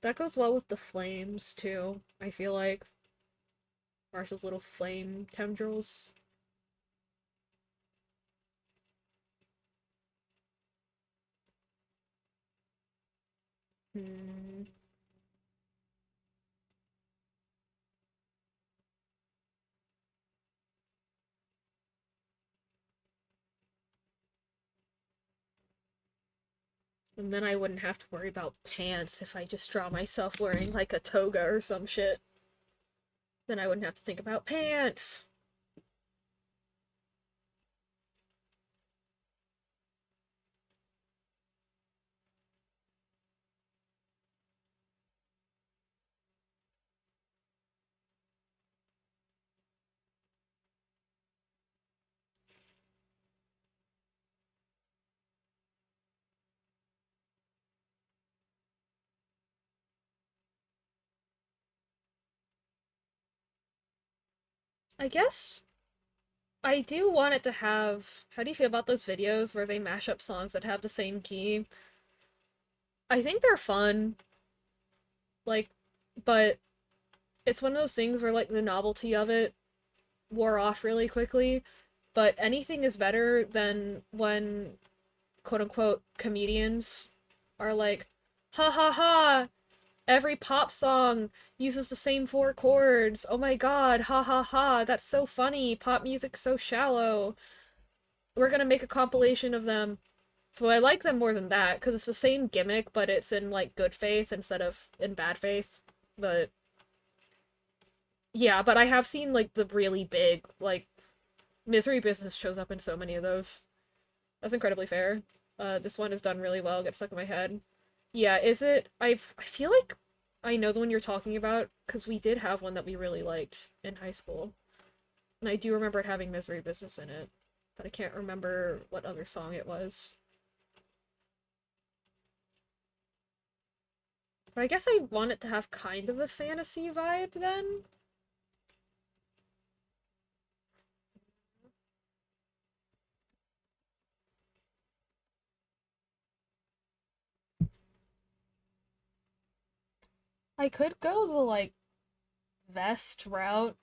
A: That goes well with the flames too. I feel like Marshall's little flame tendrils. Hmm. And then I wouldn't have to worry about pants if I just draw myself wearing like a toga or some shit. Then I wouldn't have to think about pants. I guess I do want it to have. How do you feel about those videos where they mash up songs that have the same key? I think they're fun, like, but it's one of those things where, like, the novelty of it wore off really quickly. But anything is better than when, quote unquote, comedians are like, ha ha ha, every pop song uses the same four chords. Oh my god, ha ha ha, that's so funny. Pop music's so shallow. We're gonna make a compilation of them. So I like them more than that, because it's the same gimmick, but it's in, like, good faith instead of in bad faith. But, yeah, but I have seen, like, the really big, like, Misery Business shows up in so many of those. That's incredibly fair. This one is done really well, gets stuck in my head. Yeah, is it? I feel like I know the one you're talking about, because we did have one that we really liked in high school. And I do remember it having Misery Business in it, but I can't remember what other song it was. But I guess I want it to have kind of a fantasy vibe then. I could go the, like, vest route.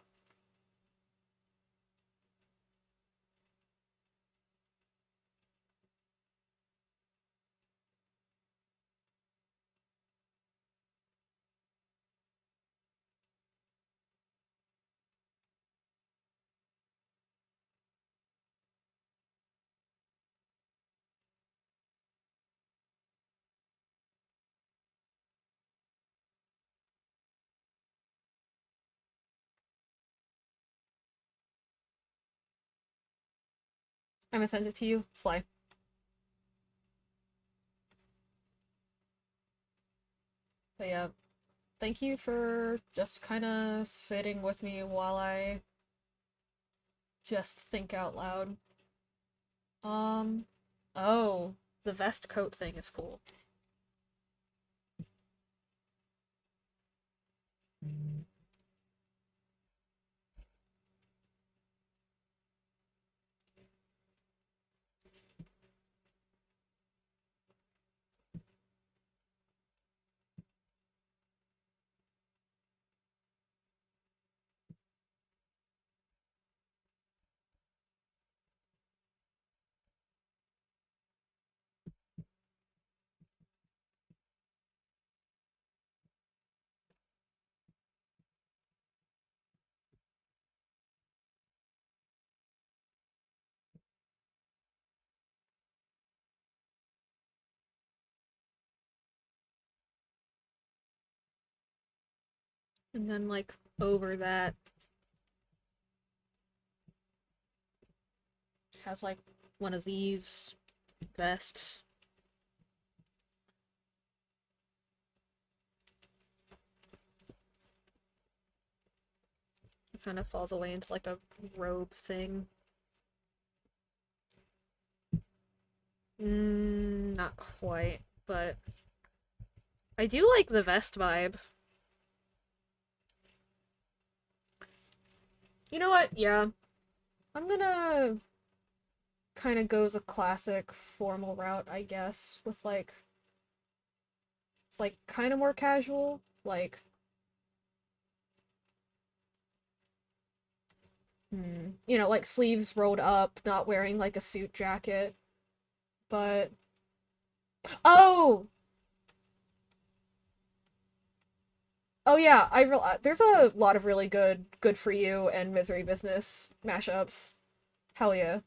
A: I'm gonna send it to you. Sly. But yeah, thank you for just kind of sitting with me while I just think out loud. Um, oh, the vest coat thing is cool. And then, like, over that has, like, one of these vests. It kind of falls away into, like, a robe thing. Not quite, but I do like the vest vibe. You know what? Yeah. I'm gonna kind of go as a classic formal route, I guess, with like it's like kind of more casual, like like sleeves rolled up, not wearing like a suit jacket. But oh, oh yeah, there's a lot of really good for you and Misery Business mashups. Hell yeah.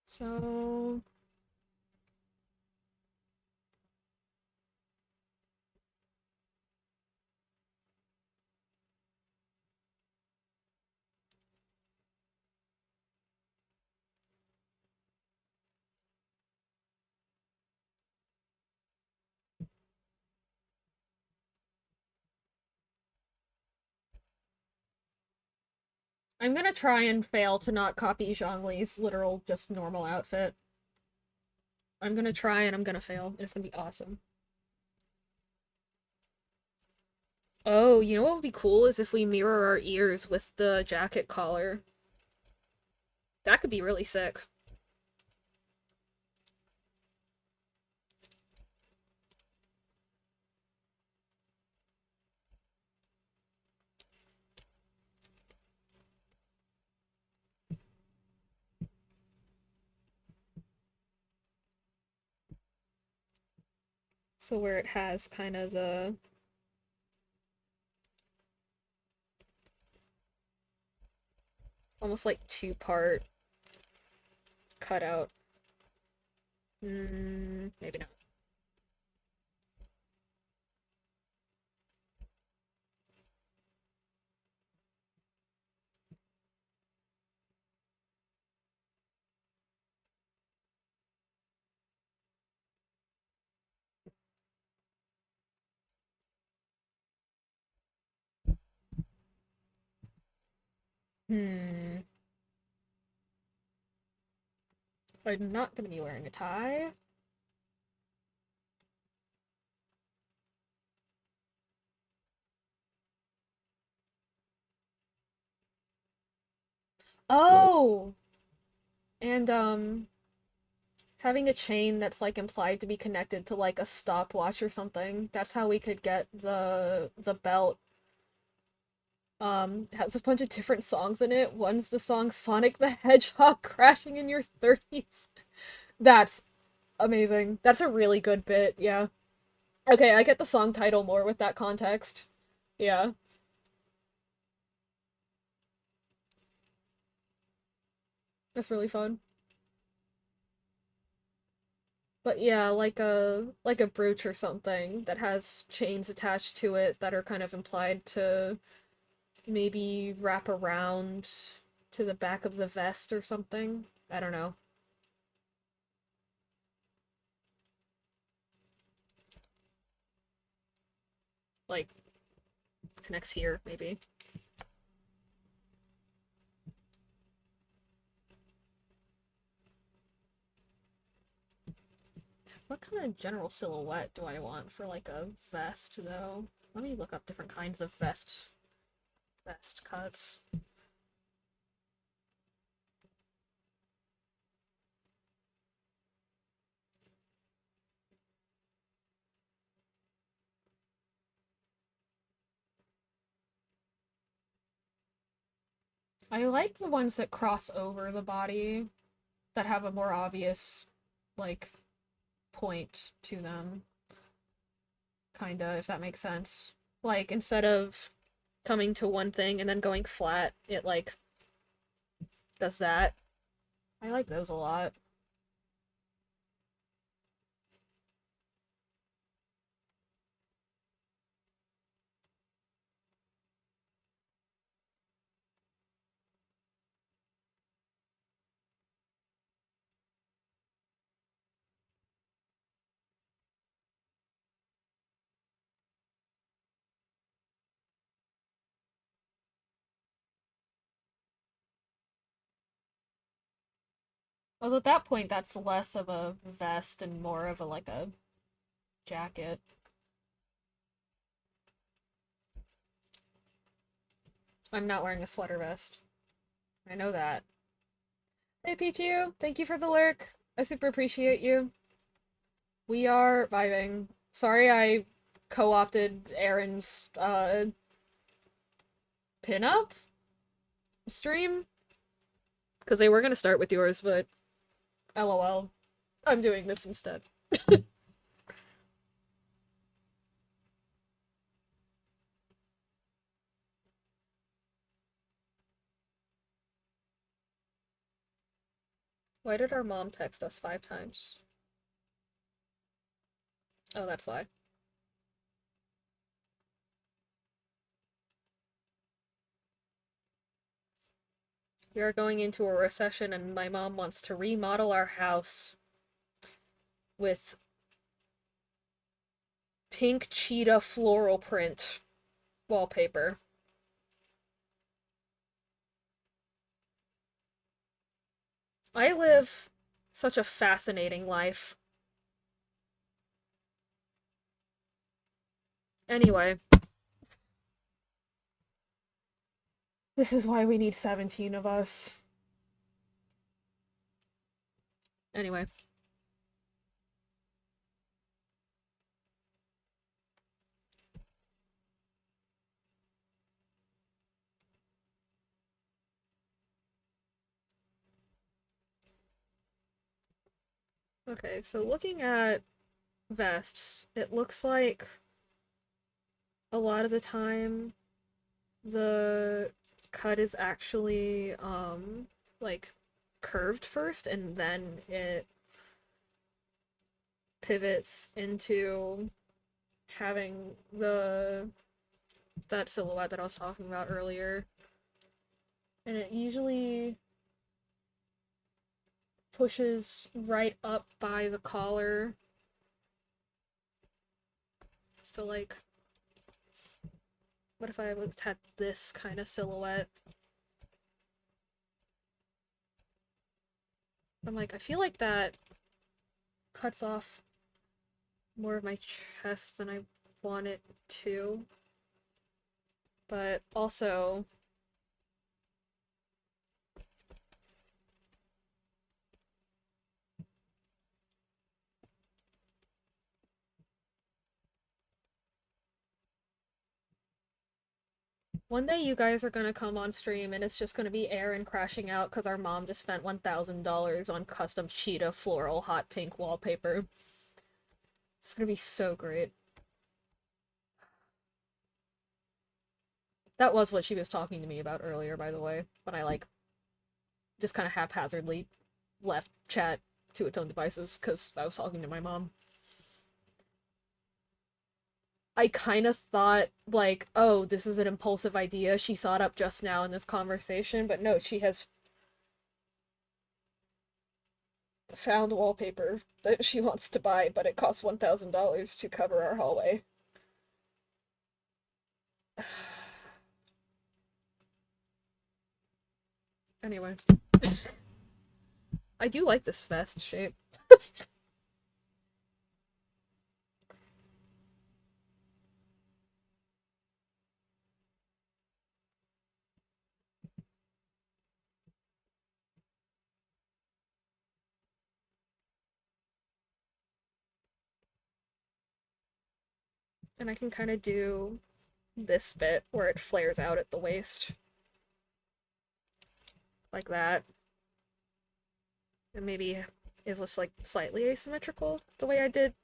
A: So I'm gonna try and fail to not copy Zhongli's literal just normal outfit. I'm gonna try and I'm gonna fail, and it's gonna be awesome. Oh, you know what would be cool is if we mirror our ears with the jacket collar. That could be really sick. So where it has kind of the almost like two-part cutout. Maybe not. Hmm. I'm not gonna be wearing a tie. Oh! And having a chain that's like implied to be connected to like a stopwatch or something. That's how we could get the belt. Has a bunch of different songs in it. One's the song Sonic the Hedgehog crashing in your 30s. That's amazing. That's a really good bit, yeah. Okay, I get the song title more with that context. Yeah. That's really fun. But yeah, like a brooch or something that has chains attached to it that are kind of implied to maybe wrap around to the back of the vest or something. I don't know. Like connects here, maybe. What kind of general silhouette do I want for like a vest though? Let me look up different kinds of vest cuts. I like the ones that cross over the body that have a more obvious like point to them. Kinda, if that makes sense. Like instead of coming to one thing and then going flat, it like does that. I like those a lot. Although at that point, that's less of a vest and more of a like a jacket. I'm not wearing a sweater vest. I know that. Hey Pichu, thank you for the lurk. I super appreciate you. We are vibing. Sorry I co-opted Aaron's pinup stream because they were gonna start with yours, but LOL. I'm doing this instead. Why did our mom text us 5 times? Oh, that's why. We are going into a recession and my mom wants to remodel our house with pink cheetah floral print wallpaper. I live such a fascinating life. Anyway, this is why we need 17 of us. Anyway. Okay, so looking at vests, it looks like a lot of the time the cut is actually like curved first and then it pivots into having the that silhouette that I was talking about earlier. And it usually pushes right up by the collar. So like what if I had this kind of silhouette? I'm like, I feel like that cuts off more of my chest than I want it to. But also, one day you guys are gonna come on stream and it's just gonna be Aaron crashing out because our mom just spent $1,000 on custom cheetah floral hot pink wallpaper. It's gonna be so great. That was what she was talking to me about earlier, by the way, when I like just kind of haphazardly left chat to its own devices because I was talking to my mom. I kind of thought, like, oh, this is an impulsive idea she thought up just now in this conversation, but no, she has found wallpaper that she wants to buy, but it costs $1,000 to cover our hallway. Anyway, I do like this vest shape. And I can kind of do this bit where it flares out at the waist. Like that. And maybe is just like slightly asymmetrical the way I did.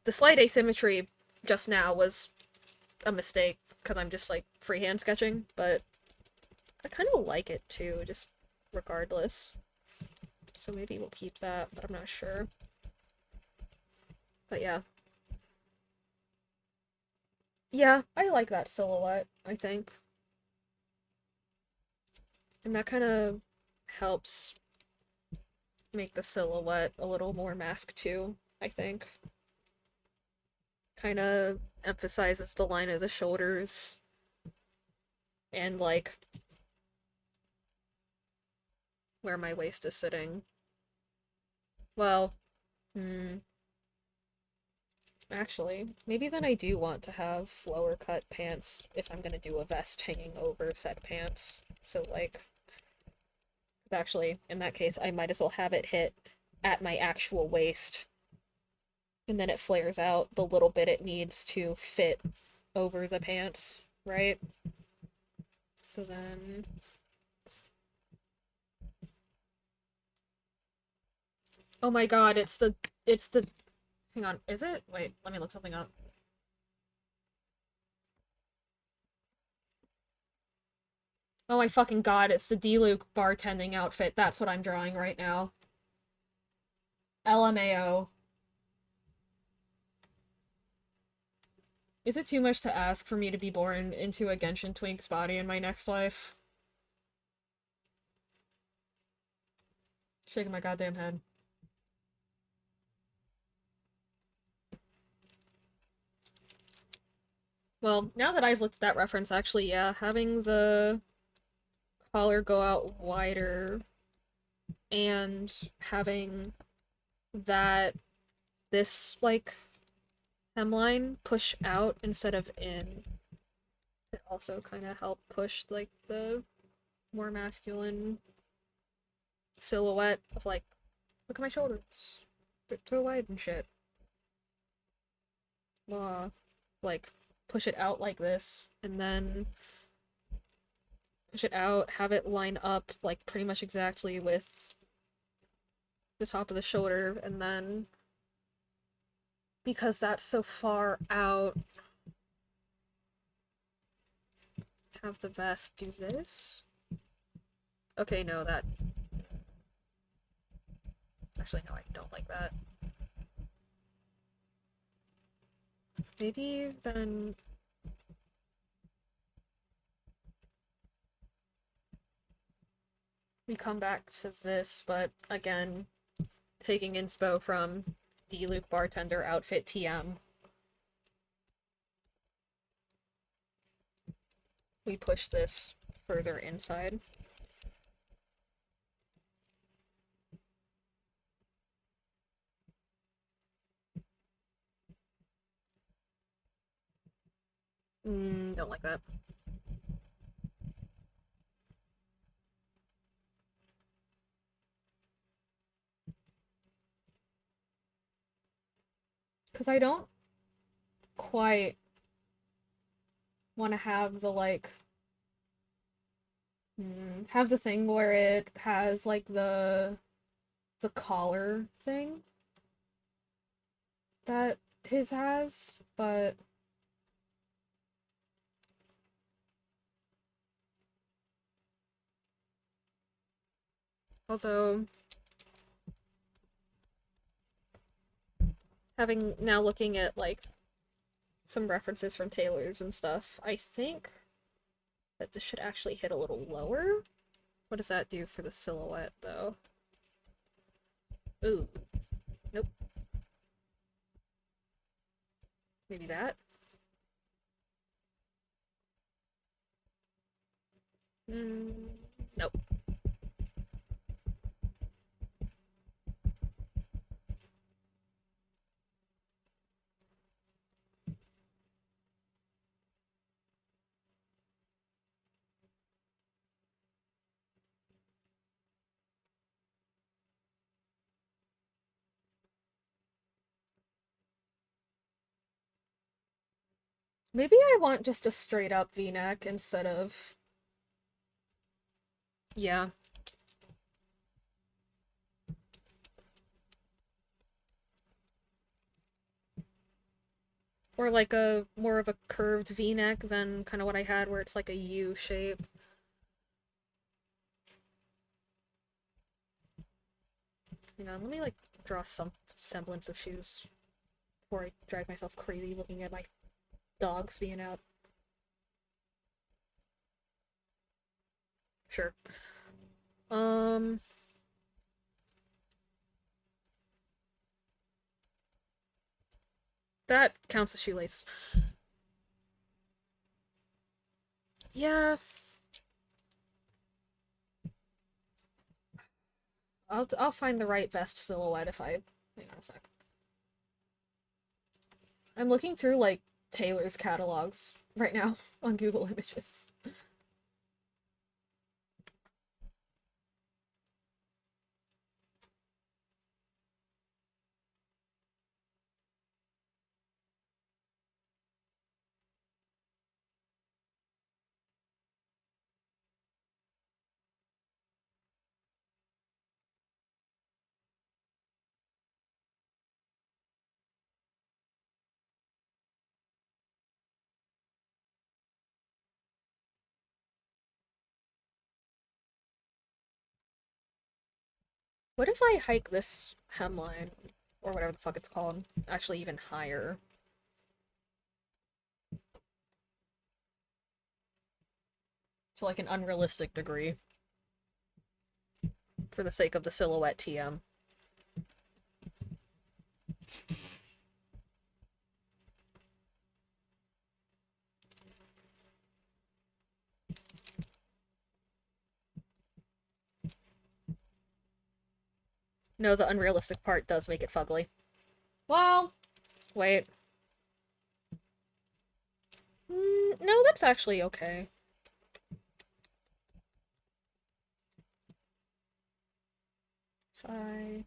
A: The slight asymmetry just now was a mistake because I'm just like freehand sketching, but I kind of like it too, just regardless. So maybe we'll keep that, but I'm not sure. But yeah. Yeah, I like that silhouette, I think. And that kind of helps make the silhouette a little more masked too, I think. Kind of emphasizes the line of the shoulders and like where my waist is sitting. Well, hmm. Actually, maybe then I do want to have lower cut pants if I'm gonna do a vest hanging over said pants. So, like, actually, in that case, I might as well have it hit at my actual waist, and then it flares out the little bit it needs to fit over the pants, right? So then. Oh my god, it's the. It's the. Hang on, is it? Wait, let me look something up. Oh my fucking god, it's the D-Luke bartending outfit. That's what I'm drawing right now. LMAO. Is it too much to ask for me to be born into a Genshin Twink's body in my next life? Shaking my goddamn head. Well, now that I've looked at that reference, actually, yeah, having the collar go out wider and having that this like hemline push out instead of in, it also kind of help push like the more masculine silhouette of like, look at my shoulders, they're so wide and shit. Like push it out like this, and then push it out, have it line up like pretty much exactly with the top of the shoulder, and then because that's so far out, have the vest do this. Okay, no, that. Actually, no, I don't like that. Maybe then. We come back to this, but again, taking inspo from the Luke Bartender outfit TM, we push this further inside. Don't like that. Because I don't quite want to have the like have the thing where it has like the collar thing that his has, but also having now looking at like some references from tailors and stuff, I think that this should actually hit a little lower. What does that do for the silhouette though? Ooh, nope. Maybe that? Nope. Maybe I want just a straight up v-neck instead of. Yeah. Or like a more of a curved v-neck than kind of what I had where it's like a U shape. Hang on, let me like draw some semblance of shoes before I drive myself crazy looking at my dogs being out. Sure. Um, that counts as shoelaces. Yeah. I'll find the right vest silhouette if I hang on a sec. I'm looking through like Taylor's catalogs right now on Google Images. What if I hike this hemline, or whatever the fuck it's called, actually even higher? To like an unrealistic degree. For the sake of the silhouette TM. No, the unrealistic part does make it fugly. Well, wait. No, that's actually okay. If I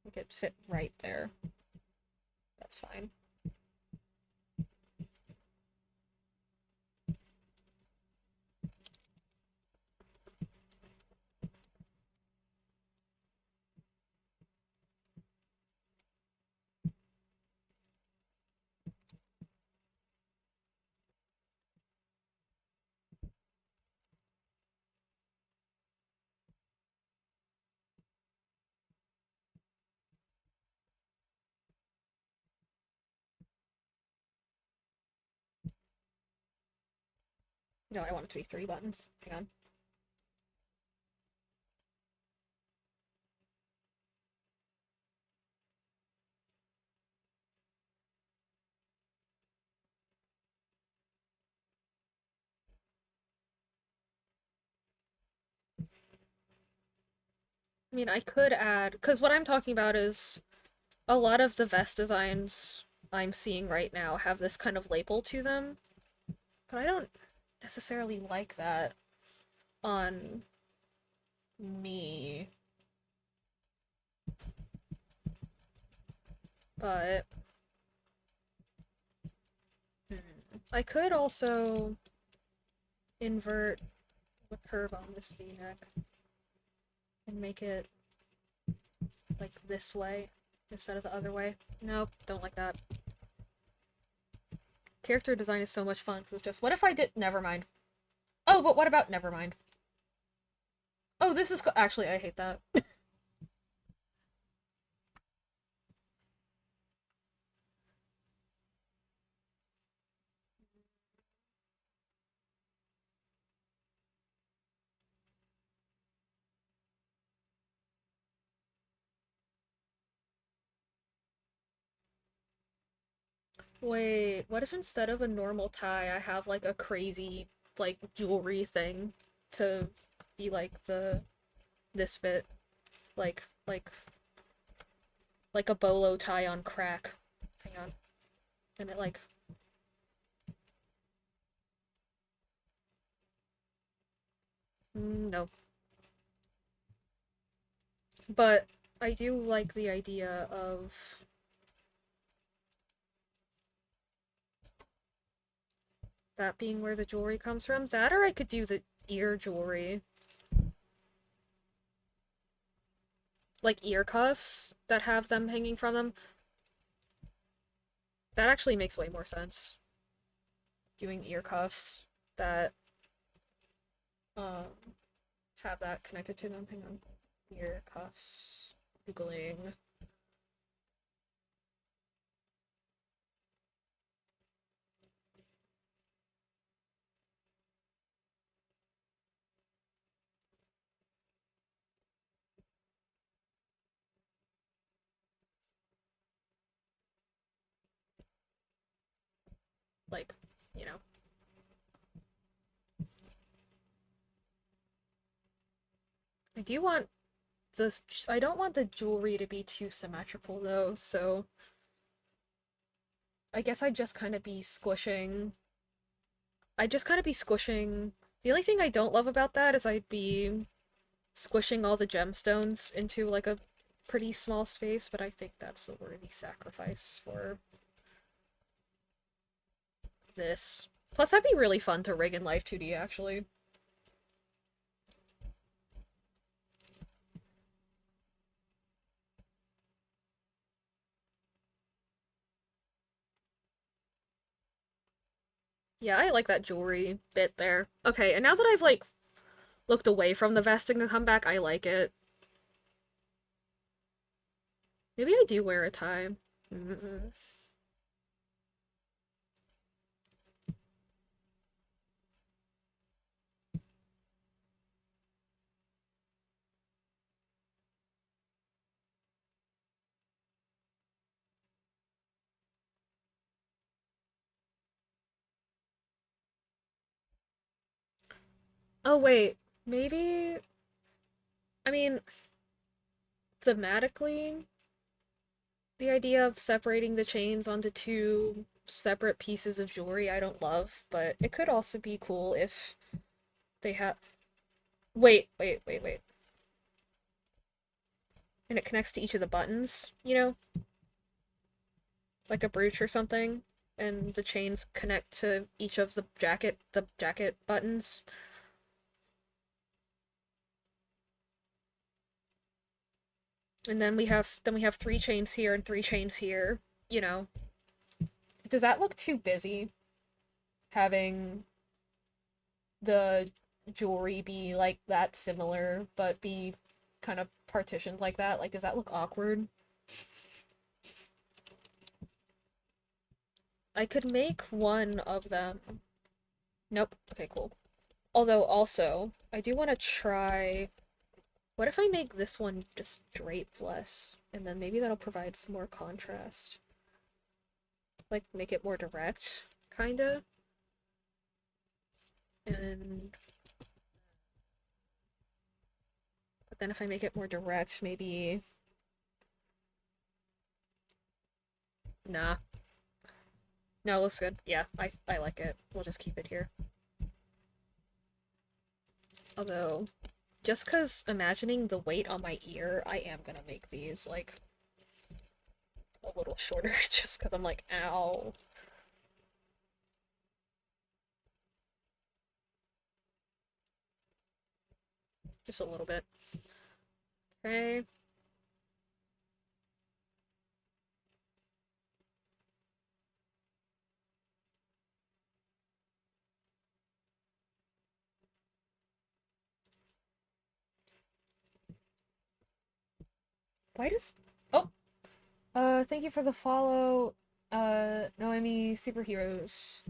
A: make it fit right there, that's fine. No, I want it to be 3 buttons. Hang on. I mean, I could add, because what I'm talking about is a lot of the vest designs I'm seeing right now have this kind of label to them, but I don't necessarily like that on me. But I could also invert the curve on this v-neck and make it like this way instead of the other way. Nope, don't like that. Character design is so much fun because it's just, what if I did? Never mind. Oh, but what about never mind? Oh, this is actually, I hate that. Wait, what if instead of a normal tie, I have like a crazy like jewelry thing to be like this bit, like like like a bolo tie on crack. Hang on, and it like no, but I do like the idea of that being where the jewelry comes from. That, or I could do the ear jewelry, like ear cuffs that have them hanging from them. That actually makes way more sense. Doing ear cuffs that um have that connected to them. Hang on. Ear cuffs. Googling. Like, you know. I do want this I don't want the jewelry to be too symmetrical though, so I guess I'd just kind of be squishing. I'd just kind of be squishing. The only thing I don't love about that is I'd be squishing all the gemstones into like a pretty small space, but I think that's the worthy sacrifice for this. Plus, that'd be really fun to rig in Live 2D, actually. Yeah, I like that jewelry bit there. Okay, and now that I've, like, looked away from the vesting to come back, I like it. Maybe I do wear a tie. Mm-mm. Oh, wait. Maybe... I mean, thematically, the idea of separating the chains onto two separate pieces of jewelry I don't love, but it could also be cool if they have... Wait. And it connects to each of the buttons, you know? Like a brooch or something. And the chains connect to each of the jacket buttons. And then we have three chains here and three chains here, you know. Does that look too busy? Having the jewelry be like that similar, but be kind of partitioned like that? Like, does that look awkward? I could make one of them. Nope. Okay, cool. Although, also, I do want to try... What if I make this one just drapeless? And then maybe that'll provide some more contrast. Like, make it more direct, kinda. And... But then if I make it more direct, maybe... Nah. No, it looks good. Yeah, I like it. We'll just keep it here. Although, just because imagining the weight on my ear, I am gonna make these, like, a little shorter, just because I'm like, ow. Just a little bit. Okay. Why does... Oh! Thank you for the follow, Noemi Superheroes.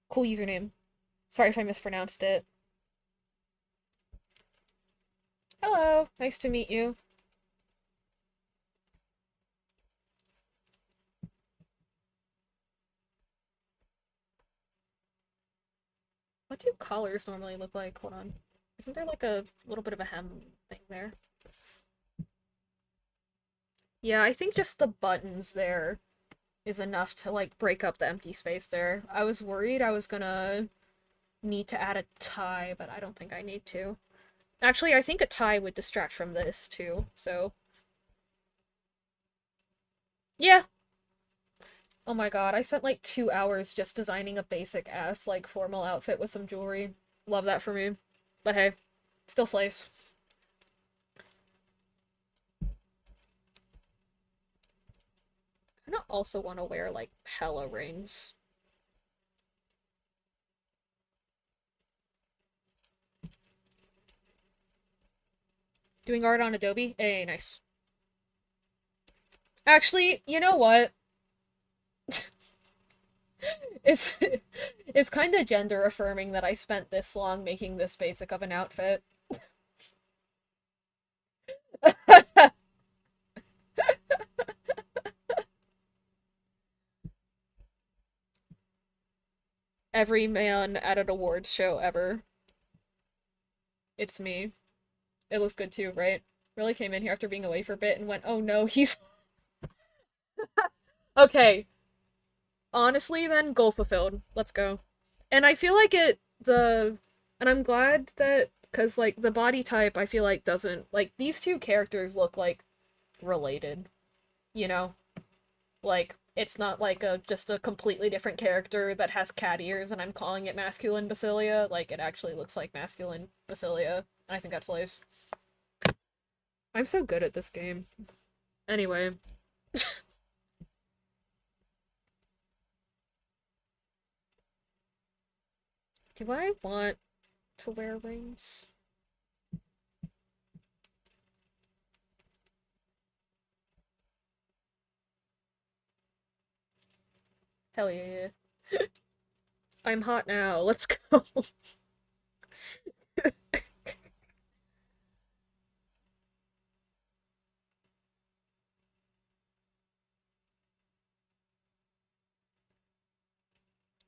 A: Cool username. Sorry if I mispronounced it. Hello! Nice to meet you. What do collars normally look like? Hold on. Isn't there like a little bit of a hem thing there? Yeah, I think just the buttons there is enough to like break up the empty space there. I was worried I was gonna need to add a tie, but I don't think I need to. Actually, I think a tie would distract from this too, so... Yeah! Oh my god, I spent like 2 hours just designing a basic ass, like, formal outfit with some jewelry. Love that for me. But hey, still slays. I don't also want to wear, like, hella rings. Doing art on Adobe? Hey, nice. Actually, you know what? It's it's kind of gender affirming that I spent this long making this basic of an outfit. Every man at an awards show ever. It's me. It looks good too, right? Really came in here after being away for a bit and went, oh no, he's okay. Honestly, then goal fulfilled. Let's go. And I feel like and I'm glad that because like the body type, I feel like doesn't like these two characters look like related. You know, like it's not like a just a completely different character that has cat ears and I'm calling it masculine basilia. Like it actually looks like masculine basilia. I think that's lace. I'm so good at this game. Anyway, do I want to wear rings? Hell yeah. I'm hot now. Let's go.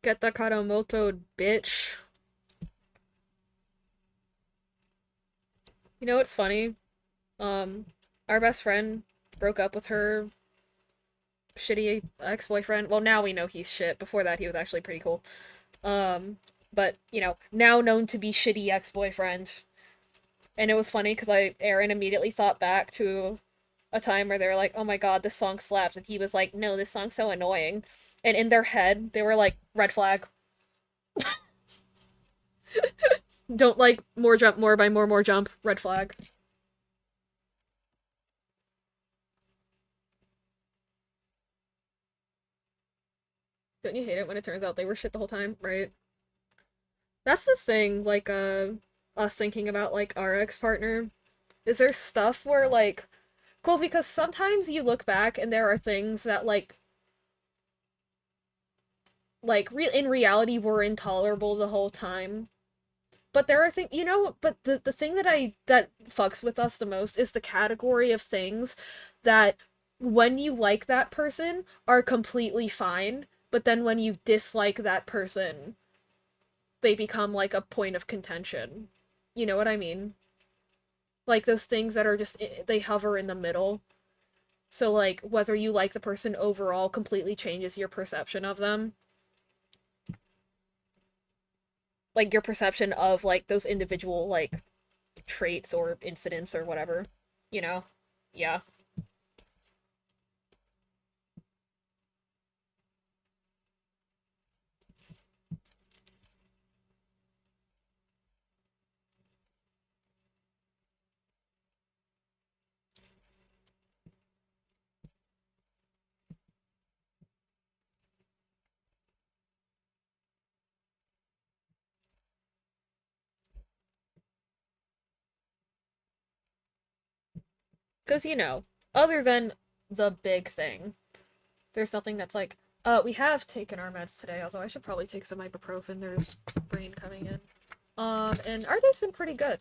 A: Get the Karamoto, bitch. You know what's funny? Um, our best friend broke up with her shitty ex-boyfriend. Well, now we know he's shit. Before that, he was actually pretty cool. Um, but, you know, now known to be shitty ex-boyfriend. And it was funny because Aaron immediately thought back to a time where they were like, oh my god, this song slaps. And he was like, no, this song's so annoying. And in their head, they were like, red flag. Don't like more jump, more by more jump, red flag. Don't you hate it when it turns out they were shit the whole time, right? That's the thing, like, us thinking about, like, our ex-partner. Is there stuff where, like, cool, because sometimes you look back and there are things that, in reality were intolerable the whole time. But there are things, you know, but the thing that fucks with us the most is the category of things that when you like that person are completely fine, but then when you dislike that person, they become like a point of contention. You know what I mean? Like those things that are just they hover in the middle. So like whether you like the person overall completely changes your perception of them. Like your perception of like those individual like traits or incidents or whatever, you know? Yeah. Because, you know, other than the big thing, there's nothing that's like, we have taken our meds today, although I should probably take some ibuprofen. There's brain coming in. And our day's been pretty good.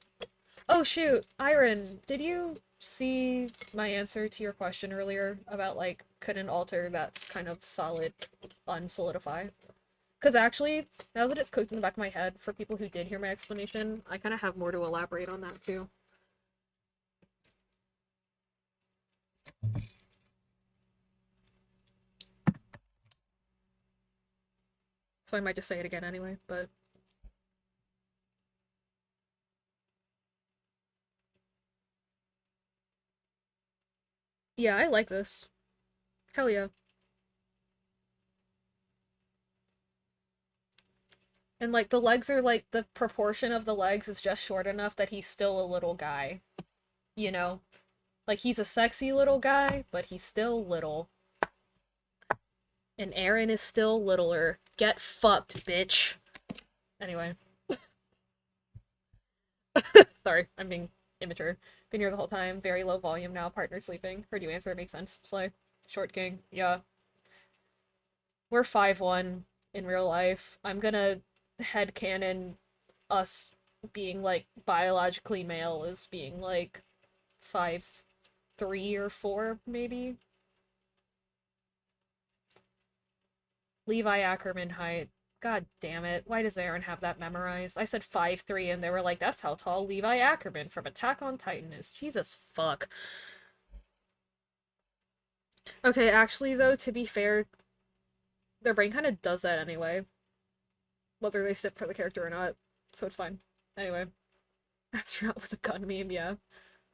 A: Oh, shoot. Iron, did you see my answer to your question earlier about, like, could an alter that's kind of solid unsolidify? Because actually, now that it's cooked in the back of my head, for people who did hear my explanation, I kind of have more to elaborate on that, too. So I might just say it again anyway, but yeah, I like this. Hell yeah. And like the legs are like the proportion of the legs is just short enough that he's still a little guy, you know? Like he's a sexy little guy, but he's still little. And Aaron is still littler. Get fucked, bitch. Anyway. Sorry, I'm being immature. Been here the whole time, very low volume now, partner sleeping. Heard you answer, it makes sense. Slay. Short king, yeah. We're 5'1" in real life. I'm gonna headcanon us being like biologically male as being like 5'3" or 4, maybe. Levi Ackerman height. God damn it. Why does Aaron have that memorized? I said 5'3" and they were like, that's how tall Levi Ackerman from Attack on Titan is. Jesus fuck. Okay, actually though, to be fair, their brain kind of does that anyway. Whether they sit for the character or not. So it's fine. Anyway. Astronaut with a gun meme, yeah.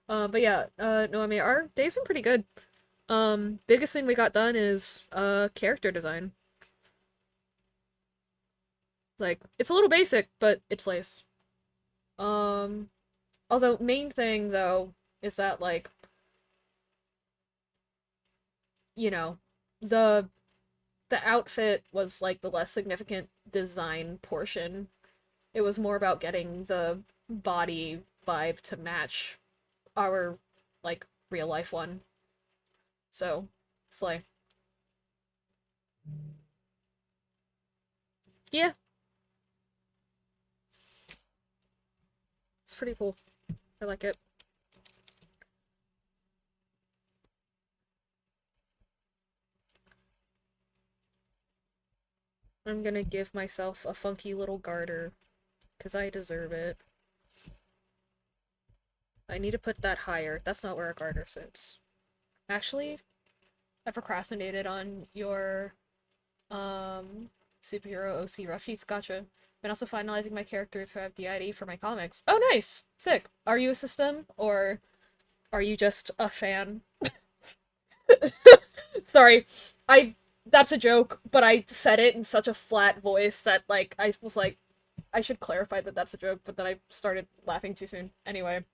A: But yeah, no, I mean, our day's been pretty good. Biggest thing we got done is, character design. Like, it's a little basic, but it's nice. Um, although, main thing, though, is that, like, you know, the the outfit was, like, the less significant design portion. It was more about getting the body vibe to match our, like, real life one. So, slay. Yeah, it's pretty cool. I like it. I'm gonna give myself a funky little garter, because I deserve it. I need to put that higher. That's not where a garter sits. Actually, I procrastinated on your, um, superhero OC rough sheets. Gotcha. Been also finalizing my characters who have DID for my comics. Oh, nice! Sick. Are you a system, or are you just a fan? Sorry. I that's a joke, but I said it in such a flat voice that like I was like I should clarify that that's a joke, but then I started laughing too soon. Anyway,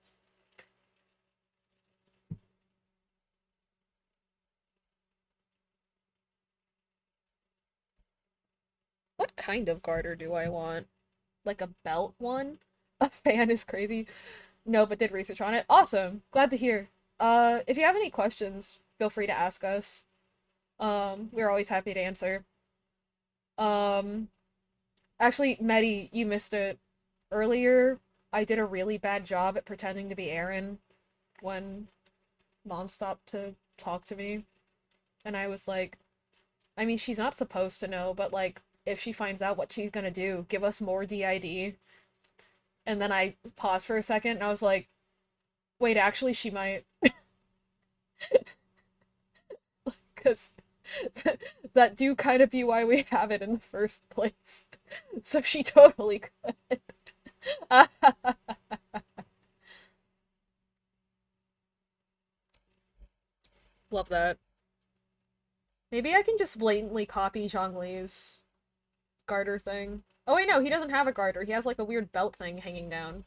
A: what kind of garter do I want? Like a belt one? A fan is crazy. No, but did research on it. Awesome. Glad to hear. If you have any questions, feel free to ask us. We're always happy to answer. Um, Actually, Medi, you missed it. Earlier, I did a really bad job at pretending to be Aaron when Mom stopped to talk to me. And I was like, I mean, she's not supposed to know, but like, if she finds out what she's gonna do, give us more DID. And then I paused for a second and I was like, wait, actually, she might. Because that do kind of be why we have it in the first place. So she totally could. Love that. Maybe I can just blatantly copy Zhongli's garter thing. Oh wait, no, he doesn't have a garter. He has like a weird belt thing hanging down.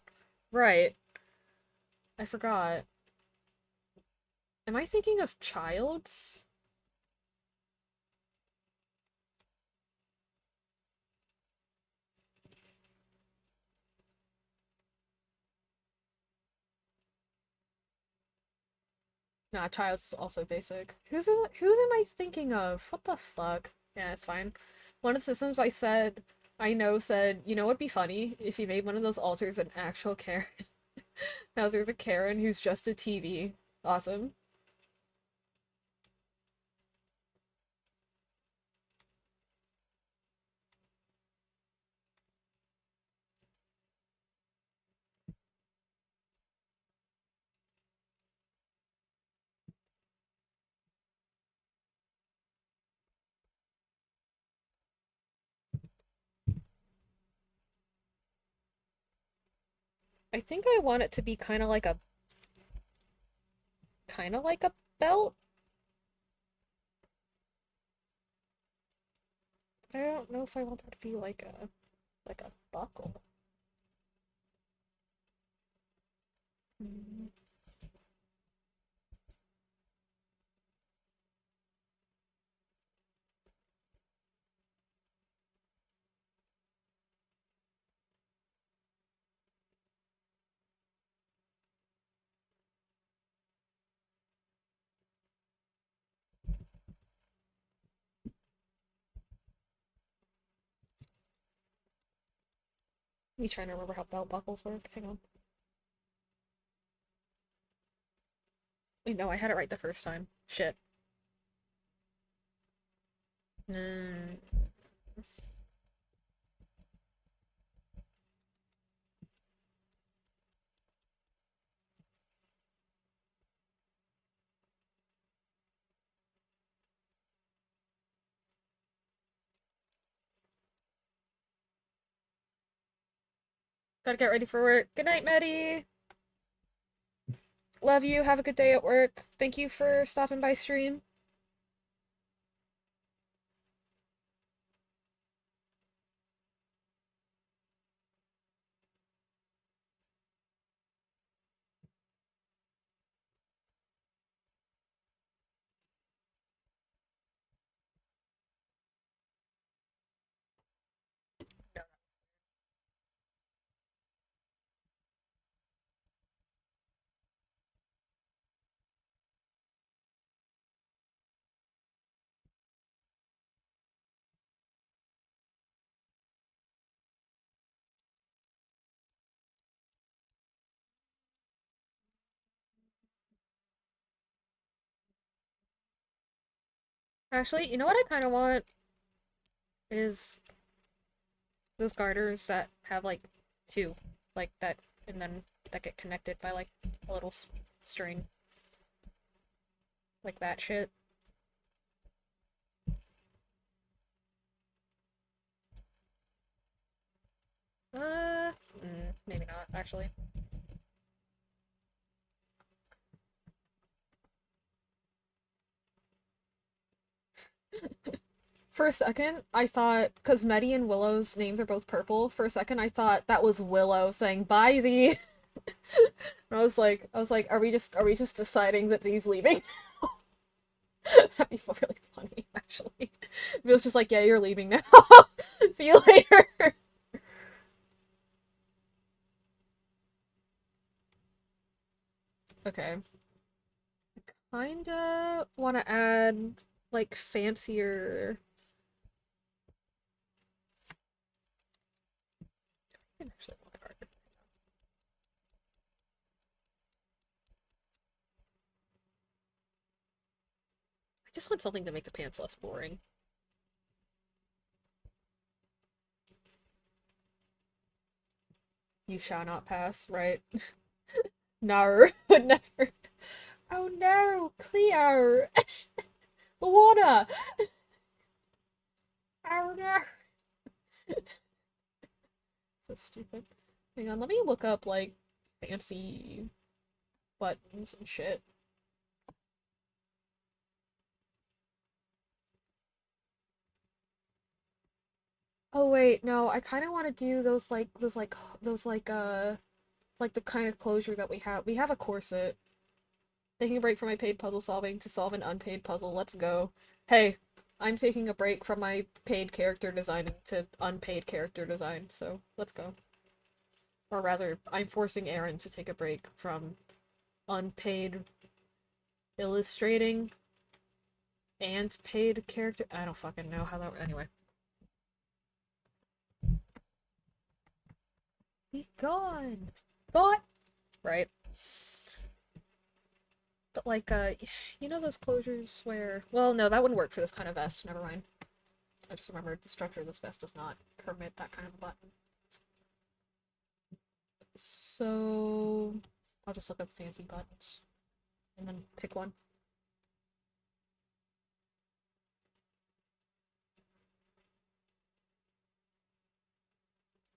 A: Right. I forgot. Am I thinking of Child's? Nah, Child's is also basic. Who's am I thinking of? What the fuck? Yeah, it's fine. One of the systems I said I know said, you know what'd be funny? If you made one of those alters an actual Karen. Now there's a Karen who's just a TV. Awesome. I think I want it to be kind of like a belt. I don't know if I want that to be like a buckle. Mm. Me trying to remember how belt buckles work. Hang on. Wait, no, I had it right the first time. Shit. Mm. Gotta get ready for work. Good night, Maddie. Love you. Have a good day at work. Thank you for stopping by stream. Actually, you know what I kind of want is those garters that have like two, like that, and then that get connected by like a little string, like that shit. Maybe not actually. For a second, I thought, because Meddy and Willow's names are both purple, for a second I thought that was Willow saying bye Z. I was like, are we just deciding that Z's leaving? That'd be really funny, actually. It was just like, yeah, you're leaving now. See you later. Okay. Kinda want to add like fancier. I can actually want a card. I just want something to make the pants less boring. You shall not pass, right? No, would never. Oh no, Cleo! The water! Oh no! So stupid. Hang on, let me look up like fancy buttons and shit. Oh wait, no, I kind of want to do those like the kind of closure that we have. We have a corset. Taking a break from my paid puzzle solving to solve an unpaid puzzle. Let's go. Hey, I'm taking a break from my paid character designing to unpaid character design, so let's go. Or rather, I'm forcing Aaron to take a break from unpaid illustrating and paid character. I don't fucking know how that. Anyway. Be gone! Thought! Right. But like, you know those closures where. Well, no, that wouldn't work for this kind of vest. Never mind. I just remembered the structure of this vest does not permit that kind of a button. So I'll just look up fancy buttons and then pick one.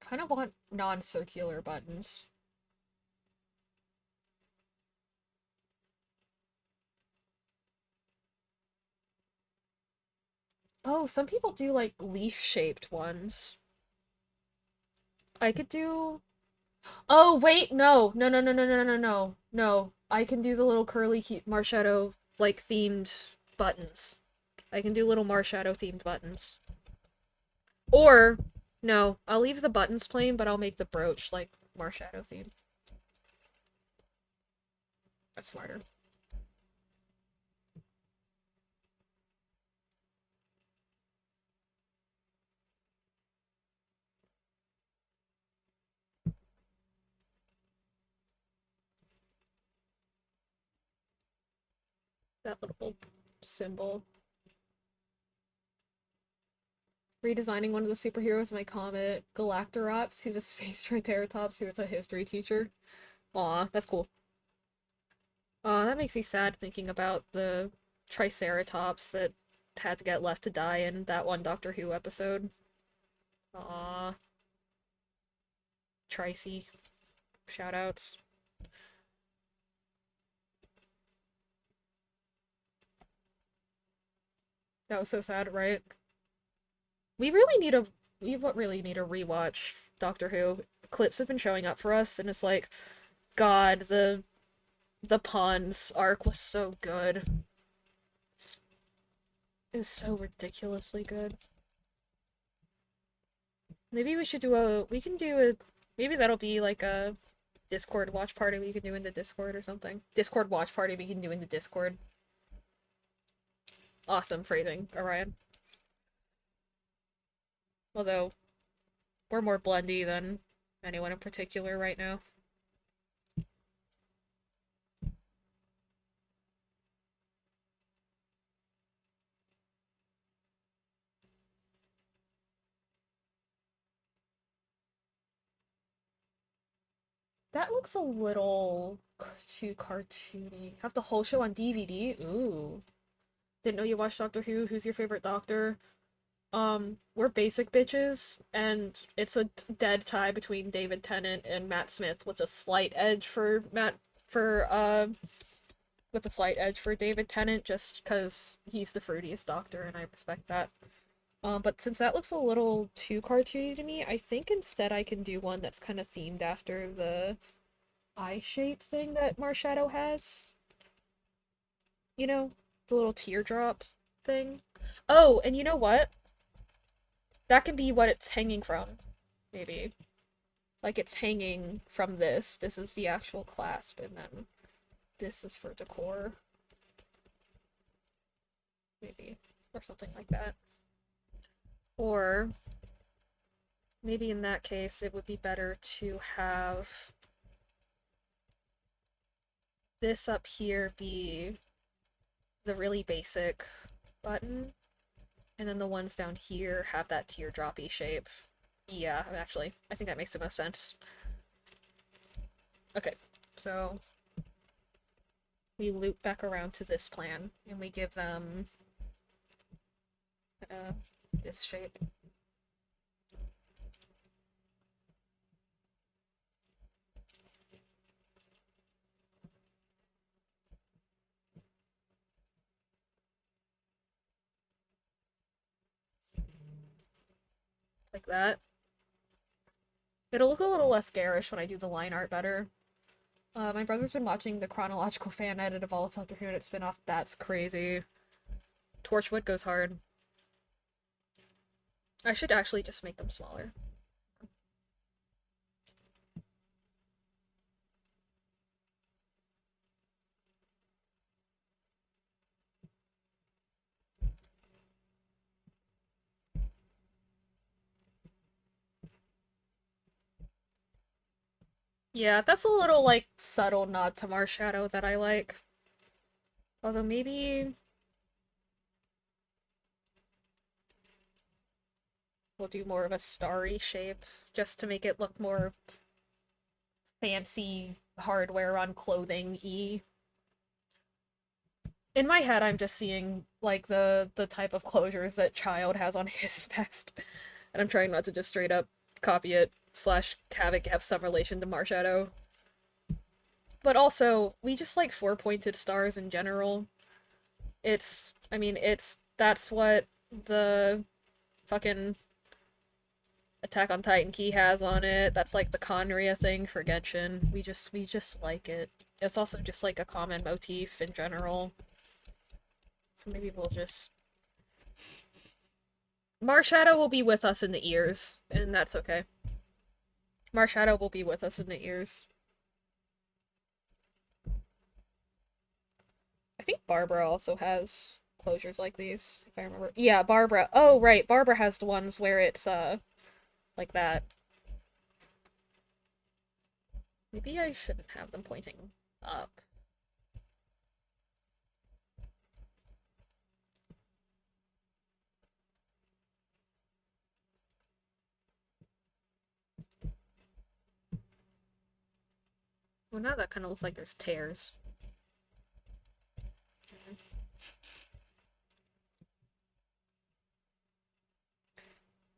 A: Kind of want non-circular buttons. Oh, some people do like leaf-shaped ones. I could do. Oh, wait, no. No, no, no, no, no, no, no. No. I can do the little curly Marshadow like themed buttons. I can do little Marshadow themed buttons. Or no, I'll leave the buttons plain, but I'll make the brooch like Marshadow themed. That's smarter. That little symbol. Redesigning one of the superheroes in my comic, Galactorops, who's a space triceratops who is a history teacher. Aw, that's cool. Aw, that makes me sad thinking about the triceratops that had to get left to die in that one Doctor Who episode. Aw. Tricey. Shoutouts. That was so sad, right? We really need a really need a rewatch Doctor Who. Clips have been showing up for us, and it's like, God, the Pawns arc was so good. It was so ridiculously good. Maybe we should do a we can do a maybe that'll be like a Discord watch party we can do in the Discord or something. Discord watch party we can do in the Discord. Awesome phrasing, Orion. Although we're more blendy than anyone in particular right now. That looks a little too cartoony. Have the whole show on DVD? Ooh. Didn't know you watched Doctor Who. Who's your favorite doctor? We're basic bitches, and it's a dead tie between David Tennant and Matt Smith with a slight edge for with a slight edge for David Tennant just because he's the fruitiest doctor and I respect that. But since that looks a little too cartoony to me, I think instead I can do one that's kind of themed after the eye shape thing that Marshadow has. You know, the little teardrop thing. Oh, and you know what? That can be what it's hanging from, maybe. Like it's hanging from this. This is the actual clasp, and then this is for decor. Maybe. Or something like that. Or maybe in that case it would be better to have this up here be the really basic button, and then the ones down here have that teardroppy shape. Yeah, actually, I think that makes the most sense. Okay, so we loop back around to this plan, and we give them uh, this shape. Like that. It'll look a little less garish when I do the line art better. My brother's been watching the chronological fan edit of all of Doctor Who and it's been off. That's crazy. Torchwood goes hard. I should actually just make them smaller. Yeah, that's a little, like, subtle nod to Marshadow that I like. Although maybe we'll do more of a starry shape, just to make it look more fancy hardware on clothing-y. In my head, I'm just seeing, like, the type of closures that Child has on his vest. And I'm trying not to just straight up copy it, slash have it have some relation to Marshadow. But also, we just like four-pointed stars in general. I mean, that's what the fucking Attack on Titan key has on it. That's like the Conria thing for Genshin. We just like it. It's also just like a common motif in general. So maybe we'll just... Marshadow will be with us in the ears, and that's okay. Marshadow will be with us in the ears. I think Barbara also has closures like these, if I remember. Yeah, Barbara. Oh, right. Barbara has the ones where it's, like that. Maybe I shouldn't have them pointing up. Well, now that kind of looks like there's tears.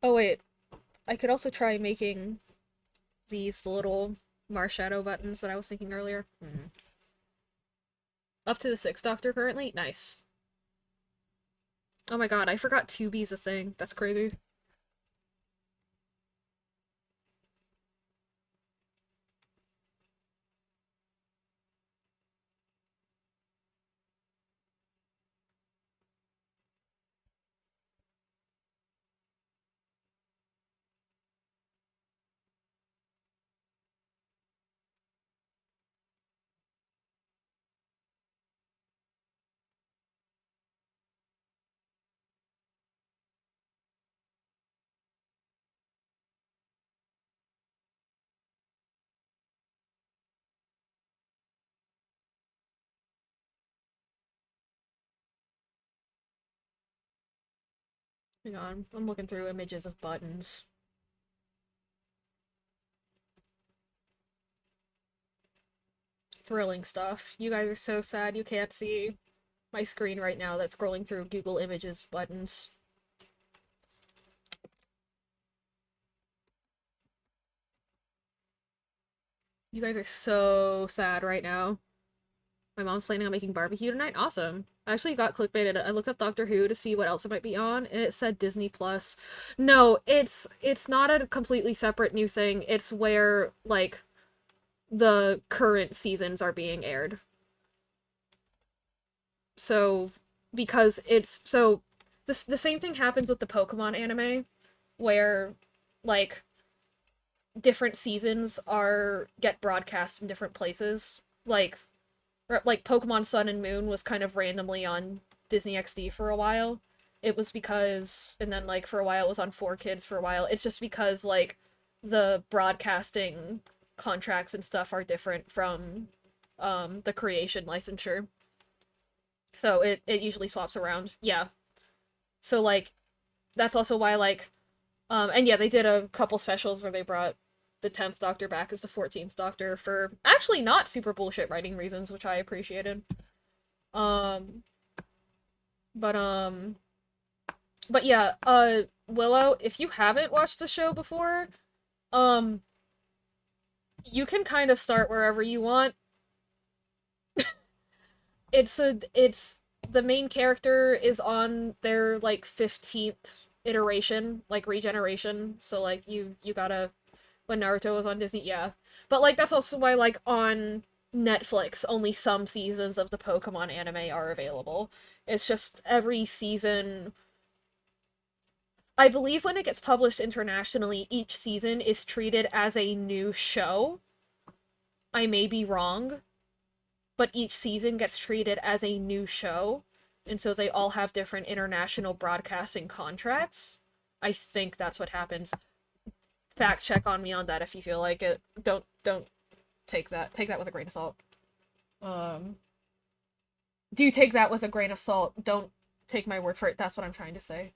A: Oh, wait. I could also try making these little Marshadow buttons that I was thinking earlier. Up to the 6th Doctor currently? Nice. Oh my god, I forgot 2B's a thing. That's crazy. Hang on, I'm looking through images of buttons. Thrilling stuff. You guys are so sad you can't see my screen right now that's scrolling through Google Images buttons. You guys are so sad right now. My mom's planning on making barbecue tonight. Awesome. I actually got clickbaited. I looked up Doctor Who to see what else it might be on, and it said Disney Plus. No, it's not a completely separate new thing. It's where like the current seasons are being aired. So because it's so the same thing happens with the Pokemon anime where like different seasons are get broadcast in different places. Like Pokemon Sun and Moon was kind of randomly on Disney XD for a while. It was because, and then like for a while it was on 4Kids for a while. It's just because like the broadcasting contracts and stuff are different from the creation licensure. So it usually swaps around. Yeah. So like that's also why like and yeah, they did a couple specials where they brought the 10th Doctor back as the 14th Doctor for actually not super bullshit writing reasons, which I appreciated. Um, but but yeah, Willow, if you haven't watched the show before, um, you can kind of start wherever you want. It's the main character is on their like 15th iteration, like regeneration. So like you gotta when Naruto was on Disney, yeah. But like that's also why like on Netflix only some seasons of the Pokemon anime are available. It's just every season I believe when it gets published internationally, each season is treated as a new show. I may be wrong, but each season gets treated as a new show. And so they all have different international broadcasting contracts. I think that's what happens. Fact check on me on that if you feel like it. Don't take that with a grain of salt. Um do take that with a grain of salt. Don't take my word for it. That's what I'm trying to say.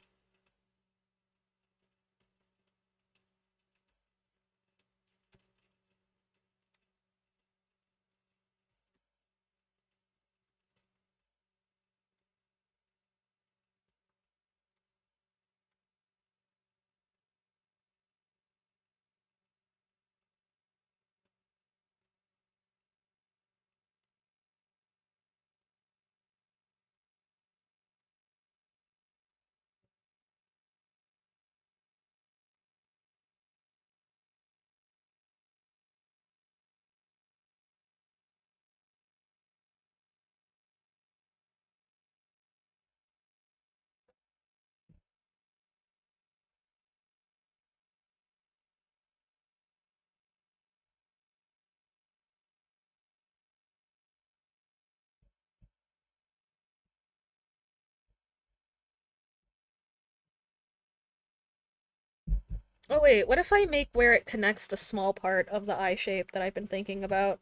A: Oh wait, what if I make where it connects the small part of the eye shape that I've been thinking about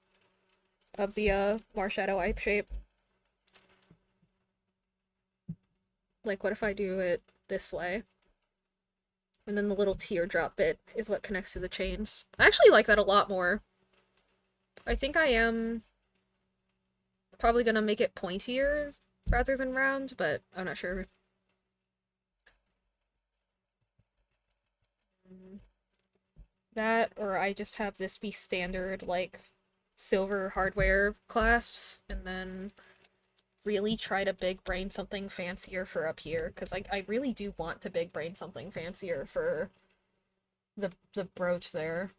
A: of the Marshadow eye shape? Like what if I do it this way? And then the little teardrop bit is what connects to the chains. I actually like that a lot more. I think I am probably gonna make it pointier rather than round, but I'm not sure. That, or I just have this be standard, like, silver hardware clasps, and then really try to big brain something fancier for up here, because I really do want to big brain something fancier for the brooch there.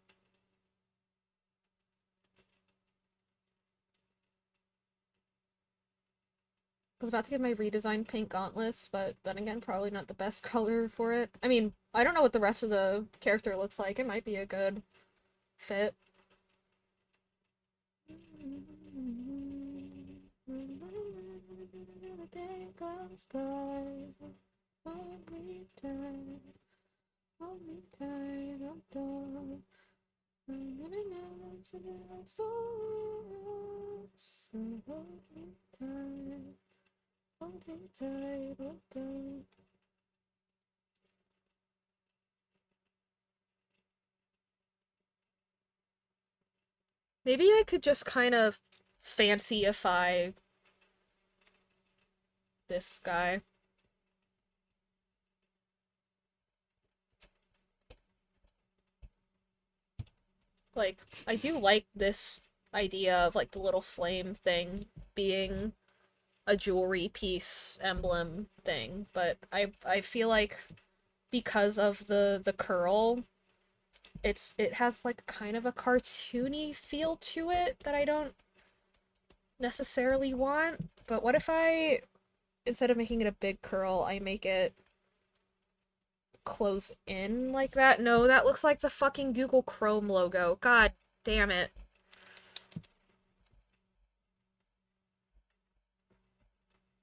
A: I was about to get my redesigned pink gauntlets, but then again, probably not the best color for it. I mean, I don't know what the rest of the character looks like. It might be a good fit. The day goes by, hold me tight, hold me tight, oh darling. I'm gonna know that you're so hold me tight, hold me tight, oh darling. Maybe I could just kind of fancyify this guy. Like, I do like this idea of, like, the little flame thing being a jewelry piece emblem thing, but I feel like because of the curl, it has like kind of a cartoony feel to it that I don't necessarily want. But what if I, instead of making it a big curl, I make it close in like that? No, that looks like the fucking Google Chrome logo. God damn it.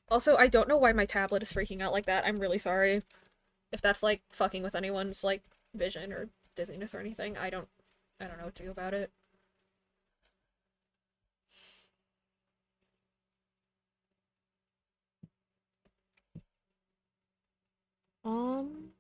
A: Also, I don't know why my tablet is freaking out like that. I'm really sorry. If that's like fucking with anyone's like vision or dizziness or anything, I don't know what to do about it. Um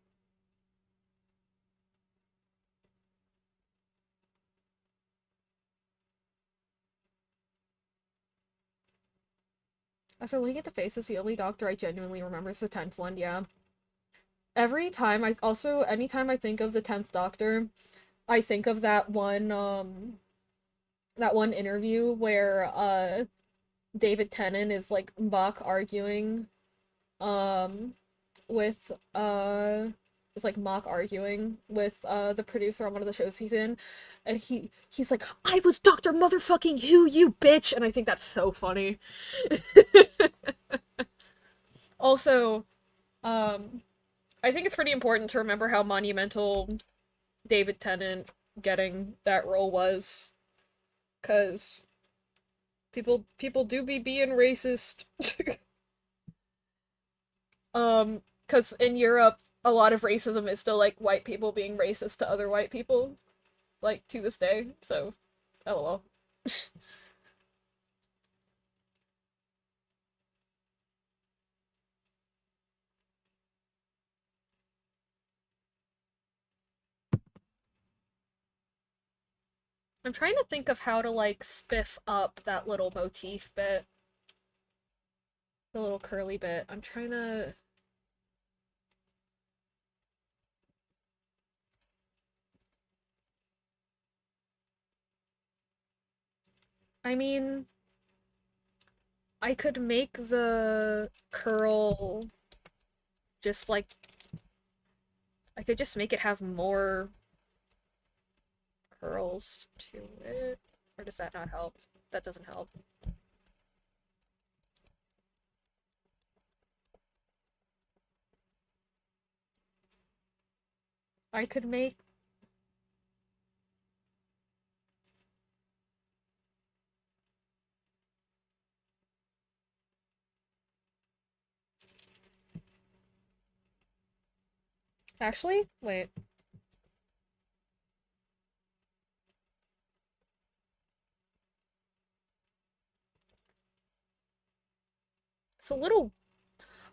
A: After looking at the faces, the only doctor I genuinely remember is the 10th one, yeah. Anytime I think of the 10th doctor, I think of that one interview where David Tennant is like mock arguing um with is like mock arguing with the producer on one of the shows he's in, and he's like, I was Dr. Motherfucking Who, you bitch, and I think that's so funny. Also, um I think it's pretty important to remember how monumental David Tennant getting that role was, cuz people do be being racist. Cuz in Europe a lot of racism is still like white people being racist to other white people, like to this day. So, lol. I'm trying to think of how to like spiff up that little motif bit, the little curly bit. I'm trying to I mean, I could make the curl just like I could just make it have more curls to it. Or does that not help? That doesn't help. I could make... Actually, wait. It's a little...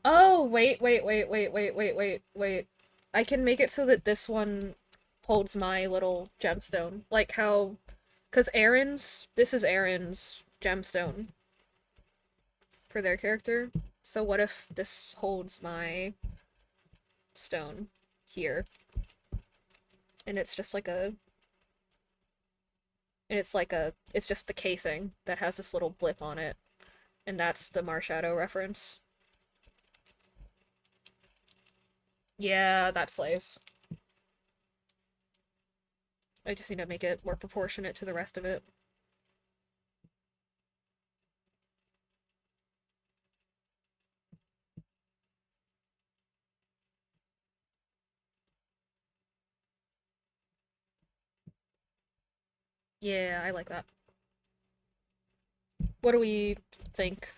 A: Oh, wait. I can make it so that this one holds my little gemstone. Like how... Because this is Aaron's gemstone for their character. So what if this holds my stone here? And it's just like a And it's just the casing that has this little blip on it, and that's the Marshadow reference. Yeah, that slays. I just need to make it more proportionate to the rest of it. Yeah, I like that. What do we think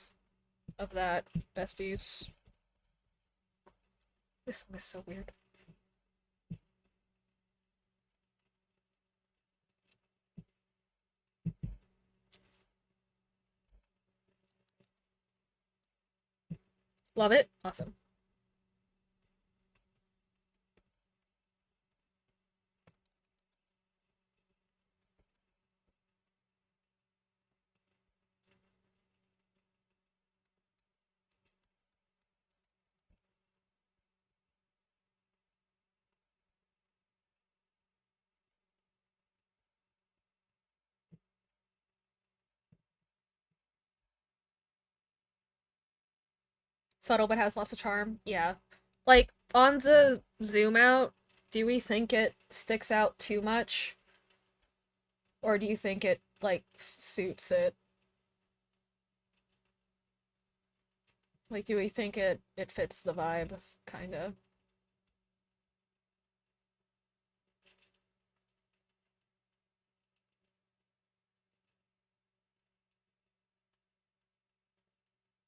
A: of that, besties? This one is so weird. Love it. Awesome. Subtle but has lots of charm. Yeah. Like, on the zoom out, do we think it sticks out too much? Or do you think it, like, suits it? Like, do we think it fits the vibe, kinda?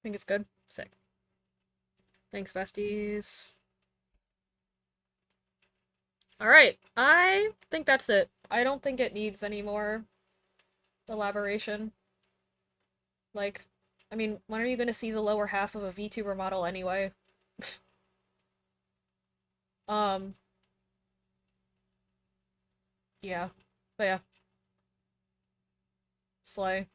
A: Think it's good? Sick. Thanks, besties. Alright, I think that's it. I don't think it needs any more elaboration. Like, I mean, when are you gonna see the lower half of a VTuber model anyway? Um, yeah. But yeah, slay.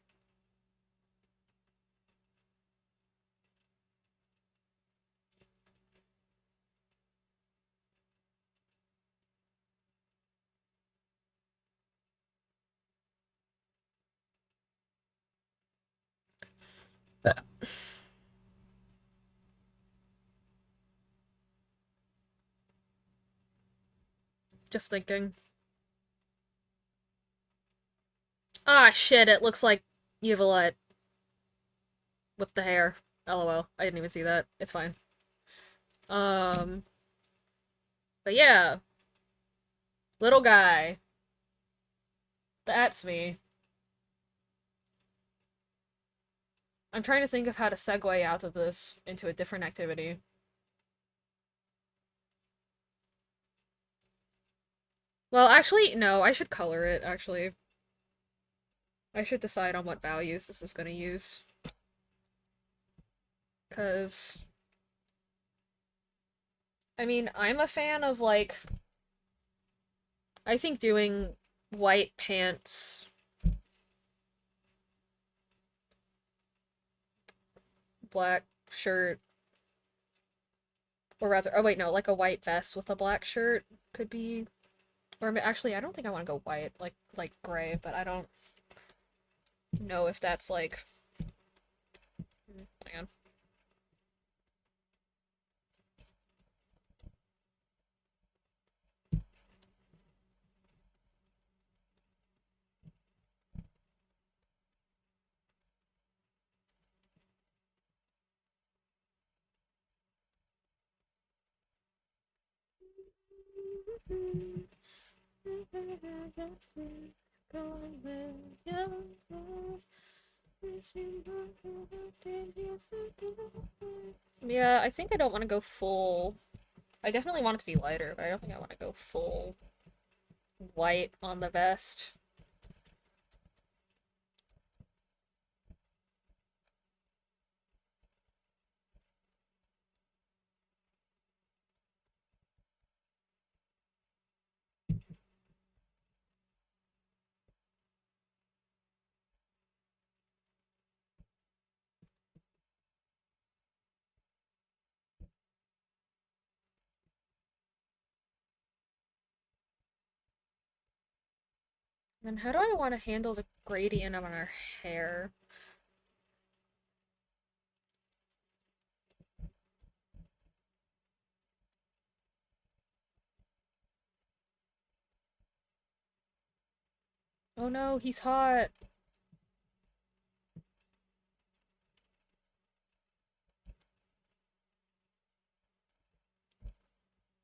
A: Just thinking. Ah, shit, it looks like Evelette with the hair. LOL. I didn't even see that. It's fine. Um, but yeah. Little guy. That's me. I'm trying to think of how to segue out of this into a different activity. Well, actually, no, I should color it, actually. I should decide on what values this is gonna use. Because, I mean, I'm a fan of, like, I think doing white pants, black shirt, or rather, oh wait, no, like a white vest with a black shirt could be, or actually, I don't think I want to go white, like gray, but I don't know if that's like, hang on. Yeah, I think I don't want to go full. I definitely want it to be lighter, but I don't think I want to go full white on the vest. And how do I want to handle the gradient on our hair? Oh no, he's hot.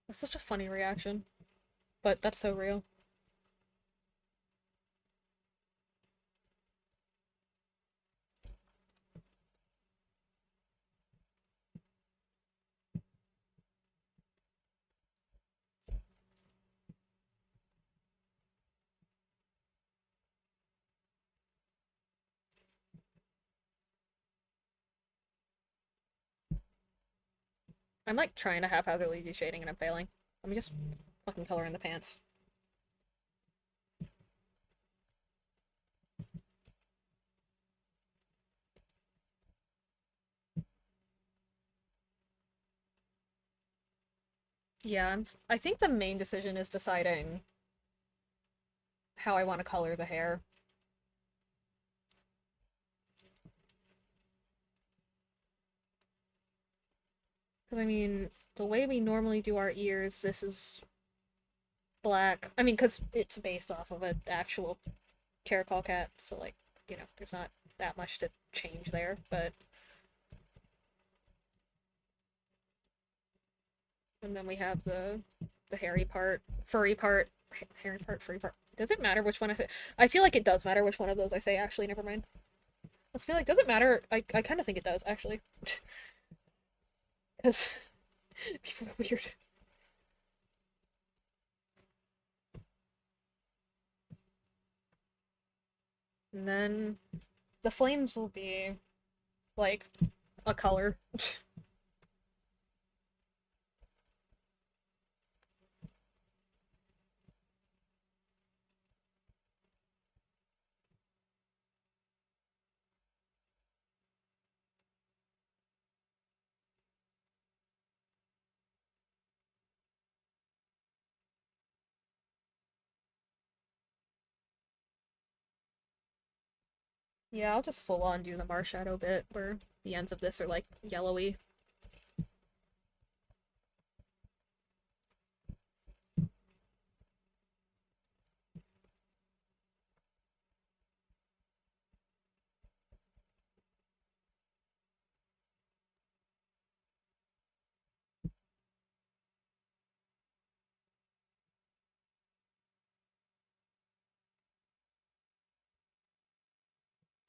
A: That's such a funny reaction. But that's so real. I'm like trying to haphazardly do shading and I'm failing. Let me just fucking color in the pants. Yeah, I think the main decision is deciding how I want to color the hair. Because, I mean, the way we normally do our ears, this is black. I mean, because it's based off of an actual Caracol cat, so, like, you know, there's not that much to change there, but... And then we have the hairy part, furry part, hairy part, furry part. Does it matter which one I say? I feel like it does matter which one of those I say, actually, never mind. I feel like, does it matter? I kind of think it does, actually. Because people are weird. And then the flames will be like a color. Yeah, I'll just full on do the Marshadow bit where the ends of this are like yellowy.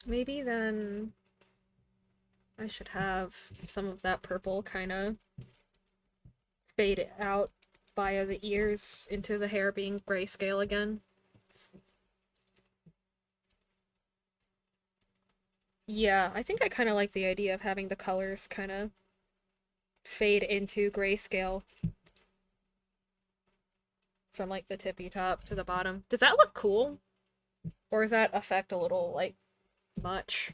A: Maybe then I should have some of that purple kind of fade out via the ears into the hair being grayscale again. Yeah, I think I kind of like the idea of having the colors kind of fade into grayscale from like the tippy top to the bottom. Does that look cool? Or does that affect a little like much?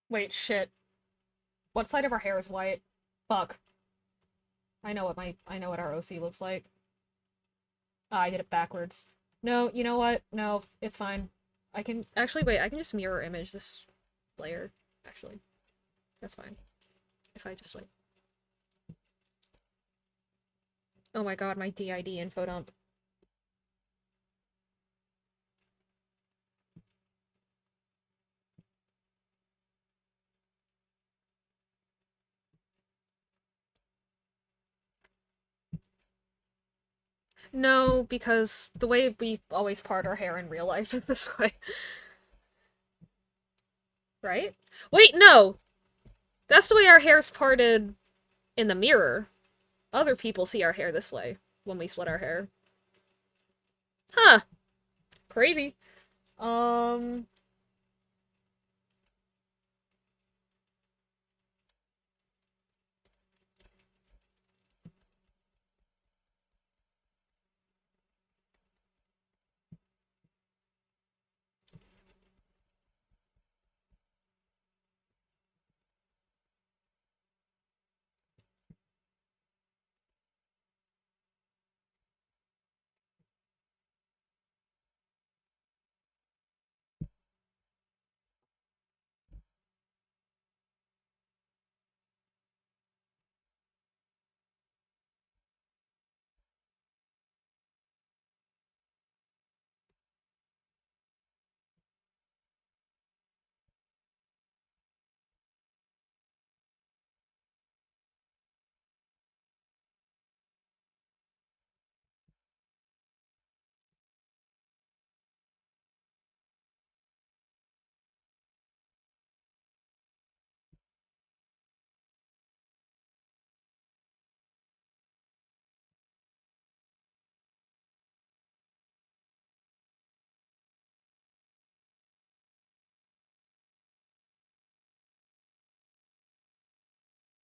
A: Wait, shit. What side of our hair is white? Fuck. I know what our OC looks like. Ah, I did it backwards. No, you know what? No, it's fine. I can actually wait, I can just mirror image this layer, actually. That's fine. If I just like oh my god, my DID info dump. No, because the way we always part our hair in real life is this way. Right? Wait, no! That's the way our hair's parted in the mirror. Other people see our hair this way when we split our hair. Huh. Crazy. Um,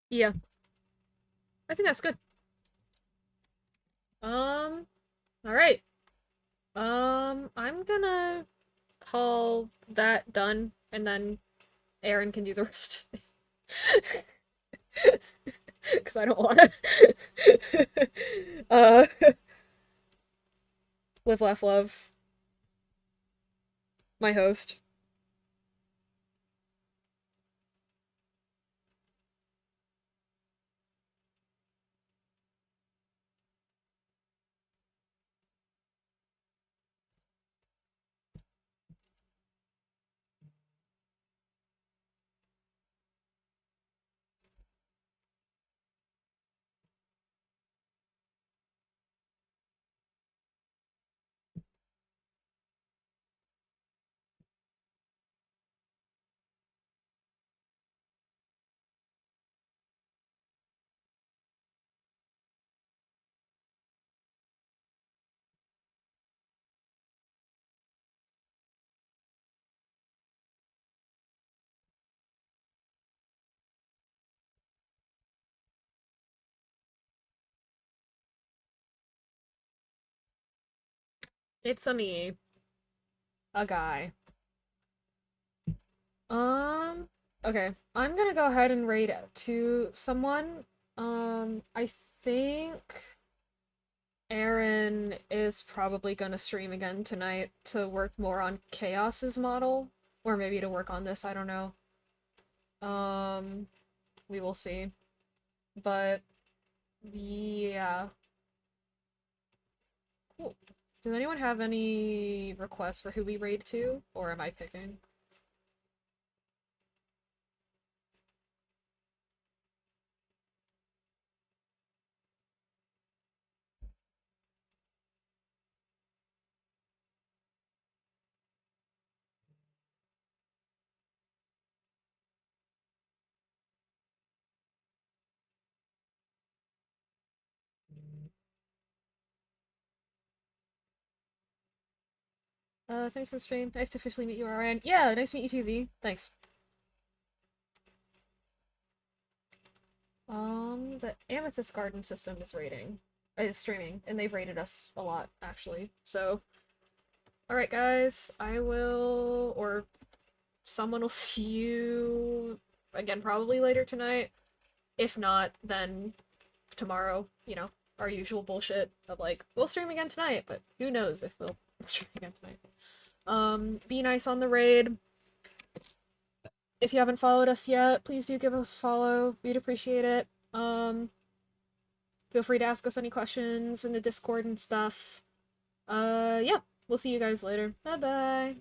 A: yeah. I think that's good. Alright. I'm gonna call that done, and then Aaron can do the rest of it. Because I don't wanna. uh, Live, laugh, love. My host. It's a me. A guy. Um, okay. I'm gonna go ahead and raid to someone. I think Aaron is probably gonna stream again tonight to work more on Chaos's model. Or maybe to work on this, I don't know. Um, we will see. But, yeah. Cool. Does anyone have any requests for who we raid to? Or am I picking? Thanks for the stream. Nice to officially meet you, Ryan. Yeah, nice to meet you too, Z. Thanks. The Amethyst Garden system is streaming, and they've rated us a lot, actually. So, alright guys, I will, or someone will see you again probably later tonight. If not, then tomorrow, our usual bullshit of like, we'll stream again tonight, but who knows if we'll stream again tonight. Be nice on the raid. If you haven't followed us yet, please do give us a follow. We'd appreciate it. Feel free to ask us any questions in the Discord and stuff. Yeah, we'll see you guys later. Bye bye.